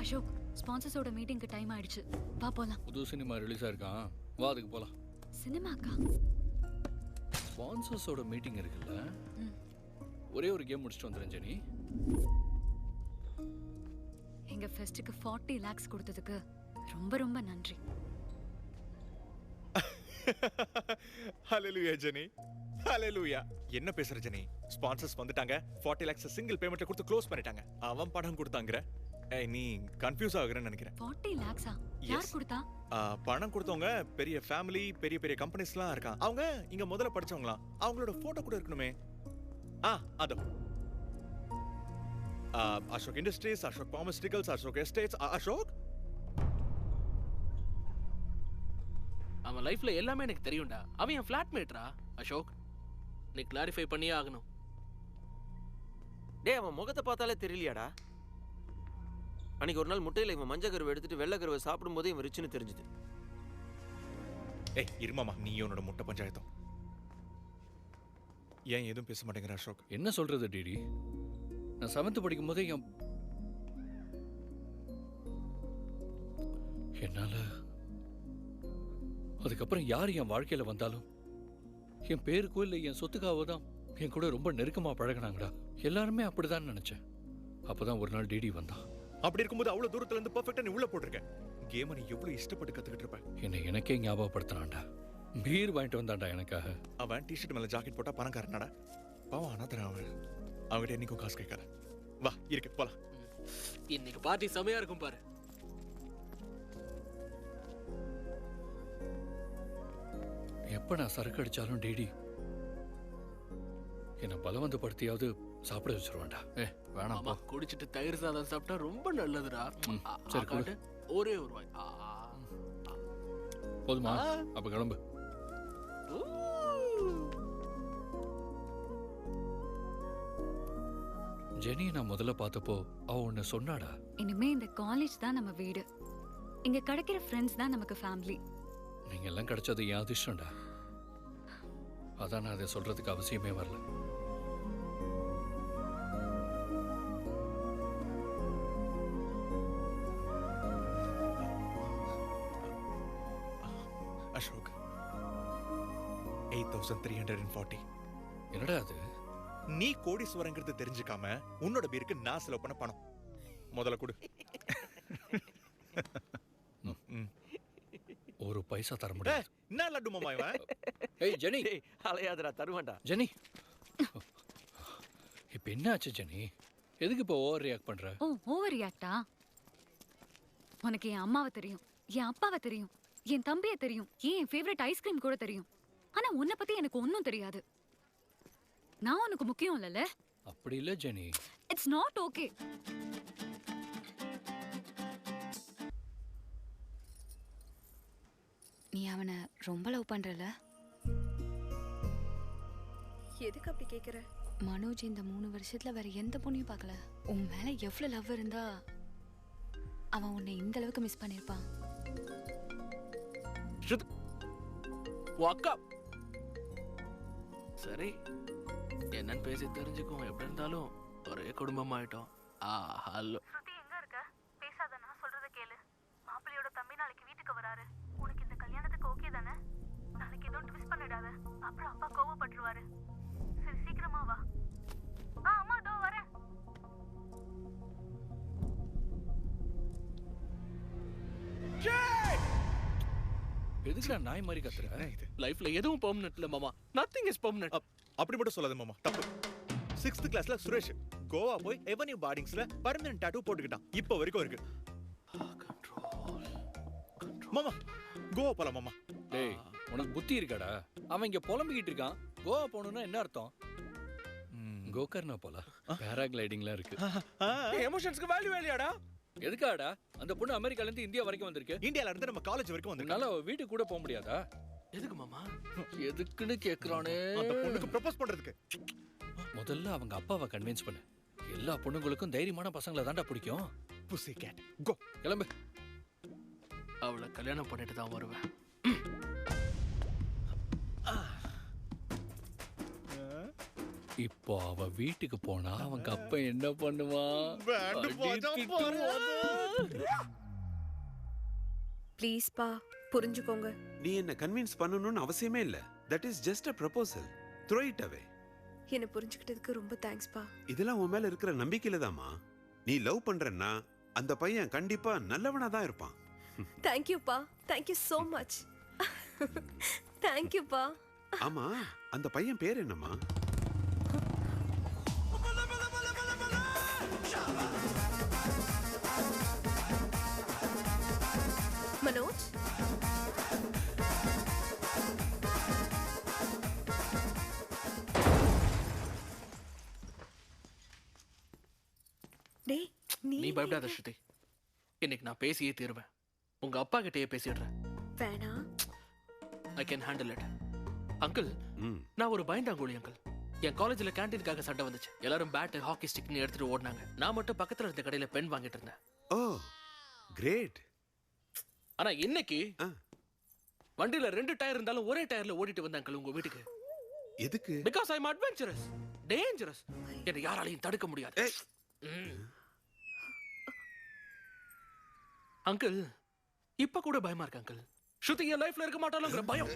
அசோக், ஸ்பான்சர்ஸோட மீட்டிங்க்கு டைம் ஆயிடுச்சு. வா போலாம். புது சினிமா ரிலீஸ் ஆயிருக்கான், வா அதுக்கு போலாம். சினிமாக்கா? ஸ்பான்சர்ஸோட மீட்டிங் இருக்குல்ல, ஒரே ஒரு கேம் முடிச்சிட்டு வந்துறேன் ஜெனி. எங்க ஃபெஸ்ட்டுக்கு 40 lakhs கொடுத்ததுக்கு ரொம்ப ரொம்ப நன்றி. ஹalleluya ஜெனி, ஹalleluya. என்ன பேசுற ஜெனி? ஸ்பான்சர்ஸ் வந்துட்டாங்க, 40 lakhs சிங்கிள் பேமெண்ட்ல கொடுத்து க்ளோஸ் பண்ணிட்டாங்க. அவன் பணம் கொடுத்தாங்கற. நீ கன்ஃபியூஸ் ஆகுறன்னு நினைக்கிறேன். 40 lakhs யார் கொடுத்தா? பணம் கொடுத்தவங்க பெரிய ஃபேமிலி, பெரிய பெரிய கம்பெனிஸ்லாம் இருக்காங்க. அவங்க இங்க முதல்ல படிச்சவங்களா? அவங்களோட போட்டோ கூட இருக்கணுமே. அதோ அசோக் இண்டஸ்ட்ரீஸ், அசோக் பார்மஸ்யூட்டிகல்ஸ், அசோக் எஸ்டேட்ஸ். அசோக், அவன் லைஃப்ல எல்லாமே எனக்கு தெரியும்டா. அவன் என் ஃபிளாட்மேட்ரா. அசோக், நீ கிளாரிஃபை பண்ணியே ஆகணும். டேய் அவன் முகத்தை பார்த்தாலே தெரியலையாடா? அன்னைக்கு ஒரு நாள் முட்டையில இவன் மஞ்சள் கருவை எடுத்துட்டு வெள்ளை கருவை சாப்பிடும்போது இவன் ரிச்சுன்னு தெரிஞ்சுது. ஏய் இருமாமா, நீ உன்னோட முட்டை பஞ்சாயத்தம். ஏன் எதுவும் பேச மாட்டேங்கிற அசோக்? என்ன சொல்றது டிடி? நான் 7th படிக்கும் போதே என்னால அதுக்கப்புறம் யார் என் வாழ்க்கையில வந்தாலும் என் பேருக்கோ இல்லை என் சொத்துக்காவோ தான் என் கூட ரொம்ப நெருக்கமா பழகினாங்கடா. எல்லாருமே அப்படிதான் நினைச்சேன். அப்பதான் ஒரு நாள் டிடி வந்தான். அப்படி இருக்கும்போது அவ்வளவு தூரத்துல இருந்து பெர்ஃபெக்ட்டா நீ உள்ள போட்டிருக்க. கேமை நீ எவ்வளவு இஷ்டப்பட்டு கத்துக்கிட்டு இருப்ப. என்னை எனக்கே ஞாபகப்படுத்தினான்டா. பீர் வாங்கிட்டு வந்தான்டா எனக்காக. அவன் டிஷர்ட் மேல ஜாக்கெட் போட்டா பணக்காரனாடா. பாவம் அனாதரன் அவன். அவன்கிட்ட என்னைக்கும் காசு கேட்காத. வா இருக்கு போலாம். இன்னைக்கு பார்ட்டி செமையா இருக்கும் பாரு. எப்ப நான் சரக்கு அடிச்சாலும் டிடி என்னை பலவந்தப்படுத்தியாவது சாப்பிட வச்சிருவான்டா. வேணாம் போ. குடிச்சிட்டு தயிர் சாதம் சாப்பிட்டா ரொம்ப நல்லதுடா. சரி கொடு. ஒரே ஒரு வாய். போதுமா? அப்ப கிளம்பு. ஜெனி நான் முதல்ல பார்த்தப்போ அவ ஒன்னு சொன்னாடா. இனிமே இந்த காலேஜ் தான் நம்ம வீடு. இங்க கிடைக்கிற ஃப்ரெண்ட்ஸ் தான் நமக்கு ஃபேமிலி. நீங்க எல்லாம் கிடைச்சது என் அதிர்ஷ்டம்டா. அதான் நான் அதை சொல்றதுக்கு அவசியமே வரல. அசோக் 8340. என்னடா அது? நீ கோடீஸ்வரங்கிறது தெரிஞ்சுக்காம உன்னோட பேருக்கு நான் செலவு பண்ண பணம். முதல்ல கொடு. ஒரு பைசா தர முடியாது. என்ன லட்டு மாமா இவன்? ஏய் ஜெனி, அலையாதடா தருவான்டா. ஜெனி இப்ப என்ன ஆச்சு ஜெனி? எதுக்கு இப்ப ஓவர் ரியாக்ட் பண்ற? ஓ ஓவர் ரியாக்டா? உனக்கு என் அம்மாவை தெரியும், என் அப்பாவை தெரியும், என் தம்பியை தெரியும், என் ஃபேவரட் ஐஸ்கிரீம் கூட தெரியும். ஆனா உன்னை பத்தி எனக்கு ஒன்னும் தெரியாது. நான் உனக்கு முக்கியம் இல்லல? அப்படி இல்ல ஜெனி. It's not okay. நீ அவனை ரொம்ப லவ் பண்றல? எதுக்கு அப்படி கேக்குற? மனோஜ் இந்த 3 வருஷத்துல வேற எந்த பொண்ணையும் பார்க்கல. உன் மேல எவ்வளவு லவ் இருந்தா அவன் உன்னை இந்த அளவுக்கு மிஸ் பண்ணிருப்பான். சரி என்னன்னு பேசி தெரிஞ்சுக்கும். எப்படி இருந்தாலும் ஒரே குடும்பம் ஆயிட்டோம். ஹலோ ஸ்ருதி, எங்க இருக்க? பேசாத, நான் சொல்றத கேளு. மாப்பிள்ளையோட தம்பி நாளைக்கு வீட்டுக்கு வராரு. உனக்கு இந்த கல்யாணத்துக்கு ஓகே தானே? நாளைக்கு எதுவும் ட்விஸ்ட் பண்ணிடாத, அப்புறம் அப்பா கோவப்பட்டுருவாரு. சரி சீக்கிரமா வா. அம்மா இதோ வரேன். எதுக்குடா நாய் மாதிரி கத்துற? லைஃப்ல எதுவும் பெர்மனன்ட் இல்ல மாமா. Nothing is permanent. அப்படி மட்டும் சொல்லாத மாமா, தப்பு. 6th கிளாஸ்ல சுரேஷ் கோவா போய் எவன்யூ பாடிங்ஸ்ல பெர்மனன்ட் டாட்டூ போட்டுக்கிட்டான். இப்போ வரைக்கும் இருக்கு. மாமா கோவா போலாம் மாமா. டேய் உனக்கு புத்தி இருக்காடா? அவன் இங்க புலம்பிக்கிட்டு இருக்கான். கோவா போகணும்னா என்ன அர்த்தம்? கோகர்னா போல பேராகிளைடிங்லாம் இருக்கு. எமோஷன்ஸ்க்கு வேல்யூ வேலையாடா? எதுக்காடா? அந்த பொண்ணு அமெரிக்கால இருந்து இந்தியா வரைக்கும் வந்திருக்கு. இந்தியால இருந்து நம்ம காலேஜ் வரைக்கும் வந்திருக்கு. நல்ல வீட்டுக்கு கூட போக முடியாதா? எதுக்கு மாமா? எதுக்குன்னு கேக்குறானே. அந்த பொண்ணுக்கு ப்ரப்போஸ் பண்றதுக்கு. முதல்ல அவங்க அப்பாவை கன்வின்ஸ் பண்ணு. எல்லா பொண்ணுங்களுக்கும் தைரியமான பசங்களை தான்டா பிடிக்கும். புசி கேட் கோ. கிளம்பு. அவளை கல்யாணம் பண்ணிட்டு தான் வருவேன். இப்போ அவ வீட்டுக்கு போனா அவங்க அப்பா என்ன பண்ணுவான்? ப்ளீஸ் பா, புரிஞ்சுக்கோங்க. நீ என்ன கன்வின்ஸ் பண்ணணும்னு அவசியமே இல்ல. That is just a proposal. Throw it away. என்ன புரிஞ்சுக்கிட்டதுக்கு ரொம்ப தேங்க்ஸ் பா. இதெல்லாம் உன் மேல இருக்கிற நம்பிக்கையில தாமா. நீ லவ் பண்றன்னா அந்த பையன் கண்டிப்பா நல்லவனா தான் இருப்பான். Thank you பா. Thank you so much. Thank you பா. ஆமா, அந்த பையன் பேர் என்னம்மா? மனோஜ். டேய் நீ பயப்படாத ஸ்ருதி. இன்னைக்கு நான் பேசியே தீருவேன். உங்க அப்பா கிட்டயே பேசிடுறேன். வேணாம். I can handle it. Uncle, நான் ஒரு பயந்தாங்கோலி அங்கிள். என் காலேஜ்ல கேண்டீனுக்காக சண்டை வந்துச்சு. எல்லாரும் பேட் ஹாக்கி ஸ்டிக்னு எடுத்துட்டு ஓடினாங்க. நான் மட்டும் பக்கத்துல இருந்த கடையில பென் வாங்கிட்டு இருந்தேன். ஓ கிரேட். ஆனா இன்னைக்கு வண்டியில 2 டயர் இருந்தாலும் ஒரே டயர்ல ஓடிட்டு வந்த அங்கிள் உங்க வீட்டுக்கு. எதுக்கு? Because I am adventurous, dangerous. என்னை யாராலையும் தடுக்க முடியாது. அங்கிள் இப்ப கூட பயமா இருக்கு அங்கிள். ஸ்ருதி என் லைஃப்ல இருக்க மாட்டாலுங்கிற பயம்.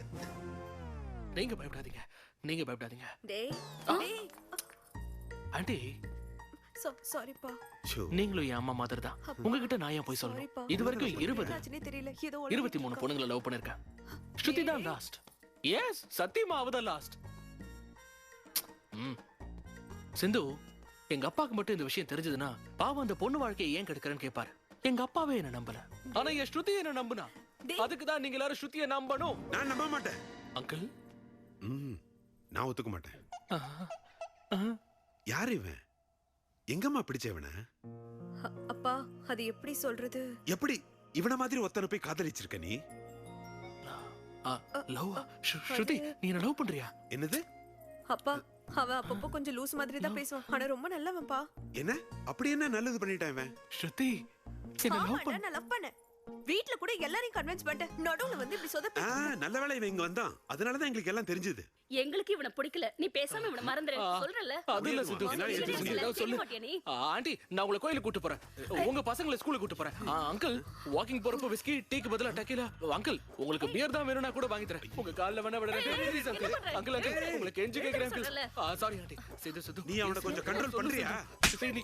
நீங்க பயப்படாதீங்க, நீங்க பயப்படாதீங்க. டேய் டேய் ஆண்டி சாரிப்பா. நீங்களும் என் அம்மா மாதிரி தான். உங்ககிட்ட நான் ஏன் போய் சொல்லணும்? இது வரைக்கும் 23 பொண்ணுங்களை லவ் பண்ணிருக்கேன். ஸ்ருதி தான் லாஸ்ட். எஸ், சத்தியமா அவதான் லாஸ்ட். சிந்து, எங்க அப்பாக்கு மட்டும் இந்த விஷயம் தெரிஞ்சதுன்னா பாவம் அந்த பொண்ணு வாழ்க்கையை ஏன் கெடுக்கிறேன்னு கேட்பாரு. எங்க அப்பாவே என்ன நம்பல, ஆனா என் ஸ்ருதி என்ன நம்புனா. அதுக்கு தான் நீங்க எல்லாரும் ஸ்ருதியை நம்பணும். நான் நம்ப மாட்டேன் அங்கிள். நான் ஒத்துக்க மாட்டேன். யார் இவன்? எங்கம்மா பிடிச்சவன? அப்பா அது எப்படி சொல்றது? எப்படி இவன மாதிரி ஒத்தனை போய் காதலிச்சிருக்க நீ? லவ் ஸ்ருதி, நீ என்ன லவ் பண்றியா? என்னது? அப்பா அவன் அப்பப்போ கொஞ்சம் லூஸ் மாதிரி தான் பேசுவான், ஆனா ரொம்ப நல்லவன்பா. என்ன அப்படி என்ன நல்லது பண்ணிட்டான் இவன்? ஸ்ருதி நான் லவ் பண்ணேன். வீட்ல கூட எல்லாரையும் கன்வின்ஸ் பண்ணிட்டேன். நடுவுல வந்து இப்படி சொதப்பி. நல்ல வேளை இவன் இங்க வந்தான். அதனால தான் எங்களுக்கு எல்லாம் தெரிஞ்சது. எங்களுக்கு இவனை பிடிக்கல. நீ பேசாம இவனை மறந்துரு. சொல்றல. அது இல்ல சிந்து, சொல்லு. ஆண்டி, நான் உங்களை கோயிலுக்கு கூட்டி போறேன். உங்க பசங்களை ஸ்கூலுக்கு கூட்டி போறேன். அங்கிள், வாக்கிங் போறப்ப விஸ்கி டீக்கு பதிலா டக்கீலா. அங்கிள், உங்களுக்கு பியர் தான் வேணும்னா கூட வாங்கி தரேன். உங்க கால்ல வேணா விடுறேன். அங்கிள் அங்கிள், உங்களுக்கு கெஞ்சி கேக்குறேன் அங்கிள். Sorry aunty. சிந்து நீ அவனை கொஞ்சம் கண்ட்ரோல் பண்றியா? சரி,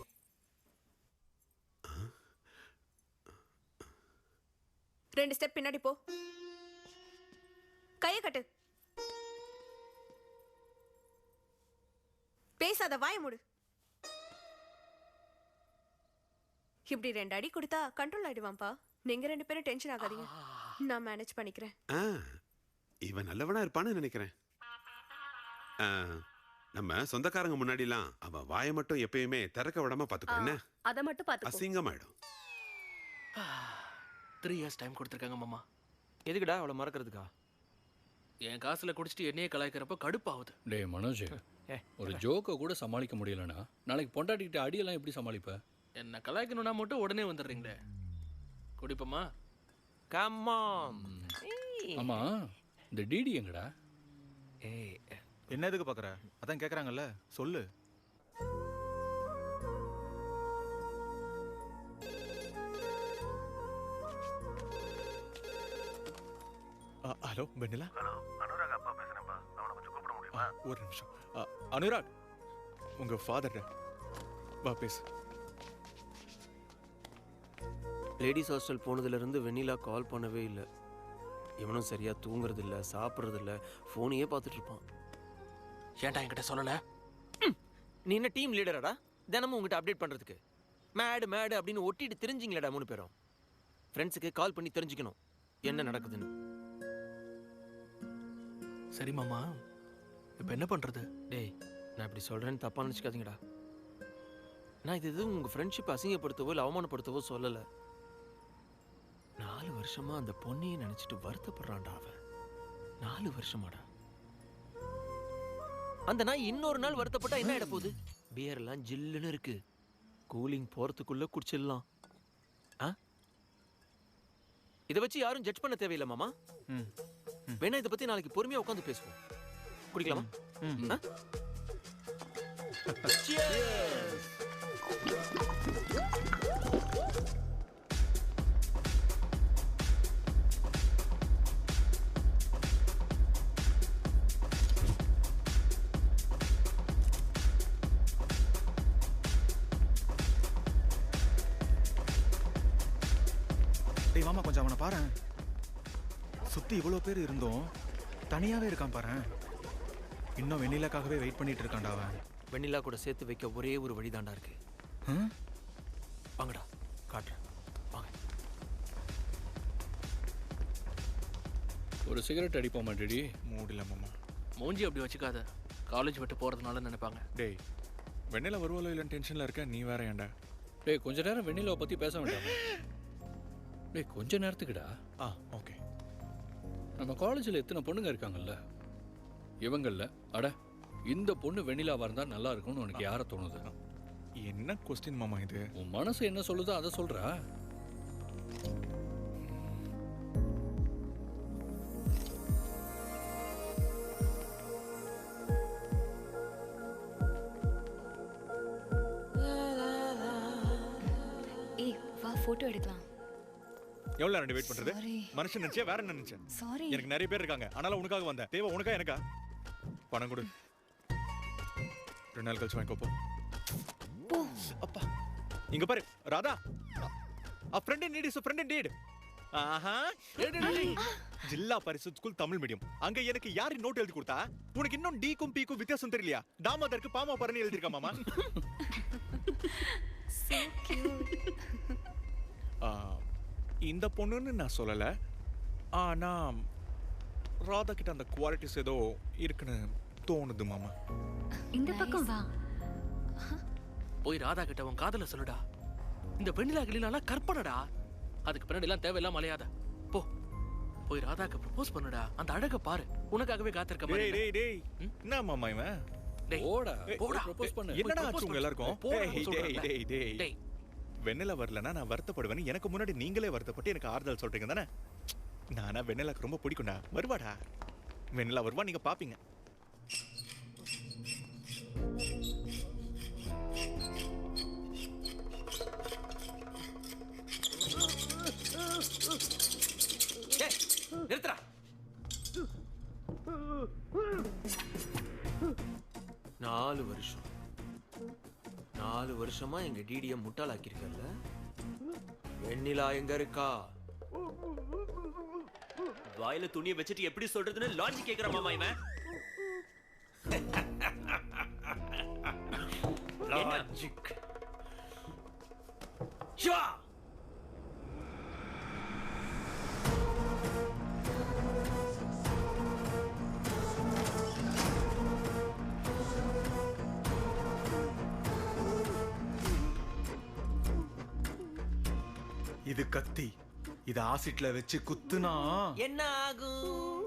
2 ஸ்டெப் பின்னாடி போ. கையை கட்டு. பேசாத, வாய மூடு. இப்படி 2 அடி கொடுத்தா கண்ட்ரோல் ஆயிடுவான்ப்பா. நீங்க 2 பேரும் டென்ஷன் ஆகாதீங்க, நான் மேனேஜ் பண்ணிக்கிறேன். இவன் நல்லவனா இருப்பான்னு நினைக்கிறேன். நம்ம சொந்தக்காரங்க முன்னாடிலாம் அவன் வாயை மட்டும் எப்பயுமே திறக்க விடாம பாத்துக்கோ. என்ன அத மட்டும் பாத்துக்கோ, அசிங்கமாயிடும். 3 years டைம் கொடுத்துருக்காங்க மாமா. எதுக்குடா அவளை மறக்கிறதுக்கா? என் காசுல குடிச்சிட்டு என்னையே கலாய்க்கிறப்ப கடுப்பாகுது. டேய் மனோஜ், ஒரு ஜோக்கை கூட சமாளிக்க முடியலனா நாளைக்கு பொண்டாட்டிக்கிட்ட அடியெல்லாம் எப்படி சமாளிப்ப? என்ன கலாய்க்கணும்னா மட்டும் உடனே வந்துடுறீங்களே. குடிப்பமா? Come on. ஆமா, இந்த டிடி எங்கடா? ஏய், என்ன எதுக்கு பாக்குற? அதான் கேக்குறாங்கல்ல, சொல்லு. ஹலோ வெண்ணிலா. ஹலோ, அனுராக் அப்பா பேசுறேன்ப்பா. அவனை கொஞ்சம் கூப்பிட முடியுமா? ஒரு நிமிஷம். அனுராக், உங்க ஃபாதர் வா பேசு. லேடிஸ் ஹாஸ்டல் போனதுலேருந்து வெண்ணிலா கால் பண்ணவே இல்லை. இவனும் சரியா தூங்குறது இல்லை, சாப்பிட்றது இல்லை, ஃபோனையே பார்த்துட்டு இருப்பான். ஏன்டா என்கிட்ட சொல்லலை? நீ என்ன டீம் லீடராடா? தினமும் உங்ககிட்ட அப்டேட் பண்ணுறதுக்கு மேடு மேடு அப்படின்னு ஒட்டிட்டு தெரிஞ்சிங்களேடா 3 பேரும். ஃப்ரெண்ட்ஸுக்கு கால் பண்ணி தெரிஞ்சுக்கணும் என்ன நடக்குதுன்னு. சரி மாமா, இப்போ என்ன பண்ணுறது? டேய், நான் இப்படி சொல்கிறேன்னு தப்பாக நினச்சிக்காதீங்கடா. நான் இது எதுவும் உங்கள் ஃப்ரெண்ட்ஷிப் அசிங்கப்படுத்தவோ இல்லை அவமானப்படுத்தவோ சொல்லலை. 4 வருஷமா அந்த பொண்ணையை நினச்சிட்டு வருத்தப்படுறான்டா அவன். 4 வருஷமாடா. அந்த நாய் இன்னொரு நாள் வருத்தப்பட்டா என்ன ஆகிட போகுது? பியர்லாம் ஜில்லுன்னு இருக்கு, கூலிங் போகிறதுக்குள்ளே குடிச்சிடலாம். இதை வச்சு யாரும் ஜட்ஜ் பண்ண தேவையில்லை மாமா. வேணா இதை பற்றி நாளைக்கு பொறுமையாக உட்காந்து பேசுவோம். குடிக்கலாமா? டேய் மாமா, கொஞ்சம் அவனை பாரு. சுத்தி இவ்வளோ பேர் இருந்தோம் தனியாவே இருக்கான் பாரு. இன்னும் வெண்ணிலாக்காகவே வெயிட் பண்ணிட்டு இருக்கான்டா அவன். வெண்ணிலா கூட சேர்த்து வைக்க ஒரே ஒரு வழிதாண்டா இருக்கு. வாங்கடா, காட்டுறேன். வாங்க. ஒரு சிகரெட் அடிப்போமா டேடி? மூடில மாமா. மூஞ்சி அப்படி வச்சுக்காத, காலேஜ் விட்டு போகிறதுனால நினைப்பாங்க. டேய், வெண்ணிலா வருவாளோ இல்லைன்னு டென்ஷனில் இருக்க, நீ வேற ஏன்டா? டேய், கொஞ்ச நேரம் வெண்ணிலாவை பற்றி பேச வேண்டாம். டேய், கொஞ்ச நேரத்துக்குடா. ஓகே. நம்ம காலேஜில் எத்தனை பொண்ணுங்க இருக்காங்கல்ல, இவங்கள்ல அட இந்த பொண்ணு வெண்ணிலாவா இருந்தா நல்லா இருக்கும்னு உனக்கு யார தோணுது? என்ன கொஸ்டின் மாமா இது? உன் மனசு என்ன சொல்லுதோ அதை சொல்றா. ஏய் வா போட்டோ எடுக்கலாம். எவ்வளவு நேரம் வெயிட் பண்றது? Sorry. மனுஷன் நினைச்சே வேற என்ன நினைச்சேன்? Sorry. எனக்கு நிறைய பேர் இருக்காங்க. ஆனாலும் உனக்காக வந்தேன். தேவை உனக்கா எனக்கா? பணம் கொடு. 2 நாள் கழிச்சு வாங்கிக்கோ போ. அப்பா. இங்க பாரு Radha. A friend in need is a friend indeed. ஆஹா. Zilla Parishad school Tamil medium. அங்க எனக்கு யாரு நோட் எழுதி கொடுத்தா? உனக்கு இன்னும் டி க்கும் பி க்கும் வித்தியாசம் தெரியலையா? தாமோதருக்கு பாமா பரணி எழுதி இருக்கா மாமா? So cute. இந்த பொண்ணுன்னு நான் சொல்லல. ஆனா ராதா கிட்ட அந்த குவாலிட்டிஸ் ஏதோ இருக்குன்னு தோணுது மாமா. இந்த பக்கம் வா. போய் ராதா கிட்ட உன் காதல சொல்லுடா. இந்த வெண்ணிலா கிளிலாம் கற்பனடா. அதுக்கு பின்னாடி எல்லாம் தேவையில்லாம அலையாத. போ போய் ராதாக்கு ப்ரப்போஸ் பண்ணுடா. அந்த அழக பாரு. உனக்காகவே காத்திருக்க மாதிரி. டேய் டேய் என்ன மாமா இவன்? போடா போடா ப்ரோபோஸ் பண்ணு. என்னடா ஆச்சு உங்க எல்லாருக்கும்? டேய் டேய் டேய் டேய். வெண்ணிலா வரலனா நான் வருத்தப்படுவேன். எனக்கு முன்னாடி நீங்களே வருத்தப்பட்டு எனக்கு ஆறுதல் சொல்றீங்க தானே? நானா வெண்ணிலாக்கு ரொம்ப பிடிக்கும்டா. வருவாடா. வெண்ணிலா வருவா, நீங்க பாப்பீங்க. நிறுத்துறா. 4 வருஷமா எங்க டிடியை முட்டாளாக்கியிருக்கல. வெண்ணிலா எங்க இருக்கா? வாயில துணியை வச்சுட்டு எப்படி சொல்றதுன்னு லாஜிக் கேக்குற மாமா இவன். லாஜிக். ஷா. இது கத்தி. இது ஆசிட்ல வச்சு குத்துனா என்ன ஆகும்?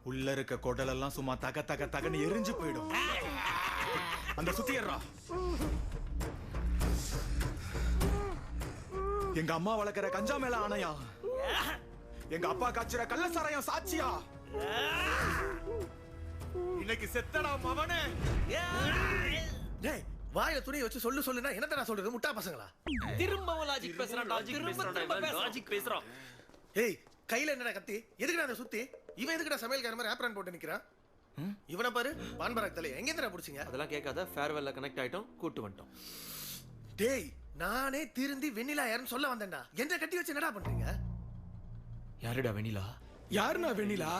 உள்ள இருக்க குடலெல்லாம் சும்மா தக தக தகன்னு எரிஞ்சு போயிடும். அந்த சுத்தியறா. எங்க அம்மா வளர்க்கிற கஞ்சா மேல ஆணையா? எங்க அப்பா காய்ச்சுற கள்ளசாராயம் சாட்சியா? இன்னைக்கு செத்தடா மவனே. டேய் வாயில துணியை வச்சு சொல்லுனா என்னத்த நான் சொல்றது? முட்டா பசங்களா? திரும்பவும் லாஜிக் பேசுறான். லாஜிக் பேசுறான். ஏய் கையில என்னடா கத்தி? எதுக்குடா அந்த சுத்தி? இவன் எதுக்குடா சமையல்கார மாதிரி ஆப்ரான் போட்டு நிக்கிறான்? இவனை பாரு பான்பராக் தலை. எங்க என்னடா புடிச்சீங்க? அதெல்லாம் கேட்காத. ஃபேர்வெல்ல கனெக்ட் ஆயிட்டோம், கூட்டு வந்துட்டோம். டேய் நானே திருந்தி வெண்ணிலா யாருன்னு சொல்ல வந்தேன்டா. என்ன கட்டி வச்சு என்னடா பண்றீங்க? யாருடா வெண்ணிலா? யாருண்ணா வெண்ணிலா?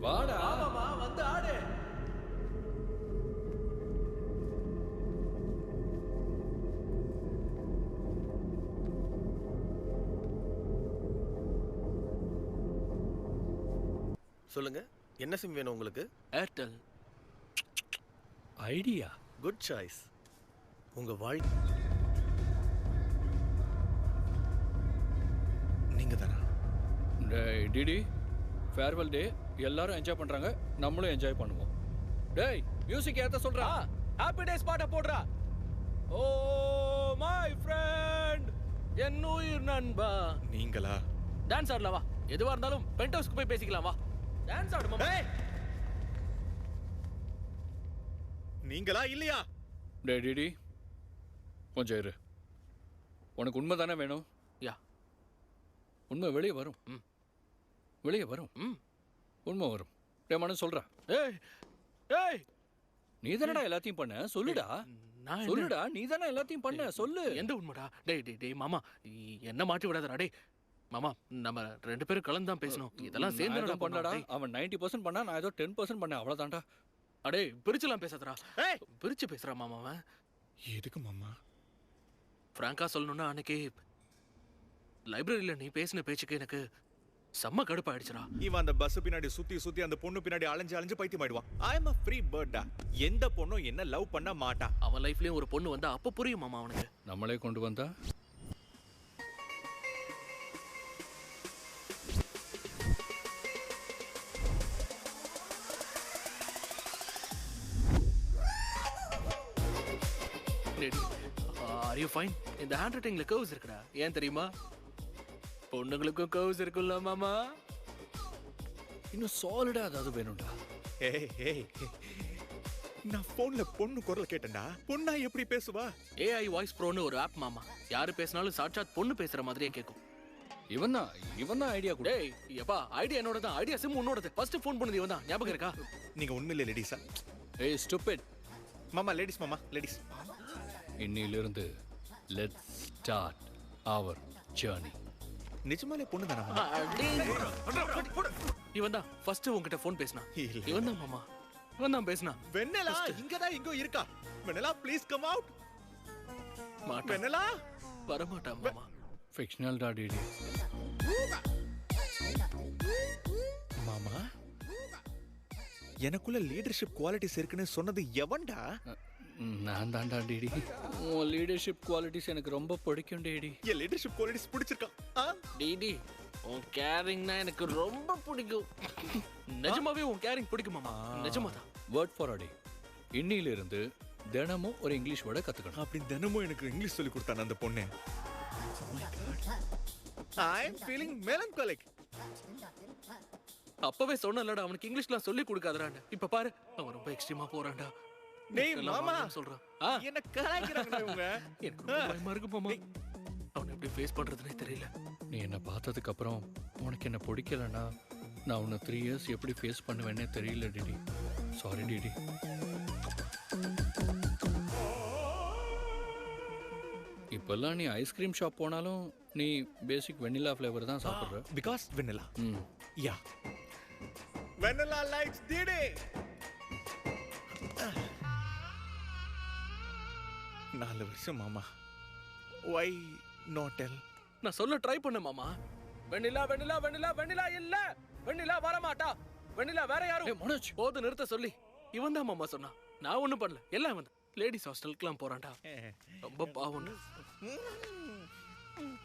வாடா. ஆமாமா வந்து ஆடு. சொல்லுங்க என்ன சிம் வேணும் உங்களுக்கு? ஏர்டெல். ஐடியா. Good choice. உங்க வாழ்க்கை நீங்க தானா? டேய் டிடி, ஃபேர்வெல் டே எல்லாரும் என்ஜாய் பண்றாங்க, நம்மளும் என்ஜாய் பண்ணுவோம். டேய் மியூசிக் ஏத்த சொல்றா. ஹாப்பி டே ஸ்பாட்ட போடுறா. ஓ மை ஃப்ரெண்ட், என் உயிர் நண்பா. நீங்களா? டான்ஸ் ஆடலாம் வா. எதுவா இருந்தாலும் பென்ட் ஹவுஸ்க்கு போய் பேசிக்கலாம் வா. டான்ஸ் ஆடு மாமா. நீங்களா இல்லையா? டேய் டிடி கொஞ்சம் இரு. உனக்கு உண்மை தானே வேணும்? யா. உண்மை வெளியே வரும். வெளியே வரும். உண்மை வரும். டேய் மனு சொல்றா. ஏய் ஏய் நீ தானடா எல்லாத்தையும் பண்ண, சொல்லுடா. நான் சொல்லுடா, நீ தானே எல்லாத்தையும் பண்ண, சொல்லு. எந்த உண்மைடா? டேய் டேய் டேய் மாமா, என்ன மாட்டி விடாதடா. டேய் மாமா, நம்ம 2 பேரும் கலந்து தான் பேசணும். இதெல்லாம் சேர்ந்து பண்ணடா. அவன் 90% பண்ணா, நான் ஏதோ 10% பண்ணேன், அவ்வளவுதான்டா. அடே பிரிச்சுலாம் பேசாதடா. ஏய் பிரிச்சு பேசுறா மாமா அவன். எதுக்கு மாமா? ஃப்ராங்கா சொல்லணும்னா அன்னைக்கு லைப்ரரியில நீ பேசின பேச்சுக்கு எனக்கு செம்ம கடுப்பாயிடுச்சுடா. இவன் அந்த பஸ் பின்னாடி சுத்தி சுத்தி அந்த பொண்ணு பின்னாடி அலைஞ்சு பைத்தியம் ஆயிடுவான். ஐ அம் a free bird டா. எந்த பொண்ணும் என்ன லவ் பண்ண மாட்டா. அவன் லைஃப்லயும் ஒரு பொண்ணு வந்தா அப்ப புரியும் மாமா அவனுக்கு. நம்மளே கொண்டு வந்தா ஆர் யூ ஃபைன்? இந்த ஹேண்ட் ரைட்டிங்ல கர்வ்ஸ் இருக்குடா. ஏன் தெரியுமா? பொண்ணுங்களுக்கும் கர்வ்ஸ் இருக்குல்ல மாமா. இன்னும் சாலிடா ஏதாவது வேணும்டா. ஏய் ஏய் நான் போன்ல பொண்ணு குரல் கேட்டேன்டா. பொண்ணா எப்படி பேசுவா? AI வாய்ஸ் ப்ரோன்னு ஒரு ஆப் மாமா. யாரு பேசினாலும் சாட்சாத் பொண்ணு பேசுற மாதிரியே கேட்கும். இவன் தான் ஐடியா கொடு. டேய் எப்பா, ஐடியா என்னோட தான். ஐடியா சிம் உன்னோடது. ஃபர்ஸ்ட் ஃபோன் பண்ணது இவன் தான். ஞாபகம் இருக்கா? நீங்க உண்மையிலே லேடிஸா? ஏய் ஸ்டூபிட் மாமா, லேடிஸ் மாமா, லேடிஸ். இன்னிலிருந்து லெட்ஸ் ஸ்டார்ட் அவர் ஜர்னி. நிஜமாலே பொண்ணு தானா? இவன் தான் ஃபர்ஸ்ட் உன்கிட்ட ஃபோன் பேசினா. இவன் தான் மாமா. இவன் தான் பேசினா. வெண்ணெலா இங்க தான் எங்கோ இருக்கா. Vennela please come out. Vennela வர மாட்டா மாமா. ஃபிக்ஷனல் டா டிடி. மாமா, எனக்குள்ள லீடர்ஷிப் குவாலிட்டிஸ் இருக்குன்னு சொன்னது எவன்டா? நான் தான்டா டிடி. உன் லீடர்ஷிப் குவாலிட்டிஸ் எனக்கு ரொம்ப பிடிக்கும் டிடி. என் லீடர்ஷிப் குவாலிட்டிஸ் பிடிச்சிருக்கா டிடி. உன் கேரிங்னா எனக்கு ரொம்ப பிடிக்கும். நிஜமாவே உன் கேரிங் பிடிக்கும் மாமா. நிஜமா தான். வேர்ட் ஃபார் அ டே. இன்னிலிருந்து தினமும் ஒரு இங்கிலீஷ் வேர்டை கத்துக்கணும். அப்படி தினமும் எனக்கு இங்கிலீஷ் சொல்லி கொடுத்தான அந்த பொண்ணு. ஐ அம் ஃபீலிங் மெலன்காலிக். அப்பவே சொன்னலடா அவனுக்கு இங்கிலீஷ்லாம் சொல்லி கொடுக்காதடான்னு. இப்ப பாரு அவன் ரொம்ப எக்ஸ்ட்ரீமா போறான்டா. டேய் மாமா சொல்றான். என்ன கலாய்க்கறாங்கடா இவங்க. எனக்கு ரொம்ப பயமா இருக்கு மாமா. அவனை எப்படி ஃபேஸ் பண்றதுனே தெரியல. நீ என்ன பார்த்ததுக்கு அப்புறம் உனக்கு என்ன பிடிக்கலனா நான் உன்னை 3 இயர்ஸ் எப்படி ஃபேஸ் பண்ணுவேன்னே தெரியல டிடி. Sorry DD. இப்பெல்லாம் நீ ஐஸ்கிரீம் ஷாப் போனாலும் நீ பேசிக் வெனிலா ஃப்ளேவர் தான் சாப்பிடுற. Because vanilla. Yeah vanilla likes DD. 4 வருஷம் மாமா. Why not tell? நான் சொல்ல ட்ரை பண்ண மாமா. வெண்ணிலா வெண்ணிலா வெண்ணிலா வெண்ணிலா இல்ல. வெண்ணிலா வர மாட்டா. வெண்ணிலா வேற யாரும். மனோஜ் போது நிறுத்த சொல்லி இவன் தான் மாமா சொன்னா. நான் ஒண்ணும் பண்ணல. எல்லாம் இவன் தான். லேடிஸ் ஹாஸ்டலுக்குலாம் போறான்டா. ரொம்ப பாவம்.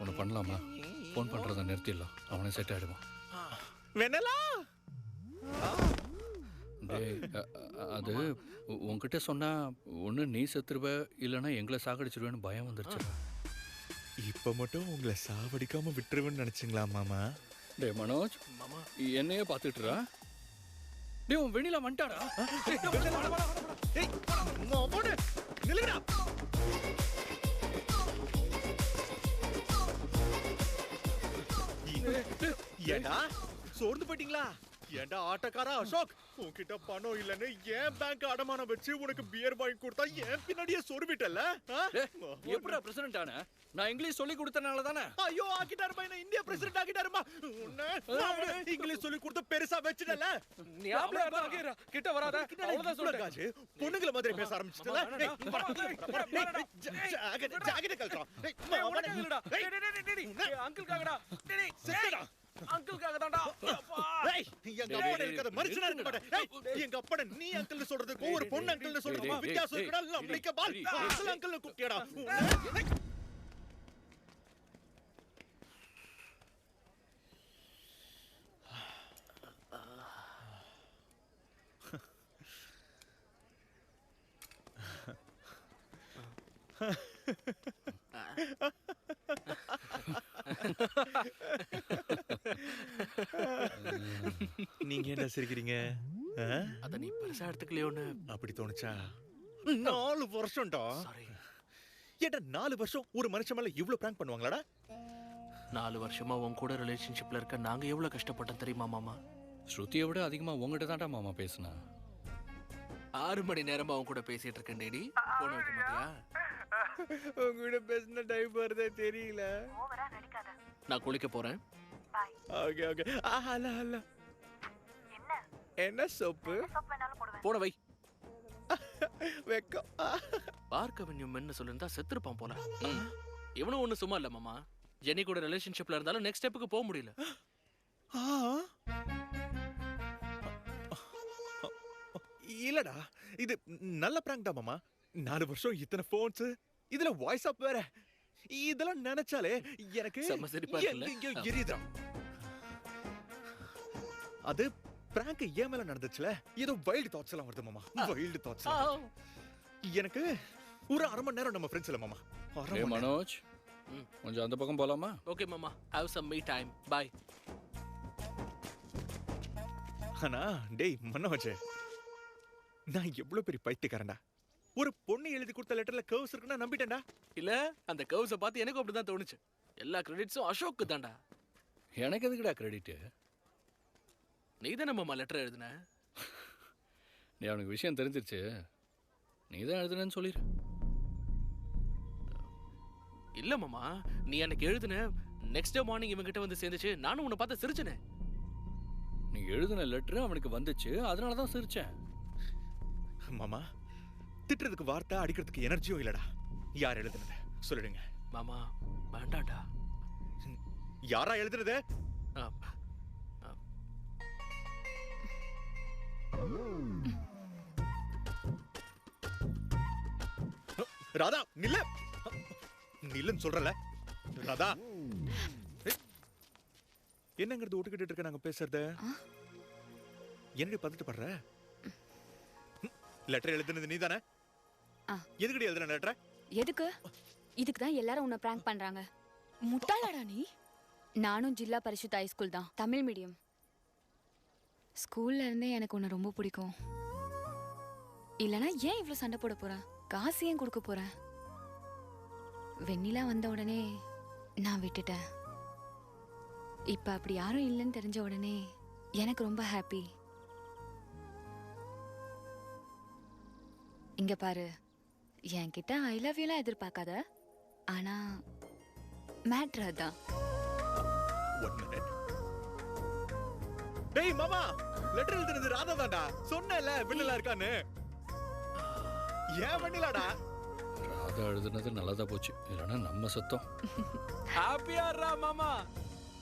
ஒன்று பண்ணலாமா? ஃபோன் பண்ணுறதை நிறுத்திடலாம். அவனே செட் ஆகிடுவான். வெண்ணிலா டேய் அது உன்கிட்ட சொன்னா ஒன்று நீ செத்துருவ இல்லைன்னா எங்களை சாகடிச்சிருவேன்னு பயம் வந்துருச்சு. இப்போ மட்டும் உங்களை சாவடிக்காம விட்டுருவேன்னு நினைச்சிங்களா மாமா? டே மனோஜ் மாமா என்னையே பார்த்துட்டுறா. டே உன் வெண்ணிலா வந்துட்டாடா. ஏண்டா சோர்ந்து போயிட்டீங்களா? ஏண்டா ஆட்டக்காரா அசோக், உன்கிட்ட பணம் இல்லன்னு ஏன் பேங்க் அடமானம் வச்சு உனக்கு பியர் வாங்கி கொடுத்தா ஏன் பின்னாடியே சொருவிட்டல? எப்படா பிரசிடென்ட் ஆன? நான் இங்கிலீஷ் சொல்லி கொடுத்தனால தானே. ஐயோ ஆக்கிட்டாரு பையனை, இந்தியா பிரசிடென்ட் ஆக்கிட்டாருமா. இங்கிலீஷ் சொல்லி கொடுத்த பெருசா வச்சிட்டல. நீ ஆப்ல ஆகிரா கிட்ட வராத. அவ்வளவுதான் சொல்றாங்க. பொண்ணுங்கள மாதிரி பேச ஆரம்பிச்சிட்டல. ஜாக்கெட் கழட்டா. அங்கிள் காகடா. டேய் சேடா. அங்கிள் காக தான்டா. ஏய் எங்க அப்பா இருக்கத மனுஷனா இருக்க மாட்டே. ஏய் எங்க அப்பா நீ அங்கிள் சொல்றதுக்கு ஒரு பொண்ணு அங்கிள் சொல்றதுக்கு வித்தியாசம் இருக்குடா. லம்லிக்க பால் அசல் அங்கிள் கூப்பிட்டடா. நீங்க என்ன சிரிக்கிறீங்க? அத நீ பெருசா எடுத்துக்கலையோன்னு அப்படி தோணுச்சா? 4 வருஷம்டா. சாரி. ஏடா 4 வருஷம் ஒரு மனுஷன் மேல இவ்ளோ பிராங்க் பண்ணுவாங்களாடா? 4 வருஷமா உன் கூட ரிலேஷன்ஷிப்ல இருக்க நாங்க எவ்வளவு கஷ்டப்பட்டோம் தெரியுமா மாமா? ஸ்ருதியை விட அதிகமா உங்ககிட்ட தான்டா மாமா பேசுனா. 6 மணி நேரமா அவன் கூட பேசிட்டு இருக்கேன் டேடி. போன் வைக்க மாட்டியா? உங்ககிட்ட பேசின டைம் வருதே தெரியல. ஓவரா நடிக்காத. நான் குளிக்க போறேன். Okay okay. Hello hello. என்ன என்ன சோப்பு? சோப் வேணாலும் போடுவேன். போட வை. வெக்கம். பார்க்க வேண்டிய மென்னு சொல்லிருந்தா செத்துருப்பான் போல. இவனும் ஒண்ணு சும்மா இல்ல மாமா. ஜெனி கூட ரிலேஷன்ஷிப்ல இருந்தாலும் நெக்ஸ்ட் ஸ்டெப்புக்கு போக முடியல. இல்லடா, இது நல்ல பிராங்க் தான் மாமா. 4 வருஷம் இத்தனை போன்ஸ், இதுல வாய்ஸ் அப் வேற. இதெல்லாம் நினைச்சாலே எனக்கு செம்ம சிரிப்பா இருக்குல்ல? எங்கேயோ எரியுதா. அது பிராங்க் ஏன் மேல நடந்துச்சுல, ஏதோ வைல்டு தாட்ஸ் எல்லாம் வருது மாமா. Wild thoughts. எனக்கு ஒரு 1/2 மணி நேரம் நம்ம ஃப்ரெண்ட்ஸ் இல்ல மாமா. ஏய் மனோஜ், கொஞ்சம் அந்த பக்கம் போலாமா? ஓகே மாமா, have some me time. Bye. ஆனா டேய் மனோஜ், நான் எவ்வளவு பெரிய பைத்தியக்காரன்டா. ஒரு பொண்ணு எழுதி கொடுத்த லெட்டர்ல கர்வ்ஸ் இருக்குன்னா நம்பிட்டேன்டா. இல்ல, அந்த கர்வ்ஸை பார்த்து எனக்கும் அப்படிதான் தோணுச்சு. எல்லா கிரெடிட்ஸும் அசோக்கு தான்டா. எனக்கு எதுக்குடா கிரெடிட்? நீ தானே மாமா லெட்டர் எழுதுன. நீ அவனுக்கு விஷயம் தெரிஞ்சிருச்சு, நீ தான் எழுதுனேன்னு சொல்லிடு. இல்ல மாமா, நீ எனக்கு எழுதுன நெக்ஸ்ட் டே மார்னிங் இவங்கிட்ட வந்து சேர்ந்துச்சு. நானும் உன்னை பார்த்து சிரிச்சனே. நீ எழுதின லெட்டர் அவனுக்கு வந்துச்சு, அதனால தான் சிரிச்சேன். மாமா, திட்டுறதுக்கு வார்த்தை, அடிக்கிறதுக்கு எனர்ஜியும் இல்லடா. யார் எழுதுனது சொல்லிடுங்க. மாமா வேண்டாம்டா. யாரா எழுதுனது? ராதா நில்ல. நில்லுன்னு சொல்றல ராதா. என்னங்கிறது ஒட்டுக்கிட்டு இருக்க நாங்க பேசுறது. என்னடி பதட்டு படுற? லெட்டர் எழுதுனது நீ தானே? எதுக்குடி எழுதுன லெட்டர்? எதுக்கு? இதுக்கு தான் எல்லாரும் உன்னை பிராங்க் பண்றாங்க. முட்டாளாடா நீ. நானும் ஜில்லா பரிசுத் ஹைஸ்கூல் தான், தமிழ் மீடியம். ஸ்கூல்ல இருந்தே எனக்கு உன்னை ரொம்ப பிடிக்கும். இல்லனா ஏன் இவ்வளவு சண்டை போட போற? காசு ஏன் கொடுக்க போற? வெண்ணிலா வந்த உடனே நான் விட்டுட்டேன். இப்ப அப்படி யாரும் இல்லைன்னு தெரிஞ்ச உடனே எனக்கு ரொம்ப ஹாப்பி. இங்க பாரு, என்கிட்ட ஐ லவ் யூலாம் எதிர்பார்க்காத. ஆனா மேட்ரு அதான். டேய் மாமா, லெட்டர் எழுதுனது ராதா தான்டா. சொன்னேன்ல வெண்ணிலா இருக்கான்னு. ஏன் வெண்ணிலாடா? ராதா எழுதுனது நல்லதா போச்சு, இல்லைன்னா நம்ம சத்தம். ஹாப்பியாரா மாமா.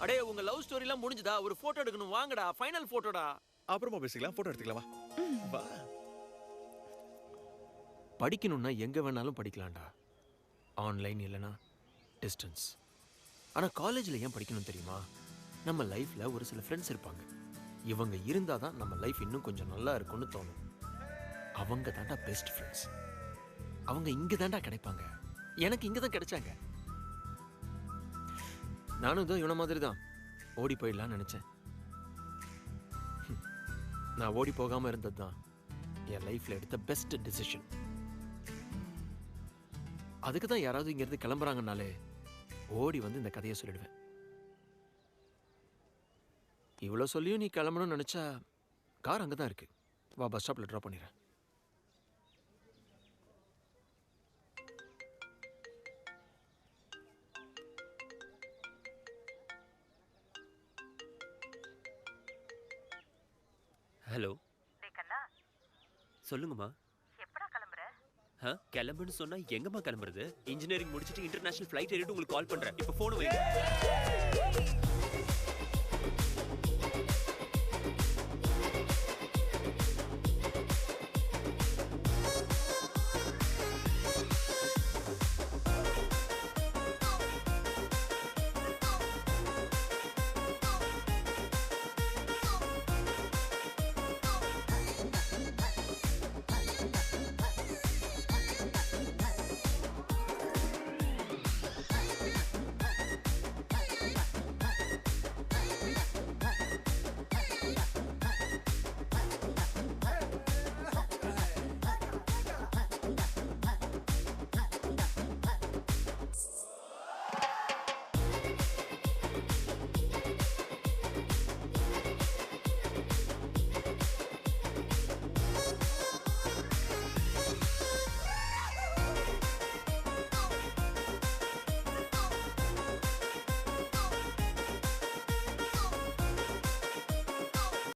அடே, உங்க லவ் ஸ்டோரி எல்லாம் முடிஞ்சதா? ஒரு போட்டோ எடுக்கணும், வாங்கடா. ஃபைனல் போட்டோடா. அப்புறமா பேசிக்கலாம், போட்டோ எடுத்துக்கலாம் வா. படிக்கணும்னா எங்க வேணாலும் படிக்கலாம்டா. ஆன்லைன் இல்லைனா டிஸ்டன்ஸ். ஆனா காலேஜ்ல ஏன் படிக்கணும் தெரியுமா? நம்ம லைஃப்ல ஒரு சில ஃப்ரெண்ட்ஸ் இருப்பாங்க. இவங்க இருந்தாதான் நம்ம லைஃப் இன்னும் கொஞ்சம் நல்லா இருக்கும்னு தோணும். அவங்க தாண்டா பெஸ்ட் ஃப்ரெண்ட்ஸ். அவங்க இங்க தாண்டா கிடைப்பாங்க. எனக்கு இங்க தான் கிடைச்சாங்க. நானும் தான் இவன மாதிரி தான் ஓடி போயிடலாம்னு நினைச்சேன். நான் ஓடி போகாம இருந்தது தான் என் லைஃப்ல எடுத்த பெஸ்ட் டிசிஷன். அதுக்கு தான் யாராவது இங்க இருந்து கிளம்புறாங்கனாலே ஓடி வந்து இந்த கதையை சொல்லிடுவேன். இவ்வளோ சொல்லியும் நீ கிளம்பணும்னு நினைச்சா கார் அங்கே தான் இருக்கு. வா, பஸ் ஸ்டாப்ல ட்ராப் பண்ணிடுறேன். ஹலோ. டேய் கண்ணா, சொல்லுங்கம்மா. எப்படா கிளம்புற? கிளம்புன்னு சொன்னா எங்கம்மா கிளம்புறது? இன்ஜினியரிங் முடிச்சிட்டு இன்டர்நேஷனல் ஃப்ளைட் ஏறிட்டு உங்களுக்கு கால் பண்றேன். இப்போ போன் வைங்க.